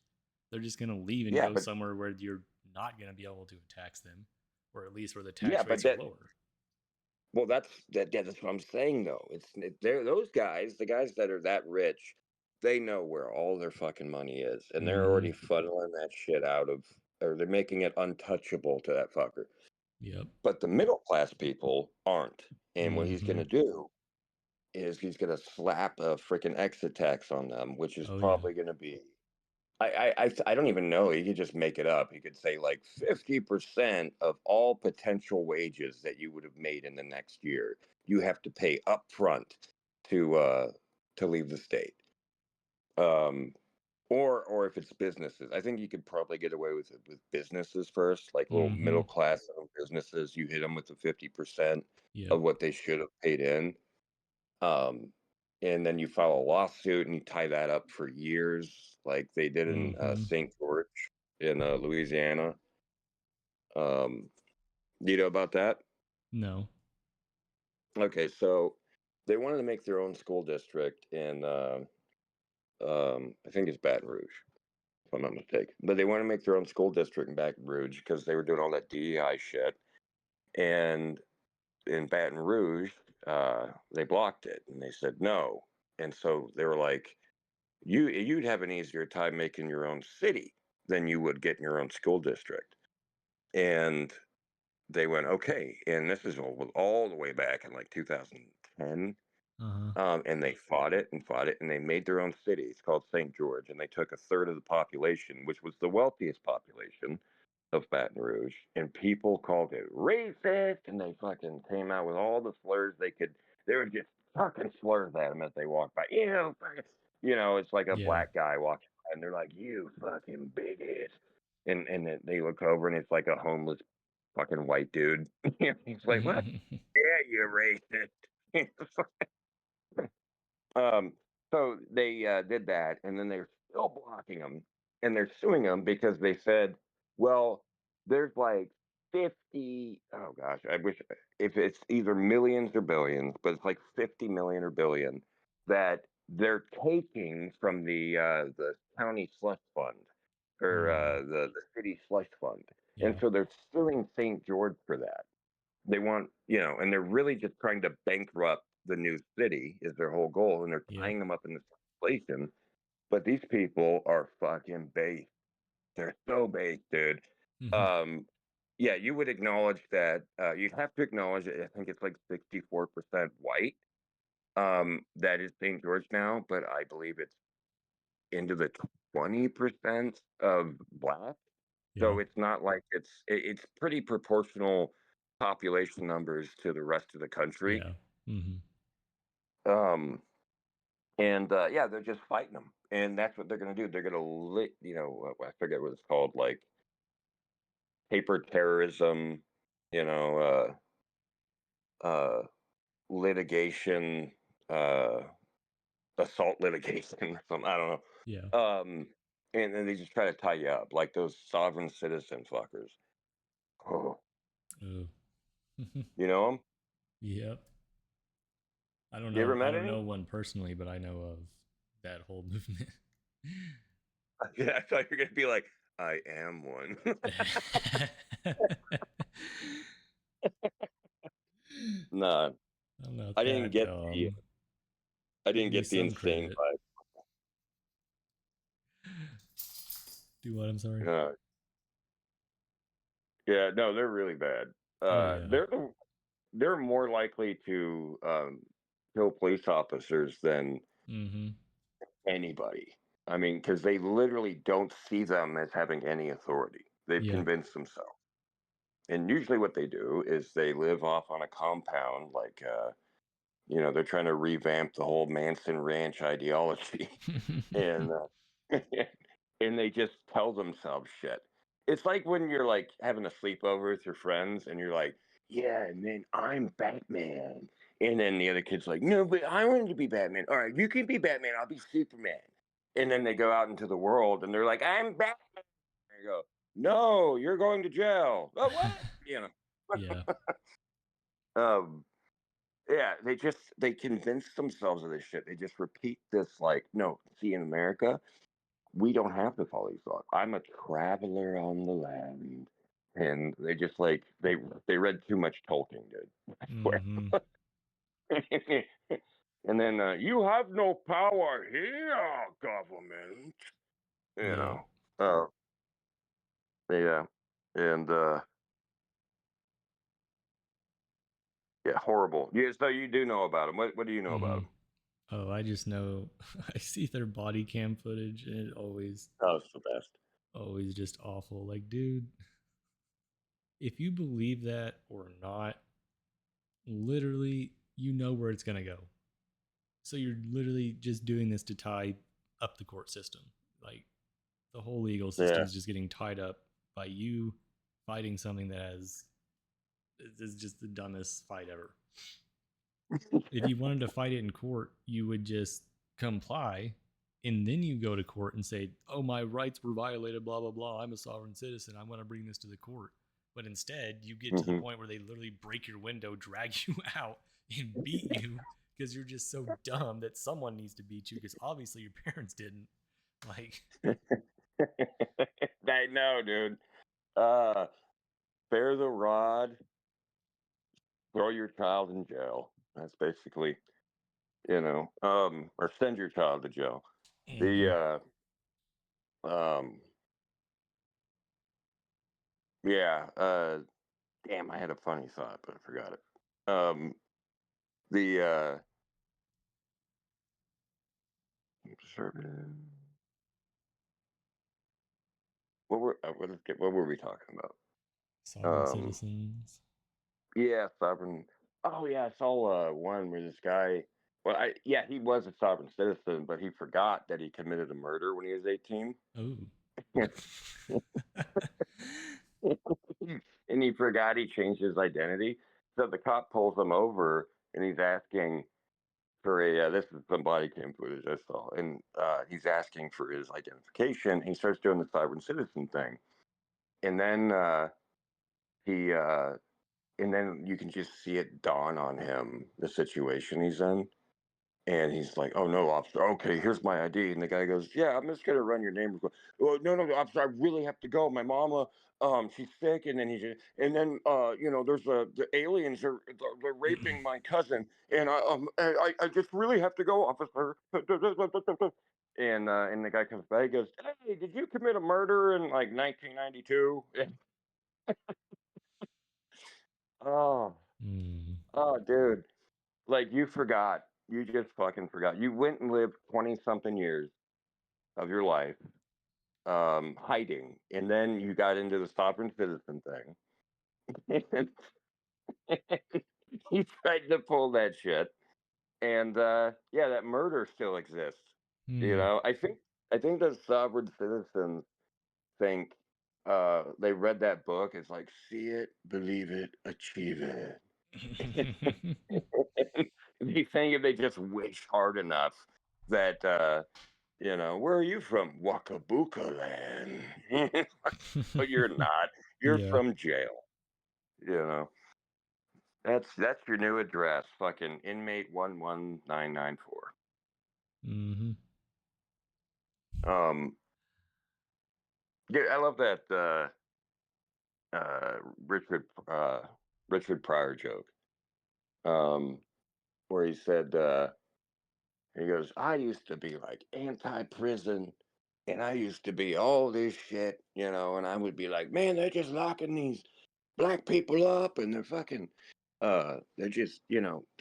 They're just going to leave and Yeah, go but somewhere where you're not going to be able to tax them, or at least where the yeah, tax but rates are that lower. well, that's what I'm saying though. They're those guys, the guys that are that rich, they know where all their fucking money is, and they're Mm-hmm. already funneling that shit out of, or they're making it untouchable to that fucker. Yep. But the middle class people aren't. And what he's going Mm-hmm. to do is he's going to slap a freaking exit tax on them, which is Oh, yeah. probably going to be. I don't even know. He could just make it up. He could say like 50% of all potential wages that you would have made in the next year, you have to pay upfront to leave the state. Um, or if it's businesses, I think you could probably get away with it with businesses first, like little Mm-hmm. middle class owned businesses. You hit them with the 50% Yep. of what they should have paid in. Um, and then you file a lawsuit and you tie that up for years, like they did in Mm-hmm. St. George in Louisiana. Um, do you know about that? No. Okay, so they wanted to make their own school district in, I think it's Baton Rouge, if I'm not mistaken. But they want to make their own school district in Baton Rouge because they were doing all that DEI shit. And in Baton Rouge, they blocked it and they said no. And so they were like, you'd have an easier time making your own city than you would getting your own school district. And they went, okay. And this is all the way back in like 2010. Uh-huh. And they fought it, and they made their own city. It's called St. George, and they took a third of the population, which was the wealthiest population of Baton Rouge, and people called it racist, and they fucking came out with all the slurs they could. They would just fucking slurs at them as they walked by. It's like a Yeah. black guy walking by, and they're like, "You fucking bigot," and then they look over, and it's like a homeless fucking white dude. He's like, "What? Yeah, you racist." Um, so they did that, and then they're still blocking them, and they're suing them because they said, "Well, there's like 50. Oh gosh, I wish if it's either millions or billions, but it's like 50 million or billion that they're taking from the county slush fund or Mm. the city slush fund, and Yeah. so they're suing St. George for that." They want, and they're really just trying to bankrupt the new city is their whole goal, and they're Yep. tying them up in this inflation. But these people are fucking based. They're so based, dude. Mm-hmm. Um, yeah, you would acknowledge that. You'd have to acknowledge it. I think it's like 64% white. That is St. George now, but I believe it's into the 20% of black. Yeah. So it's not like it's pretty proportional population numbers to the rest of the country. Yeah. Mm-hmm. Um, and yeah, they're just fighting them, and that's what they're going to do. They're going to I forget what it's called, like paper terrorism, you know, uh, litigation, uh, assault litigation or something. I don't Yeah. know. And then they just try to tie you up like those sovereign citizen fuckers. Oh, Oh. you know them? Yep. I don't You ever know. I met don't any? know one personally, but I know of that whole movement. Yeah, I thought you were gonna be like, I am one. Nah, I'm not I didn't that get the dumb. I Give didn't me get the some insane credit. vibe. Do what? I'm sorry. Yeah, no, they're really bad. Oh yeah. They're more likely to kill police officers than Mm-hmm. anybody. I mean, because they literally don't see them as having any authority. They've Yep. convinced themselves. And usually, what they do is they live off on a compound, like they're trying to revamp the whole Manson Ranch ideology, and and they just tell themselves shit. It's like when you're like having a sleepover with your friends, and you're like, "Yeah, and then I'm Batman," and then the other kid's like, "No, but I wanted to be Batman. All right, you can be Batman. I'll be Superman." And then they go out into the world, and they're like, "I'm Batman." And you go, "No, you're going to jail." Oh, what? You Yeah. know. Yeah, they convince themselves of this shit. They just repeat this like, no, see, in America, we don't have to follow these laws. I'm a traveler on the land, and they just like they read too much Tolkien, dude. I swear. Mm-hmm. And then you have no power here, government. You Yep. know. Uh, yeah, and yeah, horrible. Yeah, so you do know about them. What do you know about Mm-hmm. them? Oh, I just know I see their body cam footage and it Oh, it's the best. always just awful. Like, dude, if you believe that or not, literally you know where it's gonna go. So you're literally just doing this to tie up the court system. Like the whole legal system Yeah. is just getting tied up by you fighting something that has is just the dumbest fight ever. If you wanted to fight it in court, you would just comply and then you go to court and say, "Oh, my rights were violated, blah blah blah. I'm a sovereign citizen. I want to bring this to the court." But instead, you get to the Hmm. point where they literally break your window, drag you out, and beat you because you're just so dumb that someone needs to beat you because obviously your parents didn't. Like, I know, dude. Uh, Spare the rod, throw your child in jail. That's basically, or send your child to jail. mm-hmm. The, yeah, damn, I had a funny thought, but I forgot it. The, conservative, what were we talking about? Sovereign Um, citizens. yeah, sovereign. Oh yeah, I saw one where this guy. Well, yeah, he was a sovereign citizen, but he forgot that he committed a murder when he was 18. Oh. And he forgot he changed his identity. So the cop pulls him over and he's asking for this is some body cam footage I saw. And he's asking for his identification. He starts doing the sovereign citizen thing. And then he, and then you can just see it dawn on him, the situation he's in. And he's like, "Oh no, officer. Okay, here's my ID." And the guy goes, "Yeah, I'm just gonna run your name." "Oh no, no, officer, I really have to go. My mama, she's sick." And then there's the aliens they're raping my cousin, and I just really have to go, officer. And the guy comes back. He goes, "Hey, did you commit a murder in like 1992?" Oh, mm. oh, dude, like you forgot. You just fucking forgot. You went and lived 20 something years of your life hiding, and then you got into the sovereign citizen thing. And he tried to pull that shit, and yeah, that murder still exists. Hmm. I think the sovereign citizens think they read that book. It's like see it, believe it, achieve it. They think if they just wish hard enough that where are you from? Wakabuka land. But you're not. You're Yeah. from jail. You know. That's your new address. Fucking inmate 11994. Hmm. Um yeah, I love that uh Richard uh Richard Pryor joke. Um where he goes, I used to be like anti prison and I used to be all this shit, and I would be like, man, they're just locking these black people up and they're fucking, they're just,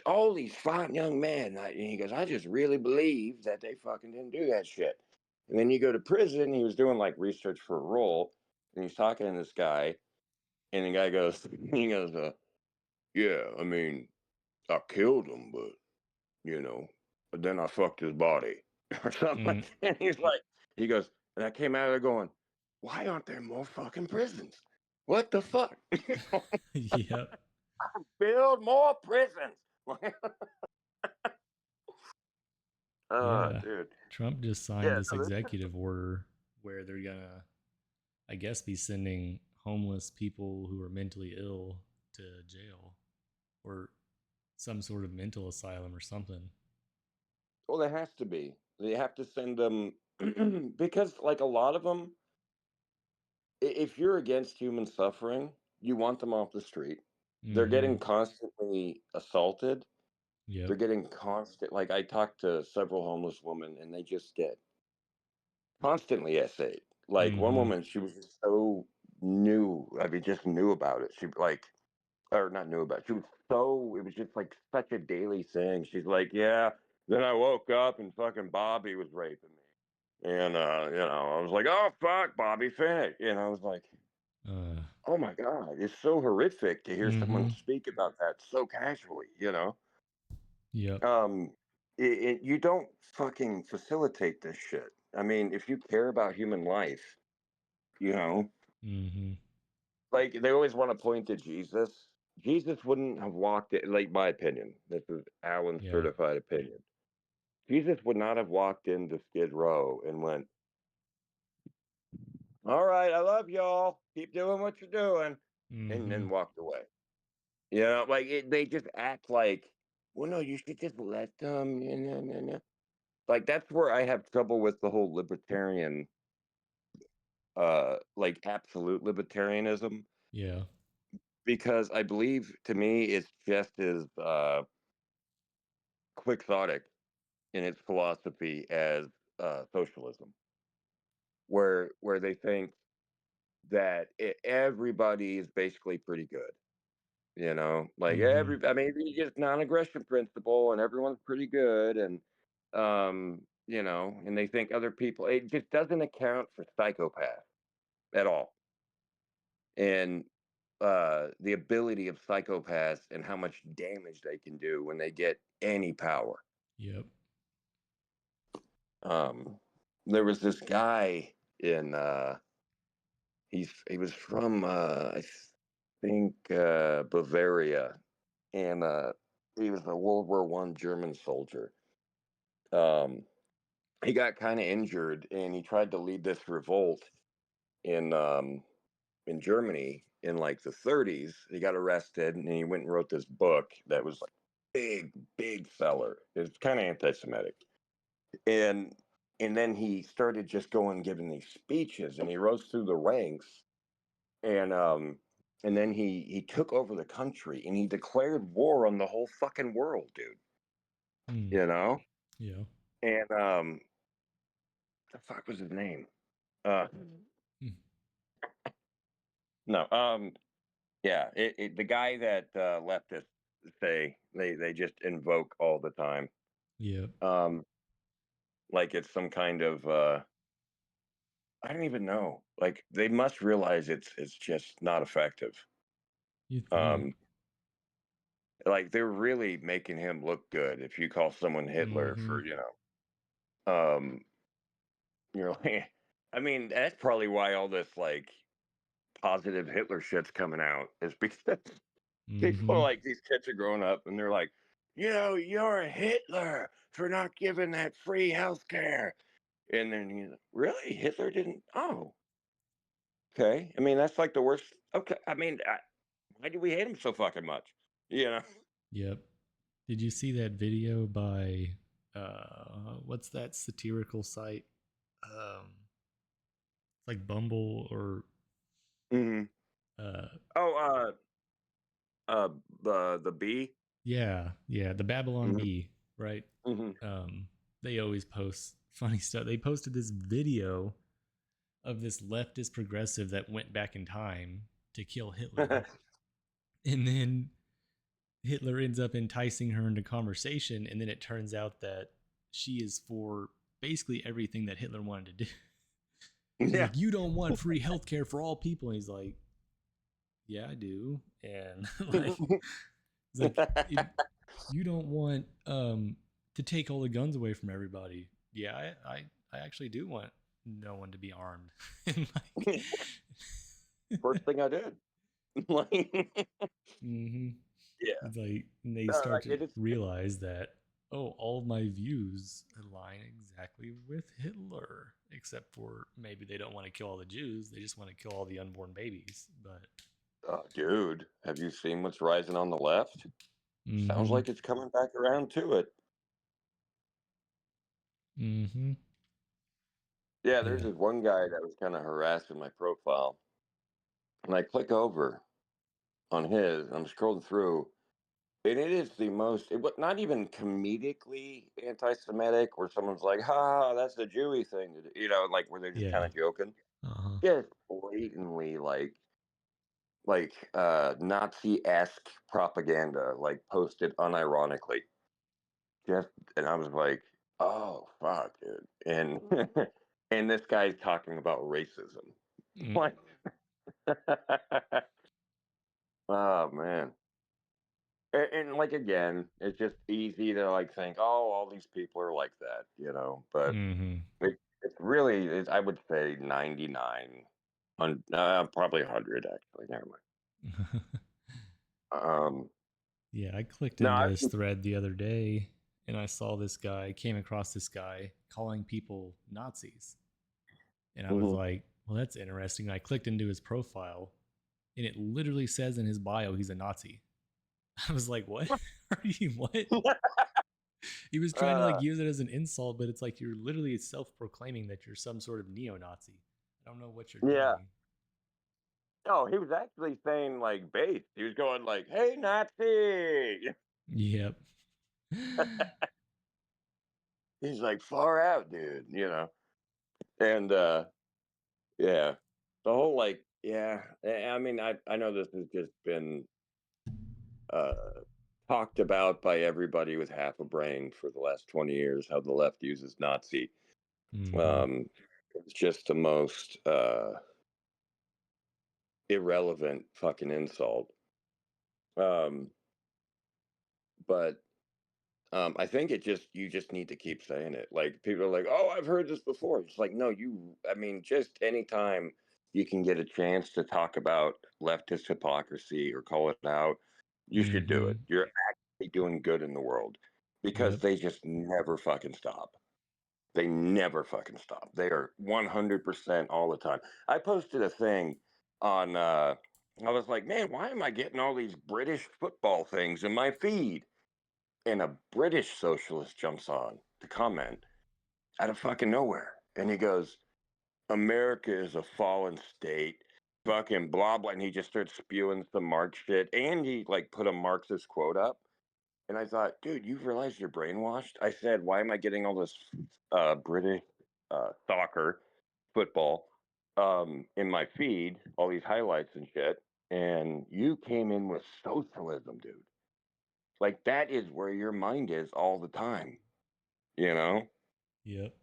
all these fine young men. And he goes, I just really believe that they fucking didn't do that shit. And then you go to prison, he was doing like research for a role and he's talking to this guy and the guy goes, he goes, yeah, I mean, I killed him, but then I fucked his body or something like Mm. that. And he goes, and I came out of there going, why aren't there more fucking prisons? What the fuck? Yep. Build more prisons. Yeah. Dude. Trump just signed Yeah, this no, executive order where they're gonna, I guess, be sending homeless people who are mentally ill to jail or some sort of mental asylum or something. well, there has to be. They have to send them because, like, a lot of them, if you're against human suffering, you want them off the street. They're Hmm. getting constantly assaulted. Yep. They're getting constant. Like, I talked to several homeless women, and they just get constantly essayed. Like one Hmm. woman, she was just so new. I mean, just knew about it. She like, or not knew about it. She was so. It was just like such a daily thing. She's like, yeah. Then I woke up and fucking Bobby was raping me, and I was like, oh fuck, Bobby Finnick. I was like, Uh. oh my god, it's so horrific to hear someone Hmm. speak about that so casually. Yep. Um, you don't fucking facilitate this shit. I mean, if you care about human life, you know, Hmm. like they always want to point to Jesus. Jesus wouldn't have walked it, like my opinion. This is Alan's Yeah. certified opinion. Jesus would not have walked into Skid Row and went, all right, I love y'all. Keep doing what you're doing. And Hmm. then walked away. Like they just act like, well, no, you should just let them. Like that's where I have trouble with the whole libertarian, like absolute libertarianism, Yeah. because I believe to me it's just as quixotic in its philosophy as socialism, where they think that everybody is basically pretty good. Like Hmm. I mean, you just non-aggression principle, and everyone's pretty good, and and they think other people. It just doesn't account for psychopaths at all, and the ability of psychopaths and how much damage they can do when they get any power. Yep. Um, there was this guy in he was from I think Bavaria, and he was a World War I German soldier. Um, he got kind of injured, and he tried to lead this revolt in in Germany in like the 30s. He got arrested, and he went and wrote this book that was like big seller. It's kind of anti-Semitic, and then he started just going giving these speeches, and he rose through the ranks, and then he took over the country, and he declared war on the whole fucking world, dude. Mm. You know, Yeah. and the fuck was his name? Uh, Mm. no, yeah, the guy that leftists say they just invoke all the time, Yep. um, like it's some kind of I don't even know. Like they must realize it's just not effective. You think? Um, like they're really making him look good if you call someone Hitler Hmm. for you're like, I mean that's probably why all this like positive Hitler shit's coming out is because People Mm-hmm. like these kids are growing up and they're like, you're a Hitler for not giving that free health care. And then you really Hitler didn't. Oh, okay. I mean, that's like the worst. Okay. I mean, why do we hate him so fucking much? You know? Yep. Did you see that video by what's that satirical site? It's like Bumble or Hmm. uh Oh, uh, the bee. yeah, the Babylon Hmm. Bee, right? Hmm. Um they always post funny stuff. They posted this video of this leftist progressive that went back in time to kill Hitler. And then Hitler ends up enticing her into conversation, and then it turns out that she is for basically everything that Hitler wanted to do. She's Yeah. like, "You don't want free healthcare for all people." And he's like, "Yeah, I do." And like, he's like, "You don't want to take all the guns away from everybody." Yeah, I actually do want no one to be armed. And like, First thing I did. Like, mm-hmm. yeah. It's like they No, start like to it is. realize that, oh, all of my views align exactly with Hitler, except for maybe they don't want to kill all the Jews, they just want to kill all the unborn babies. But Oh, dude, have you seen what's rising on the left? Sounds mm-hmm, like it's coming back around to it. mm-hmm, Yeah, there's yeah, this one guy that was kind of harassing my profile, and I click over on his, and I'm scrolling through, and it is the most, not even comedically anti-Semitic, where someone's like, "Ha, that's the Jewy thing," to do," like where they're just kind yeah, of joking. uh-huh, Just blatantly Nazi-esque propaganda, like posted unironically. Just and I was like, "Oh fuck, dude!" And and this guy's talking about racism. mm, Like, oh man. And like again, it's just easy to like think, oh, all these people are like that, But mm-hmm. it's really, I would say 99, probably 100 actually. Never mind. Yeah, I clicked No, into his thread the other day and I saw this guy, came across this guy calling people Nazis. And I was mhm. like, well, that's interesting. I clicked into his profile and it literally says in his bio he's a Nazi. I was like, what? Are you what? He was trying to uh, like use it as an insult, but it's like you're literally self-proclaiming that you're some sort of neo-Nazi. I don't know what you're yeah. doing. No, he was actually saying like base. He was going like, "Hey, Nazi." Yep. He's like, "Far out, dude," And yeah, the whole like, yeah. I mean, I know this has just been uh talked about by everybody with half a brain for the last 20 years, how the left uses Nazi. Mm-hmm. Um, it's just the most irrelevant fucking insult. Um, but I think you just need to keep saying it. Like people are like, "Oh, I've heard this before." It's like, no, I mean, just anytime you can get a chance to talk about leftist hypocrisy or call it out, you should do Mm-hmm. it. You're actually doing good in the world because Yep. they just never fucking stop. They never fucking stop. They are 100% all the time. I posted a thing on. I was like, man, why am I getting all these British football things in my feed? And a British socialist jumps on to comment out of fucking nowhere. And he goes, America is a fallen state, fucking blah, blah. And he just starts spewing some Marx shit. And he like put a Marxist quote up. And I thought, dude, you've realized you're brainwashed? I said, why am I getting all this British soccer, football in my feed, all these highlights and shit? And you came in with socialism, dude. Like that is where your mind is all the time. You know, Yep.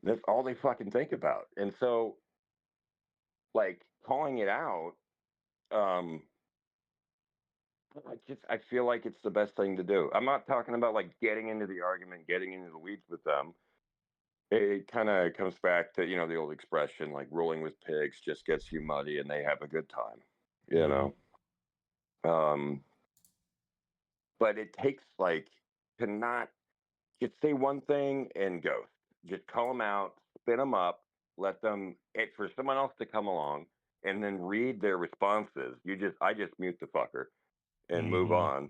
that's all they fucking think about. And so, like, calling it out, um, I feel like it's the best thing to do. I'm not talking about like getting into the argument, getting into the weeds with them. It kind of comes back to, the old expression, like rolling with pigs just gets you muddy and they have a good time, you Yeah. know? Um, but it takes like to not just say one thing and ghost. Just call them out, spin them up, let them for someone else to come along and then read their responses. I just mute the fucker and move Mm-hmm.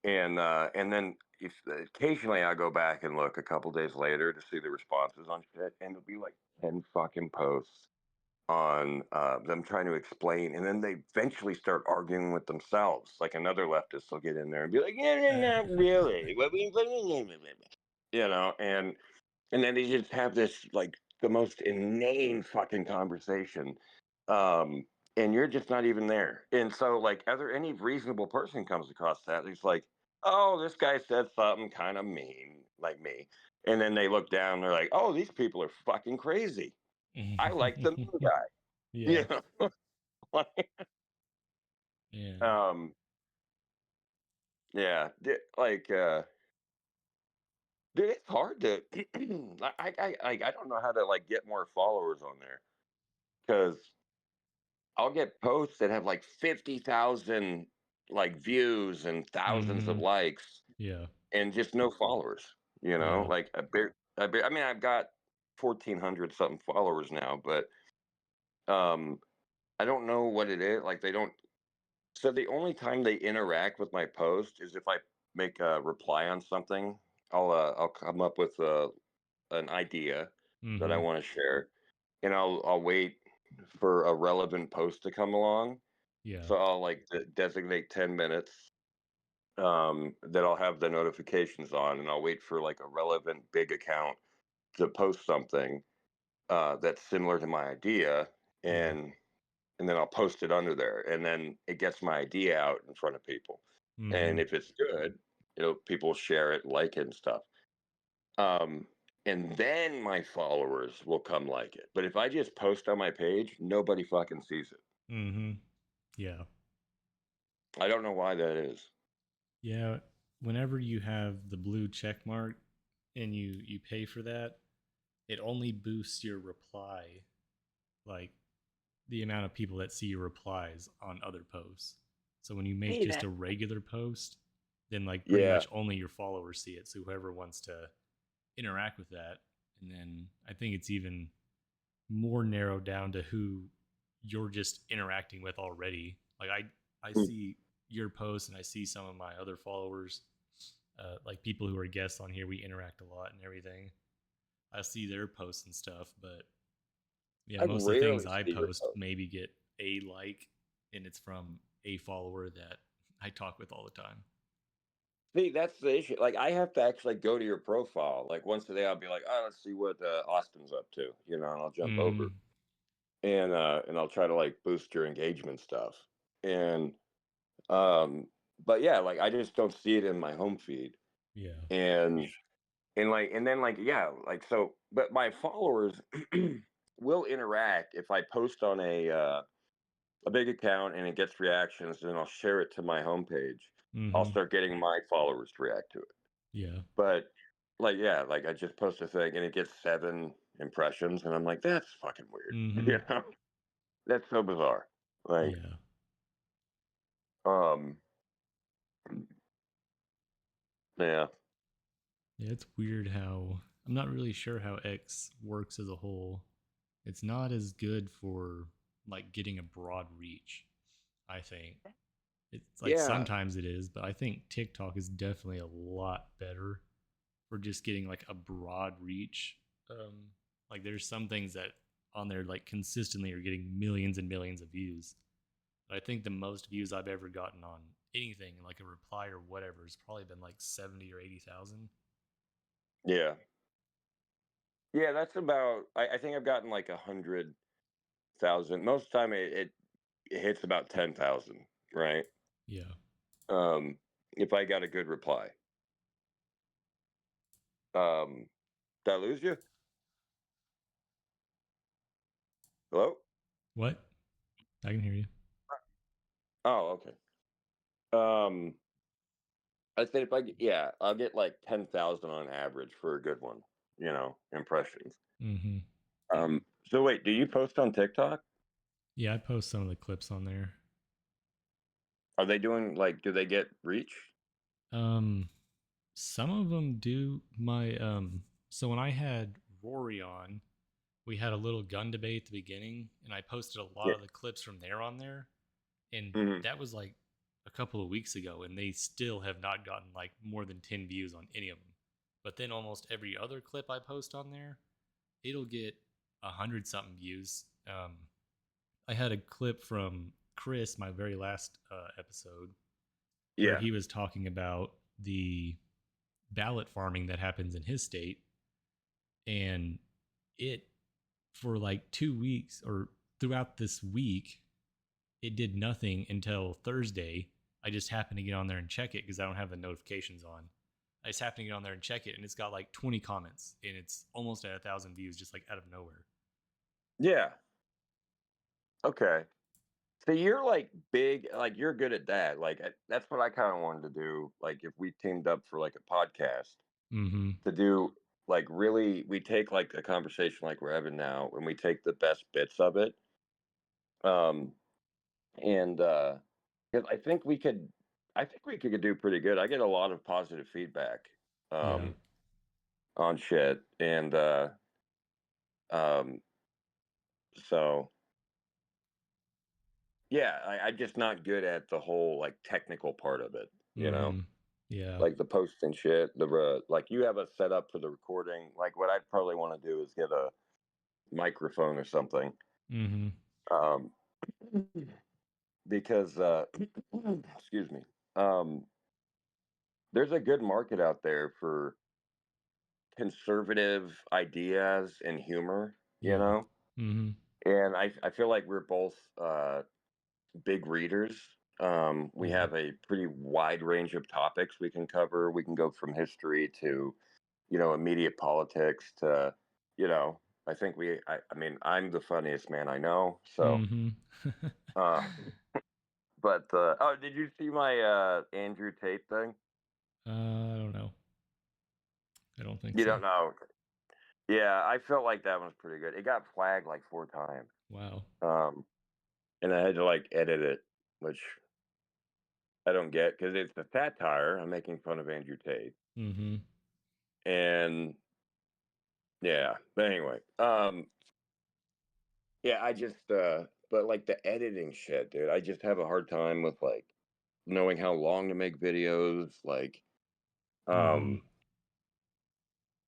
on. And then if, occasionally I go back and look a couple days later to see the responses on shit, and it'll be like 10 fucking posts on them trying to explain, and then they eventually start arguing with themselves. Like another leftist will get in there and be like, "Yeah, not really." You know, and then they just have this like the most inane fucking conversation, um, and you're just not even there. And so, like, other any reasonable person comes across that, it's like, "Oh, this guy said something kind of mean, like me," and then they look down, they're like, "Oh, these people are fucking crazy. I like the mean guy." Yeah. You know, like, Yeah. um, yeah, like, dude, it's hard to. I don't know how to like get more followers on there because I'll get posts that have like 50,000 like views and thousands of Mm-hmm. likes Yeah. and just no followers. You know, Yeah. like I mean, I've got 1,400 something followers now, but um, I don't know what it is. Like they don't. So the only time they interact with my post is if I make a reply on something. I'll come up with an idea that I Mm-hmm. want to share, and I'll wait for a relevant post to come along. Yeah. So I'll like designate 10 minutes that I'll have the notifications on, and I'll wait for like a relevant big account to post something that's similar to my idea, Yeah. and and then I'll post it under there, and then it gets my idea out in front of people. Mm-hmm. And if it's good, people share it, like it, and stuff. Um, and then my followers will come like it. But if I just post on my page, nobody fucking sees it. Mm-hmm. Yeah. I don't know why that is. Yeah. Whenever you have the blue check mark and you pay for that, it only boosts your reply, like the amount of people that see your replies on other posts. So when you make Hey, just that. a regular post, then like pretty Yeah. much only your followers see it. So whoever wants to interact with that, and then I think it's even more narrowed down to who you're just interacting with already. Like I Hmm. see your posts and I see some of my other followers, like people who are guests on here. We interact a lot and everything. I see their posts and stuff, but yeah, I most of the things rarely I see your post post. maybe get a like, and it's from a follower that I talk with all the time. See, that's the issue. Like, I have to actually go to your profile. Like, once a day, I'll be like, oh, let's see what Austin's up to, and I'll jump over Mm-hmm. and I'll try to like boost your engagement stuff. And um, but yeah, like I just don't see it in my home feed. Yeah. And and then like yeah, like so. But my followers will interact if I post on a big account and it gets reactions, and I'll share it to my homepage. I'll Mm-hmm. start getting my followers to react to it. Yeah. But like yeah, like I just post a thing and it gets 7 impressions, and I'm like, that's fucking weird. Mm-hmm. That's so bizarre. Like Yeah. um, yeah, Yeah. It's weird how I'm not really sure how X works as a whole. It's not as good for like getting a broad reach, I think. It's like yeah. sometimes it is, but I think TikTok is definitely a lot better for just getting like a broad reach. Like there's some things that on there like consistently are getting millions and millions of views. But I think the most views I've ever gotten on anything, like a reply or whatever, has probably been like 70 or 80,000. Yeah. Yeah, that's about. I think I've gotten like 100,000. Most of the time, it hits about 10,000. Right. Yeah. Um, if I got a good reply. Did I lose you? Hello. What? I can hear you. Oh, okay. Um, I said if yeah, I'll get like 10,000 on average for a good one. Impressions. Mm-hmm. So wait, do you post on TikTok? Yeah, I post some of the clips on there. Are they doing like? Do they get reach? Um, some of them do. My so when I had Rory on, we had a little gun debate at the beginning, and I posted a lot Yeah. of the clips from there on there, and Hmm. that was like a couple of weeks ago, and they still have not gotten like more than 10 views on any of them. But then almost every other clip I post on there, it'll get 100 something views. I had a clip from Chris, my very last episode, where Yeah. he was talking about the ballot farming that happens in his state, and it for like 2 weeks or throughout this week, it did nothing until Thursday. I just happened to get on there and check it because I don't have the notifications on. I just happened to get on there and check it, and it's got like 20 comments, and it's almost at 1,000 views, just like out of nowhere. Yeah. Okay. So you're like big, like you're good at that. Like that's what I kind of wanted to do. Like if we teamed up for like a podcast Mm-hmm. to do like really, we take like a conversation like we're having now, and we take the best bits of it. Um, and 'cause I think we could do pretty good. I get a lot of positive feedback Yeah. um, on shit, and um, so yeah, I'm just not good at the whole like technical part of it. You know, Mm-hmm. Yeah. like the posting shit. Like you have a setup for the recording. Like what I'd probably want to do is get a microphone or something. Mm-hmm. Um, because excuse me, um, there's a good market out there for conservative ideas and humor, you Yeah. know? Mm-hmm. And I feel like we're both big readers. We Yeah. have a pretty wide range of topics we can cover. We can go from history to, immediate politics to, you know, I mean, I'm the funniest man I know. So, Mm-hmm. uh, but, oh, did you see my Andrew Tate thing? I don't know. I don't think You so. don't know. Yeah, I felt like that one was pretty good. It got flagged like 4 times. Wow. Um, and I had to like edit it, which I don't get because it's a satire. I'm making fun of Andrew Tate, Mm-hmm. and yeah. But anyway, yeah, but like the editing shit, dude. I just have a hard time with like knowing how long to make videos, like, Mm-hmm. um,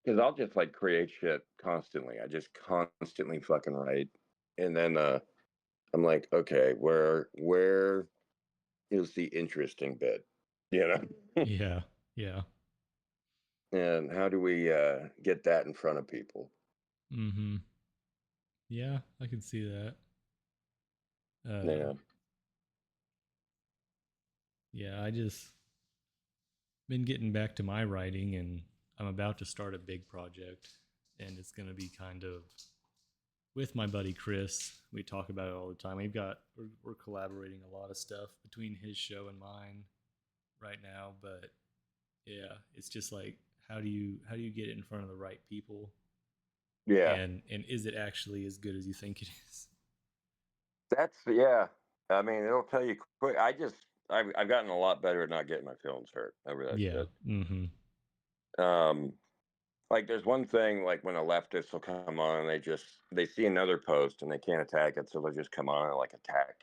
because I'll just like create shit constantly. I just constantly fucking write, and then I'm like, okay, where is the interesting bit, you know? Yeah. Yeah. And how do we get that in front of people? Mm-hmm. Yeah, I can see that. Yeah. Yeah, I just been getting back to my writing, and I'm about to start a big project, and it's going to be kind of with my buddy Chris. We talk about it all the time. We're collaborating a lot of stuff between his show and mine right now, but yeah, it's just like how do you get it in front of the right people, Yeah. and is it actually as good as you think it is? Yeah. I mean, it'll tell you quick. I've gotten a lot better at not getting my feelings hurt over that Yeah. shit. Mm-hmm. Um, like there's one thing like when a leftist will come on and they see another post and they can't attack it, so they'll just come on and like attack,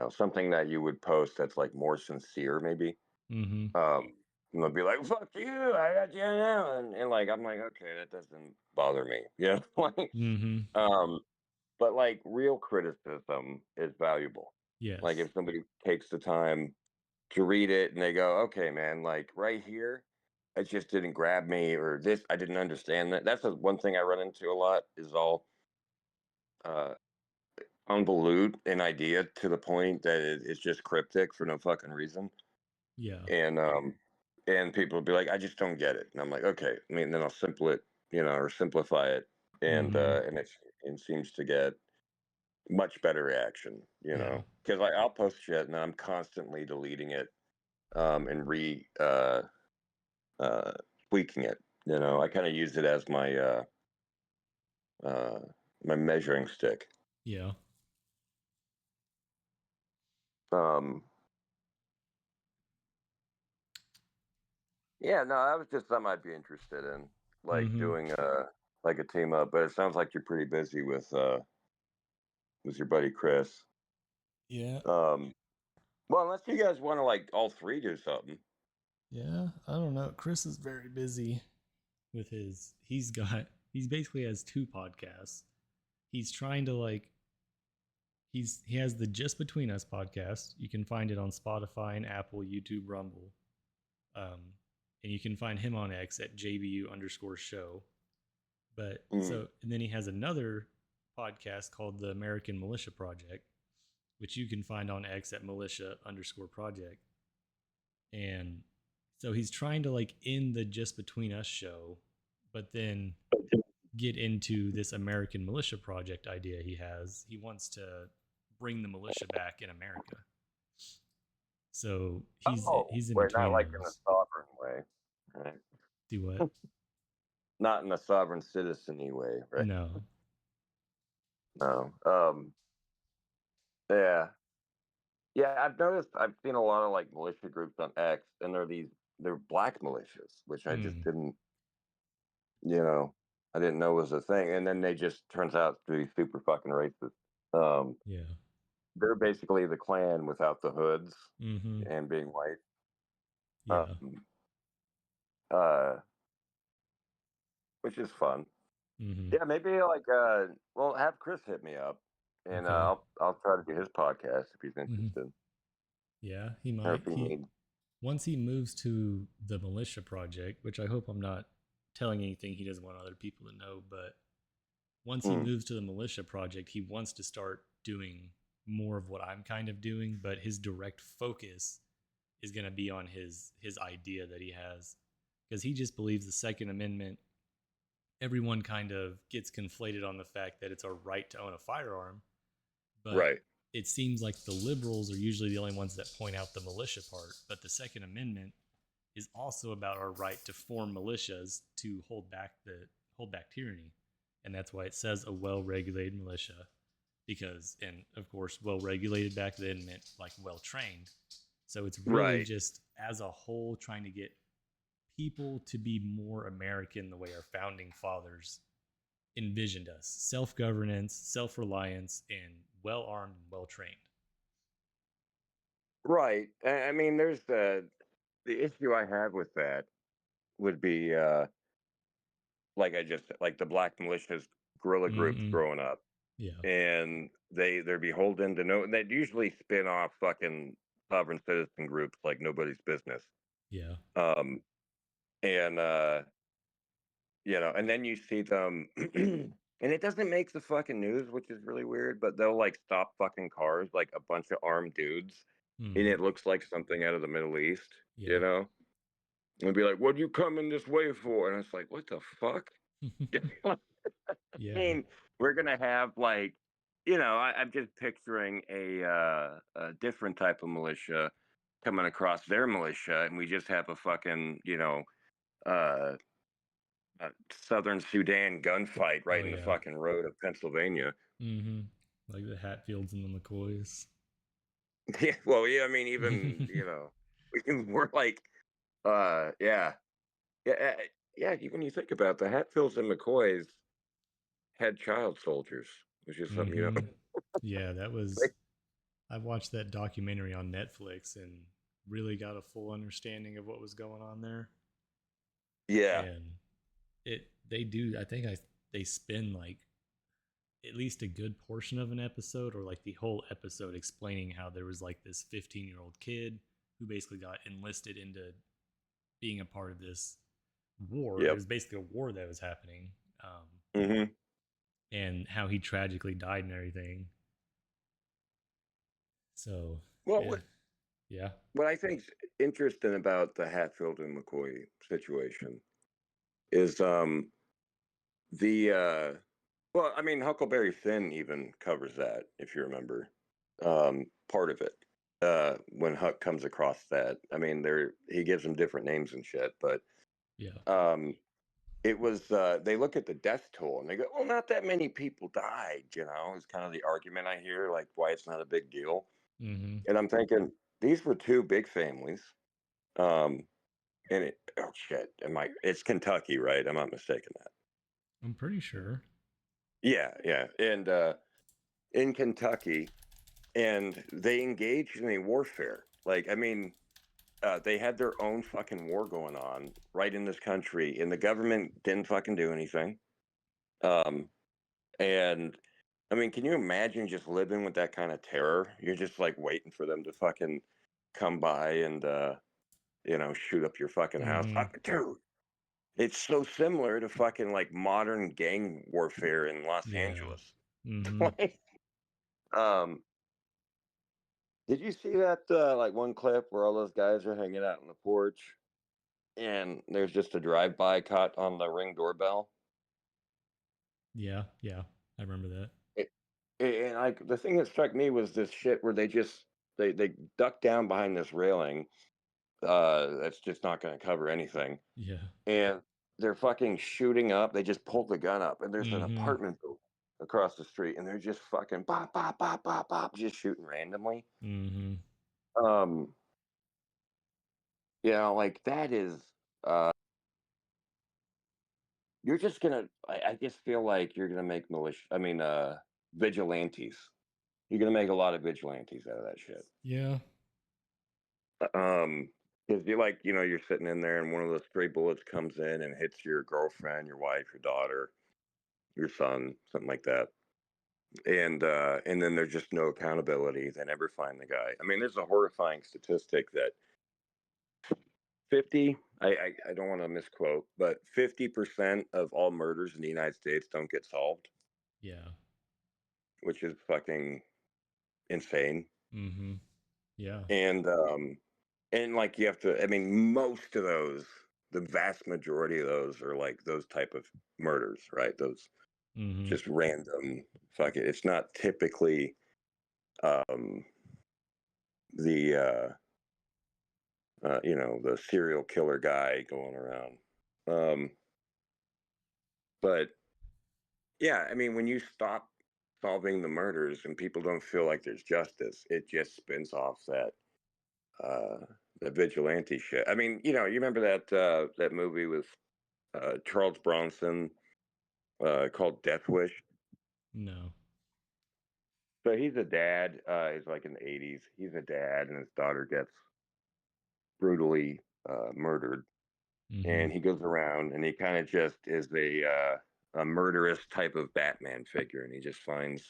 something that you would post that's like more sincere maybe. Mm-hmm. And they'll be like, "Fuck you, I got you now," and like I'm like, okay, that doesn't bother me, like, Mm-hmm. um, but like real criticism is valuable. Like Yes. if somebody takes the time to read it and they go, "Okay, man, like right here, it just didn't grab me," or this, I didn't understand that. That's the one thing I run into a lot is all uh, convolute an idea to the point that it's just cryptic for no fucking reason. Yeah. And people will be like, "I just don't get it," and I'm like, "Okay." I mean, then I'll or simplify it, Mm-hmm. and it seems to get much better reaction, Yeah. because I'll post shit and I'm constantly deleting it, and uh, tweaking it. I kind of use it as uh, my measuring stick. Yeah. Um, Yeah, no, that was just something I'd be interested in, like Mm-hmm. doing like a team up. But it sounds like you're pretty busy with your buddy Chris. Yeah. Um, well, unless you guys want to like all three do something. Yeah. I don't know. Chris is very busy with his. He's basically has two podcasts. He's trying to like he has the Just Between Us podcast. You can find it on Spotify and Apple, YouTube, Rumble. And you can find him on X at JBU_show. But Mm. so, and then he has another podcast called the American Militia Project, which you can find on X at militia_project. And so he's trying to like end the Just Between Us show, but then get into this American Militia Project idea he has. He wants to bring the militia back in America. So Oh, he's in wait, not between like in a those. sovereign way, right? Do what? Not in a sovereign citizen-y way, right? No. No. Yeah. Yeah, I've noticed I've seen a lot of like militia groups on X and they're black militias, which I just Mm, you know, I didn't know was a thing. And then they just turns out to be super fucking racist. Um, yeah. they're basically the Klan without the hoods Mm-hmm. and being white. Yeah. Um, uh, which is fun. Mm-hmm. Yeah, maybe like well, have Chris hit me up, and Okay. I'll try to do his podcast if he's Mm-hmm. interested, Yeah, he or if might. he He needs. once he moves to the militia project, which I hope I'm not telling anything he doesn't want other people to know, but once he Mm, moves to the militia project, he wants to start doing more of what I'm kind of doing, but his direct focus is going to be on his idea that he has because he just believes the Second Amendment. Everyone kind of gets conflated on the fact that it's our right to own a firearm, but right, it seems like the liberals are usually the only ones that point out the militia part. But the Second Amendment is also about our right to form militias to hold back tyranny, and that's why it says a well-regulated militia. Because, and of course, well-regulated back then meant like well-trained. So it's really right, just as a whole trying to get people to be more American the way our founding fathers envisioned us: self governance, self reliance, and well armed and well trained. right. I mean, there's the issue I have with that would be like I just like the black militias guerrilla groups Mm-hmm. growing up, Yeah. and they're beholden to no. That usually spin off fucking sovereign citizen groups like nobody's business. Yeah. Um, and and then you see them, and it doesn't make the fucking news, which is really weird. But they'll like stop fucking cars, like a bunch of armed dudes, and Mm-hmm. it looks like something out of the Middle East, Yeah. and be like, "What you coming this way for?" And it's like, "What the fuck?" I Yeah. mean, we're gonna have like, I'm just picturing a different type of militia coming across their militia, and we just have a fucking, uh, Southern Sudan gunfight Oh right in the yeah. fucking road of Pennsylvania. Mm-hmm. Like the Hatfields and the McCoys. Yeah, well, yeah, I mean, even we're like, yeah, yeah, yeah. When you think about it, the Hatfields and McCoys had child soldiers, which is something Mm-hmm. Yeah, that was. I watched that documentary on Netflix and really got a full understanding of what was going on there. yeah, And they do. They spend like at least a good portion of an episode or like the whole episode explaining how there was like this 15-year-old kid who basically got enlisted into being a part of this war. It yep. was basically a war that was happening, Hmm. and how he tragically died and everything. So Well, yeah, yeah. what I think's interesting about the Hatfield and McCoy situation is the well, I mean, Huckleberry Finn even covers that, if you remember, part of it. When Huck comes across that, I mean, there he gives them different names and shit, but Yeah. um, it was they look at the death toll and they go, "Well, not that many people died," is kind of the argument I hear, like why it's not a big deal. Mm-hmm. And I'm thinking these were two big families. Um, And oh shit, it's Kentucky, right? I'm not mistaken that. I'm pretty sure. Yeah, yeah. And in Kentucky, and they engaged in a warfare. Like, I mean, they had their own fucking war going on right in this country, and the government didn't fucking do anything. Um, and I mean, can you imagine just living with that kind of terror? You're just like waiting for them to fucking come by and shoot up your fucking house. Mm-hmm. Dude, it's so similar to fucking like modern gang warfare in Los Yeah. Angeles. Mm-hmm. Like, um, did you see that like one clip where all those guys are hanging out on the porch and there's just a drive-by cut on the Ring doorbell? Yeah. Yeah. I remember that. It, and like the thing that struck me was this shit where they duck down behind this railing that's just not going to cover anything, Yeah. and they're fucking shooting up. They just pulled the gun up, and there's an Mm-hmm. apartment building across the street, and they're just fucking bop bop bop bop bop, just shooting randomly. Mm-hmm. Um, like that is uh, you're just gonna. I just feel like you're gonna make militia. I mean, vigilantes. You're gonna make a lot of vigilantes out of that shit. Yeah. Um, because you like, you're sitting in there and one of those stray bullets comes in and hits your girlfriend, your wife, your daughter, your son, something like that. And then there's just no accountability. They never find the guy. I mean, there's a horrifying statistic that 50, I don't want to misquote, but 50% of all murders in the United States don't get solved, Yeah. which is fucking insane. Mm-hmm. Yeah. And like you have to, I mean, most of those, the vast majority of those are like those type of murders, right? Those Mm-hmm. just random, fuck it. It's not typically um the the serial killer guy going around. um but yeah, I mean, when you stop solving the murders and people don't feel like there's justice, it just spins off uh that vigilante shit. I mean, you remember that movie with Charles Bronson called Death Wish? No. So he's a dad. He's like in the 80s. He's a dad, and his daughter gets brutally murdered. Mm-hmm. And he goes around, and he kind of just is a murderous type of Batman figure, and he just finds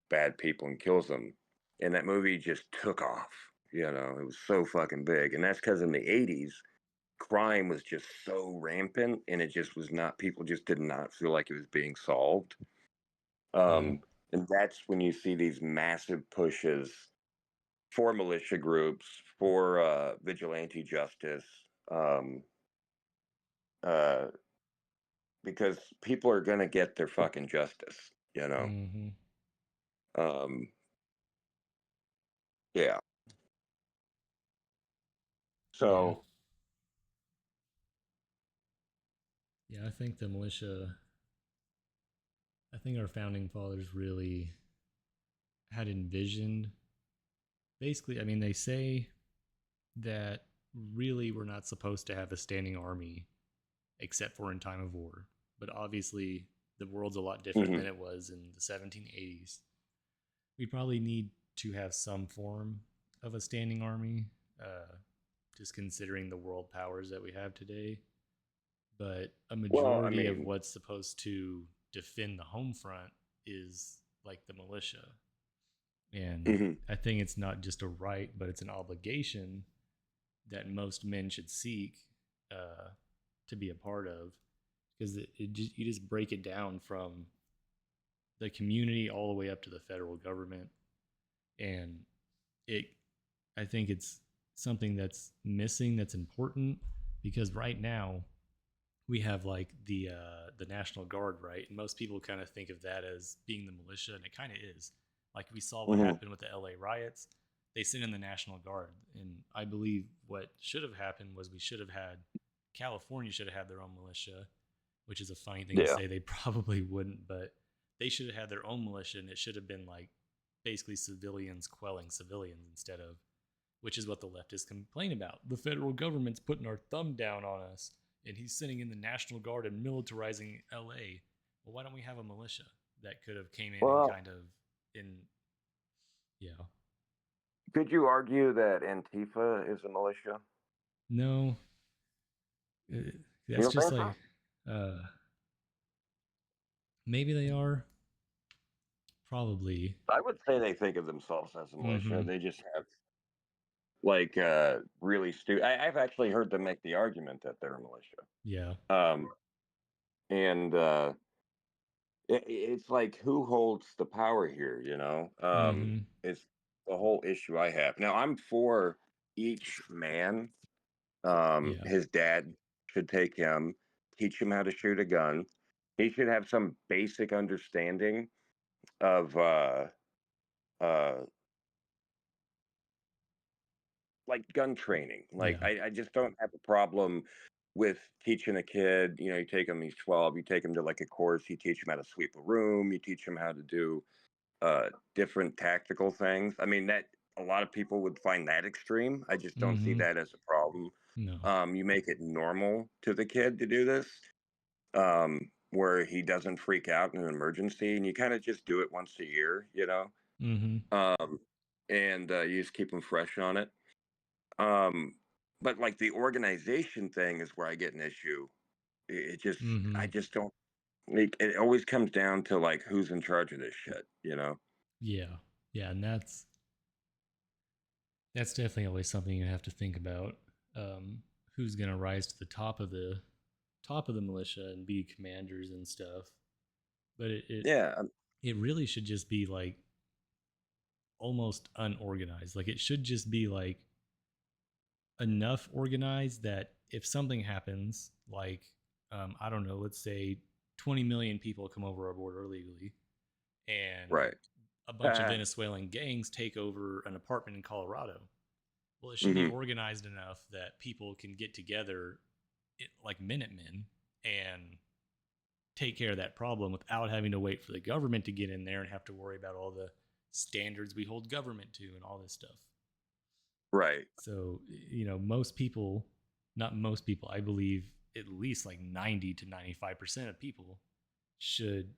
bad people and kills them. And that movie just took off. It was so fucking big, and that's because in the 80s, crime was just so rampant, and it just was not. People just did not feel like it was being solved. Yeah. And that's when you see these massive pushes for militia groups, for vigilante justice, um, uh, because people are going to get their fucking justice. Mm-hmm. Um, yeah. Yeah. So, Yeah. I think the militia, I think our founding fathers really had envisioned basically, I mean, they say that really we're not supposed to have a standing army except for in time of war. But obviously, the world's a lot different mhm. than it was in the 1780s. We probably need to have some form of a standing army, just considering the world powers that we have today. But a Well, I majority of mean, what's supposed to defend the home front is like the militia. And mhm. I think it's not just a right, but it's an obligation that most men should seek uh, to be a part of, because you just break it down from the community all the way up to the federal government, and it I think it's something that's missing, that's important, because right now we have like the National Guard, right? And most people kind of think of that as being the militia, and it kind of is. Like we saw what Mhm. happened with the LA riots. They sent in the National Guard, and I believe what should have happened was we should have had California should have had their own militia, which is a funny thing to Yeah. say. They probably wouldn't, but they should have had their own militia, and it should have been like basically civilians quelling civilians instead of which is what the leftists complain about. The federal government's putting our thumb down on us, and he's sending in the National Guard and militarizing LA. Well, why don't we have a militia that could have came in and Well, kind of in yeah. could you argue that Antifa is a militia? No, uh, You that's don't just think like so? uh maybe they are, probably. I would say they think of themselves as a militia. Mhm. They just have like really stupid. I've actually heard them make the argument that they're a militia. Yeah. Um, and it's like who holds the power here? Mhm. It's the whole issue I have. Now I'm for each man. Yeah. His dad should take him, teach him how to shoot a gun. He should have some basic understanding of uh, like gun training. Like Yeah. I just don't have a problem with teaching a kid. You take him, he's 12, you take him to like a course, you teach him how to sweep a room, you teach him how to do different tactical things. I mean, that a lot of people would find that extreme. I just don't see Mhm. that as a problem. No. You make it normal to the kid to do this, where he doesn't freak out in an emergency, and you kind of just do it once a year. Mhm. Um, and you just keep him fresh on it. Um, but like the organization thing is where I get an issue. I Mhm. just don't. Like, it always comes down to like who's in charge of this shit. Yeah. Yeah, and that's definitely always something you have to think about. Um, who's going to rise to the top of the militia and be commanders and stuff. But Yeah. it really should just be like almost unorganized. Like it should just be like enough organized that if something happens, like I don't know, let's say 20 million people come over our border illegally, and Right. a bunch of Venezuelan gangs take over an apartment in Colorado. Well, it should be Hmm. organized enough that people can get together, like Minutemen, and take care of that problem without having to wait for the government to get in there and have to worry about all the standards we hold government to and all this stuff. Right. So, most people, not most people, I believe at least like 90 to 95% of people should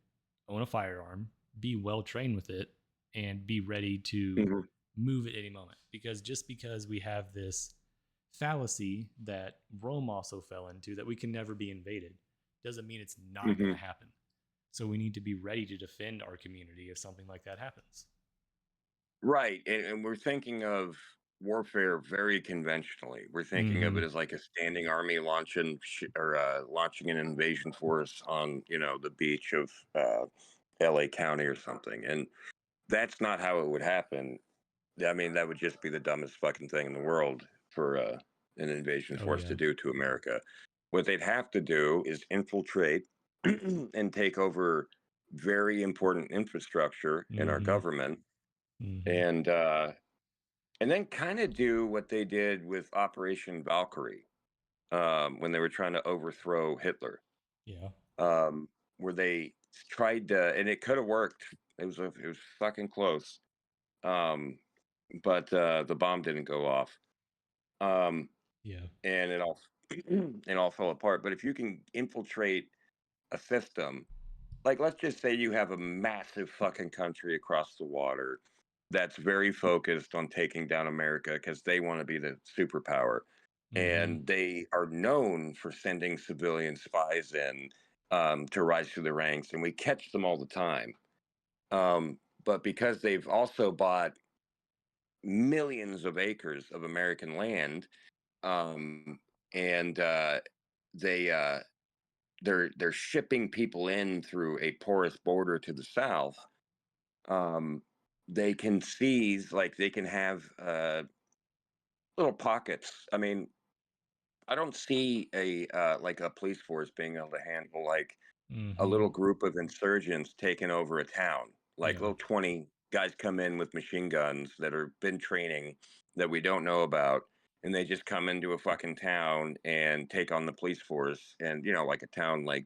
own a firearm, be well trained with it, and be ready to Hmm. move at any moment. Because just because we have this fallacy that Rome also fell into, that we can never be invaded, doesn't mean it's not going Hmm. to happen. So we need to be ready to defend our community if something like that happens. Right. And we're thinking of warfare very conventionally. We're thinking of Mm-hmm. it as like a standing army launching an invasion force on the beach of L.A. County or something, and that's not how it would happen. I mean, that would just be the dumbest fucking thing in the world for an invasion Oh force yeah. to do to America. What they'd have to do is infiltrate and take over very important infrastructure in our Mm-hmm. government, Mm-hmm. and then kind of do what they did with Operation Valkyrie, when they were trying to overthrow Hitler, Yeah. um, where they tried to, and it could have worked. It was fucking close, um, but the bomb didn't go off, Yeah. and it all fell apart. But if you can infiltrate a system, like let's just say you have a massive fucking country across the water that's very focused on taking down America because they want to be the superpower, Mm-hmm. and they are known for sending civilian spies in, to rise through the ranks, and we catch them all the time. But because they've also bought millions of acres of American land, and they they're shipping people in through a porous border to the south. Um, they can seize, like they can have little pockets. I mean, I don't see a like a police force being able to handle like a Mm-hmm. little group of insurgents taking over a town. Like Yeah. little 20 guys come in with machine guns that are been training that we don't know about, and they just come into a fucking town and take on the police force. And like a town like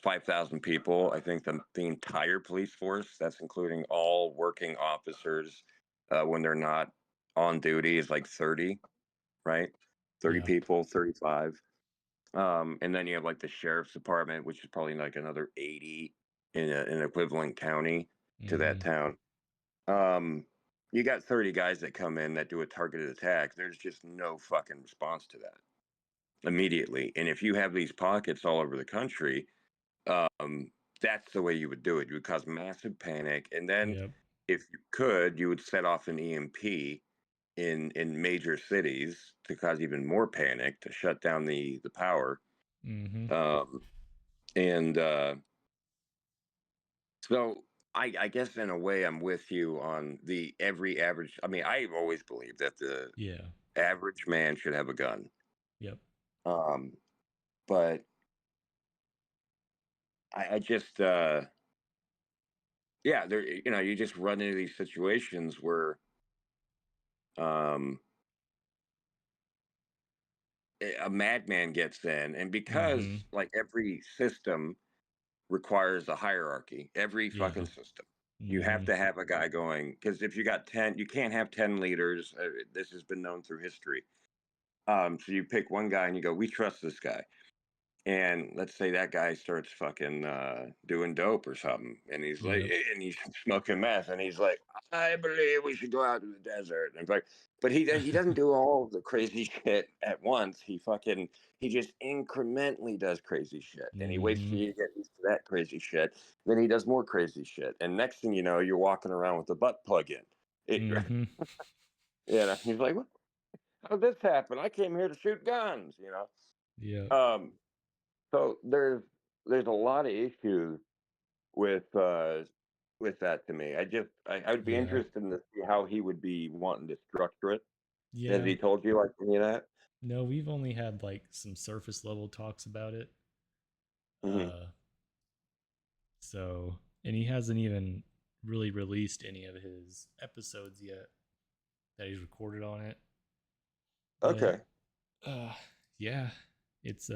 5,000 people. I think the entire police force, that's including all working officers when they're not. on duty is like 30, right? 30 Yeah. people, 35. And then you have like the sheriff's department, which is probably like another 80 in an equivalent county to that Mm-hmm. town. Um, you got 30 guys that come in that do a targeted attack. There's just no fucking response to that immediately. And if you have these pockets all over the country, um, that's the way you would do it. You would cause massive panic, and then Yep. if you could, you would set off an EMP in major cities to cause even more panic to shut down the power. Mm-hmm. Um, and so I guess in a way I'm with you on the every average. I mean, I've always believed that the Yeah. average man should have a gun. Yep. Um, but I just yeah, there you just run into these situations where um a madman gets in, and because Mm-hmm. like every system requires a hierarchy, every fucking Yeah. system, you have Mm-hmm. to have a guy going, because if you got 10, you can't have 10 leaders. This has been known through history. So you pick one guy and you go, we trust this guy. And let's say that guy starts fucking doing dope or something, and he's like, Yep. and he's smoking meth, and he's like, I believe we should go out to the desert. And like, but he doesn't do all the crazy shit at once. He just incrementally does crazy shit, and he waits for Mm-hmm. you to get used to that crazy shit. Then he does more crazy shit, and next thing you know, you're walking around with the butt plug in. It, Mm-hmm. he's like, what? How did this happen? I came here to shoot guns. Yep. Um, so there's a lot of issues with with that to me. I would be Yeah. interested in to see how he would be wanting to structure it. Has Yeah. he told you like any of that? No, we've only had like some surface level talks about it. Hmm. Uh so and he hasn't even really released any of his episodes yet that he's recorded on it. But Okay. uh yeah, it's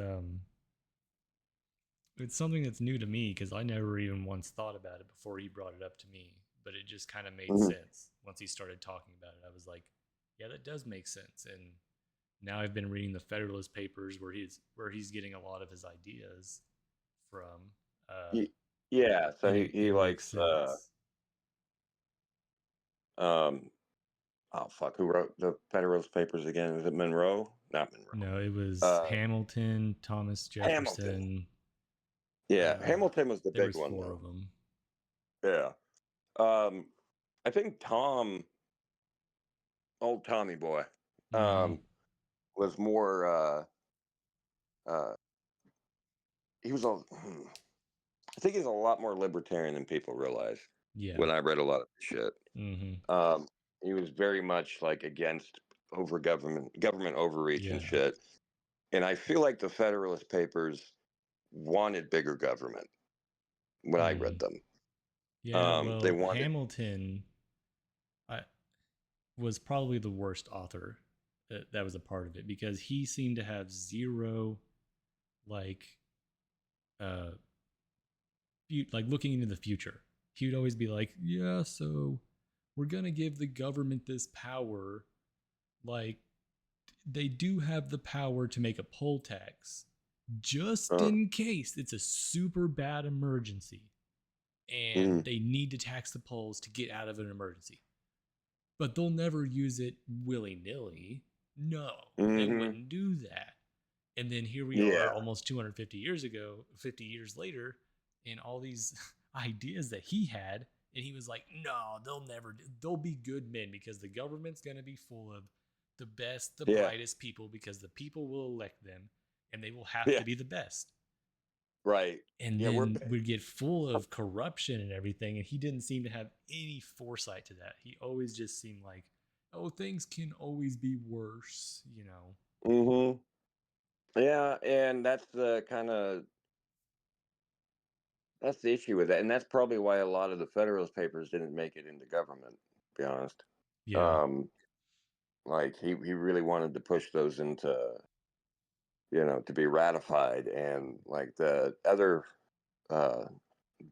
it's something that's new to me because I never even once thought about it before he brought it up to me. But it just kind of made Hmm. sense once he started talking about it. I was like, yeah, that does make sense. And now I've been reading the Federalist Papers where he's getting a lot of his ideas from, uh, Yeah. So and he it makes likes sense. um oh fuck, who wrote the Federalist Papers again? Is it Monroe? Not Monroe. No, it was Uh, Hamilton, Thomas Hamilton. Jefferson. Yeah, Uh, Hamilton was the there big was one four though. of them. Yeah. Um, I think old Tommy boy, Mm-hmm. um, was more. Uh, he was a. I think he's a lot more libertarian than people realize. Yeah. When I read a lot of shit, Mm-hmm. um, he was very much like against over government overreach and Yeah. shit. And I feel like the Federalist Papers wanted bigger government when I Mm. read them. Yeah. They Well, wanted. Hamilton I, was probably the worst author that was a part of it because he seemed to have zero like uh like looking into the future. He would always be like, "Yeah, so we're going to give the government this power. Like they do have the power to make a poll tax just Uh, in case it's a super bad emergency and mm, they need to tax the polls to get out of an emergency. But they'll never use it willy-nilly. No, they hmm. wouldn't do that." And then here we are Yeah. almost 250 years ago, 50 years later, and all these ideas that he had. And he was like, no, they'll be good men because the government's going to be full of the best, the Yeah. brightest people because the people will elect them and they will have to Yeah. be the best. Right. And Yeah. then we'd get full of corruption and everything. And he didn't seem to have any foresight to that. He always just seemed like, oh, things can always be worse. Hmm. Yeah, and that's the issue with it, and that's probably why a lot of the Federalist Papers didn't make it into government. To be honest, Yeah. um, like he really wanted to push those into to be ratified, and like the other uh,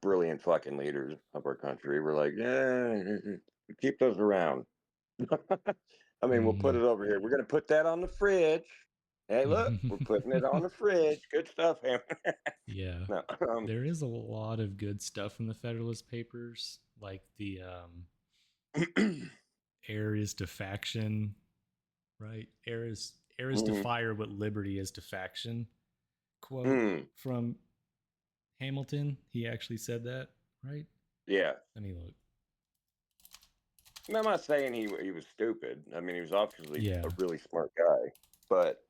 brilliant fucking leaders of our country were like, yeah, keep those around. I mean, we'll put Hmm. it over here. We're gonna put that on the fridge. Hey, look, we're putting it on the fridge. Good stuff, Hammer. Yeah. No, There is a lot of good stuff in the Federalist Papers, like the heir is to faction, right? Heir is to mhm, fire what liberty is to faction. Quote mm, from Hamilton. He actually said that, right? yeah. Let me look. I mean, I'm not saying he was stupid. I mean, he was obviously Yeah. a really smart guy, but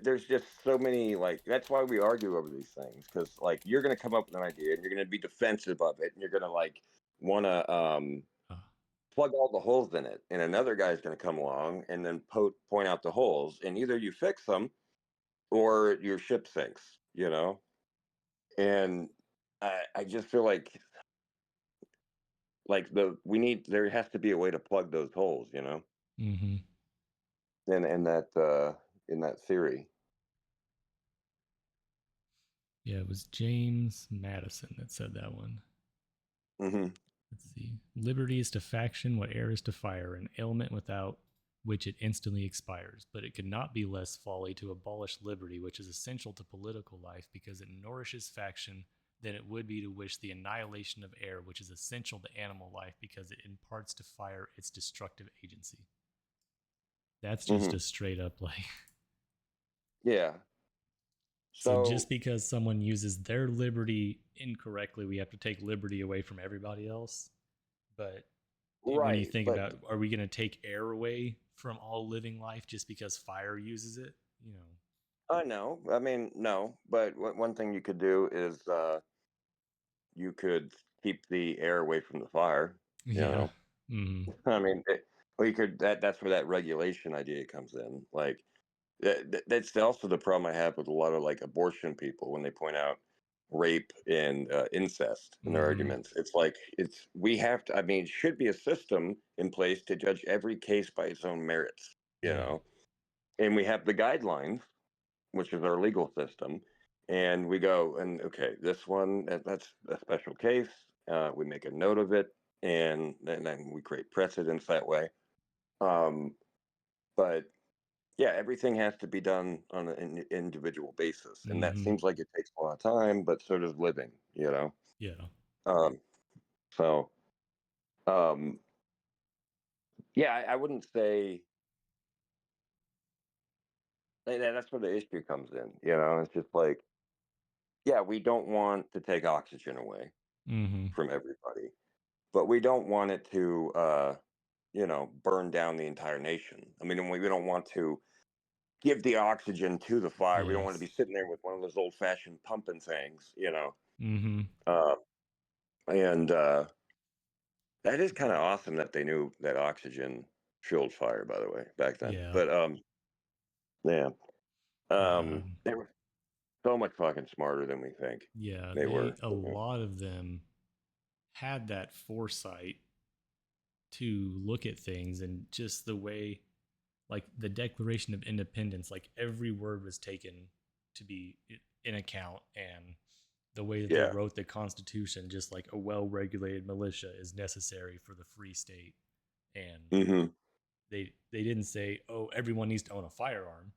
there's just so many like that's why we argue over these things because like you're gonna come up with an idea and you're gonna be defensive of it and you're gonna like want to Uh, plug all the holes in it, and another guy's gonna come along and then point out the holes, and either you fix them or your ship sinks. You know, and I just feel like there has to be a way to plug those holes. You know, mm-hmm. in that theory. Yeah, it was James Madison that said that one. Hmm. Let's see. Liberty is to faction what air is to fire, an ailment without which it instantly expires. But it could not be less folly to abolish liberty, which is essential to political life, because it nourishes faction, than it would be to wish the annihilation of air, which is essential to animal life, because it imparts to fire its destructive agency. That's just Hmm. a straight up like. Yeah. So just So because someone uses their liberty incorrectly, we have to take liberty away from everybody else. But when you right, think but about, are we going to take air away from all living life just because fire uses it? You know. I know. I mean, no, but one thing you could do is you could keep the air away from the fire. You Yeah. know, Mm. I mean, well, you could. That's where that regulation idea comes in. Like that's also the problem I have with a lot of like abortion people when they point out rape and incest in their Mm-hmm. arguments. It's like we have to. I mean, it should be a system in place to judge every case by its own merits. You Yeah. know, and we have the guidelines, which is our legal system. And we go, and okay, this one, that's a special case. We make a note of it, and then we create precedents that way. Um, but yeah, everything has to be done on an individual basis. And that Mm-hmm. seems like it takes a lot of time, but so does living, you know? Yeah. Um, so, um, yeah, I wouldn't say that's where the issue comes in, you know? It's just like, yeah, we don't want to take oxygen away Mm-hmm. from everybody, but we don't want it to, burn down the entire nation. I mean, we don't want to give the oxygen to the fire. We don't want to be Yes. sitting there with one of those old fashioned pumping things, you know. Mm-hmm. Uh, and that is kind of awesome that they knew that oxygen fueled fire, by the way, back then. Yeah. But yeah, Yeah. they were so much fucking smarter than we think Yeah. they were. A lot of them had that foresight to look at things, and just the way, like the Declaration of Independence, like every word was taken to be in account, and the way that they Yeah. wrote the Constitution, just like a well-regulated militia is necessary for the free state. And Hmm. they didn't say, oh, everyone needs to own a firearm,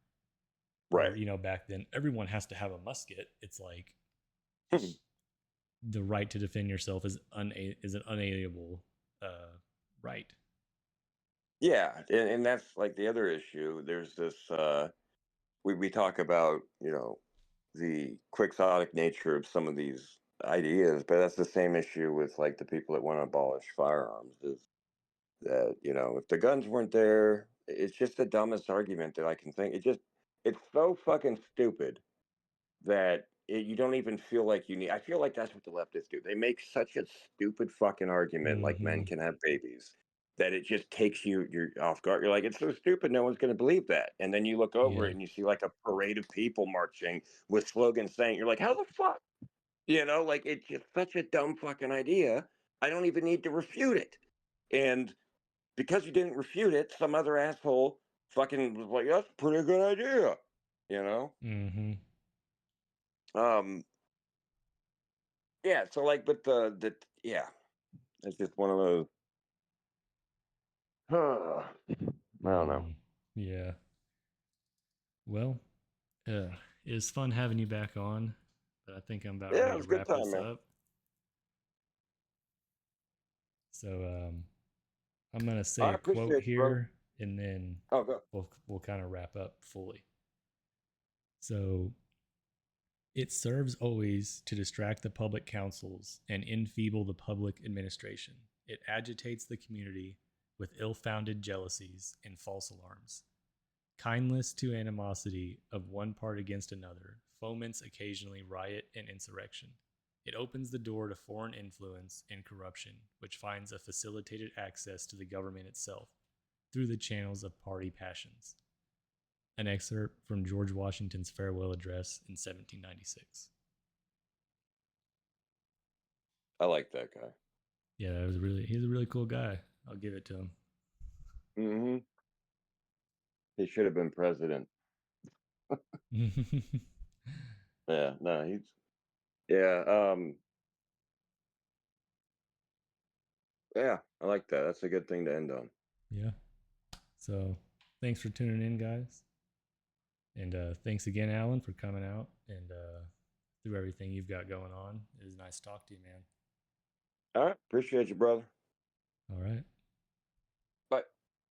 or Right. back then everyone has to have a musket. It's like the right to defend yourself is an unalienable right. Yeah, and that's like the other issue. There's this we talk about, the quixotic nature of some of these ideas, but that's the same issue with like the people that want to abolish firearms is that, if the guns weren't there, it's just the dumbest argument that I can think. It's so fucking stupid that you don't even feel like you need. I feel like that's what the leftists do. They make such a stupid fucking argument like Mm-hmm. men can have babies that it just takes you're off guard. You're like, it's so stupid, no one's going to believe that. And then you look over Yeah. it and you see like a parade of people marching with slogans saying, you're like, how the fuck? Like it's just such a dumb fucking idea. I don't even need to refute it. And because you didn't refute it, some other asshole fucking was like, that's a pretty good idea. You know? Mm-hmm. Um, Yeah, so like, but yeah, it's just one of those. I don't know. Yeah. Well, it was fun having you back on, but I think I'm about Yeah, ready it to was a good wrap time, this man. up. So I'm gonna say I a quote appreciate you, brother. here, and then Oh, go. we'll kind of wrap up fully. So it serves always to distract the public councils and enfeeble the public administration. It agitates the community with ill founded jealousies and false alarms. Kindness to animosity of one part against another foments occasionally riot and insurrection. It opens the door to foreign influence and corruption, which finds a facilitated access to the government itself through the channels of party passions. An excerpt from George Washington's farewell address in 1796. I like that guy. Yeah, he's a really cool guy. I'll give it to him. Hmm. He should have been president. Yeah, no, he's yeah, yeah. I like that. That's a good thing to end on. Yeah. So thanks for tuning in, guys. And thanks again, Alan, for coming out and through everything you've got going on. It was nice to talk to you, man. All right, appreciate you, brother. All right.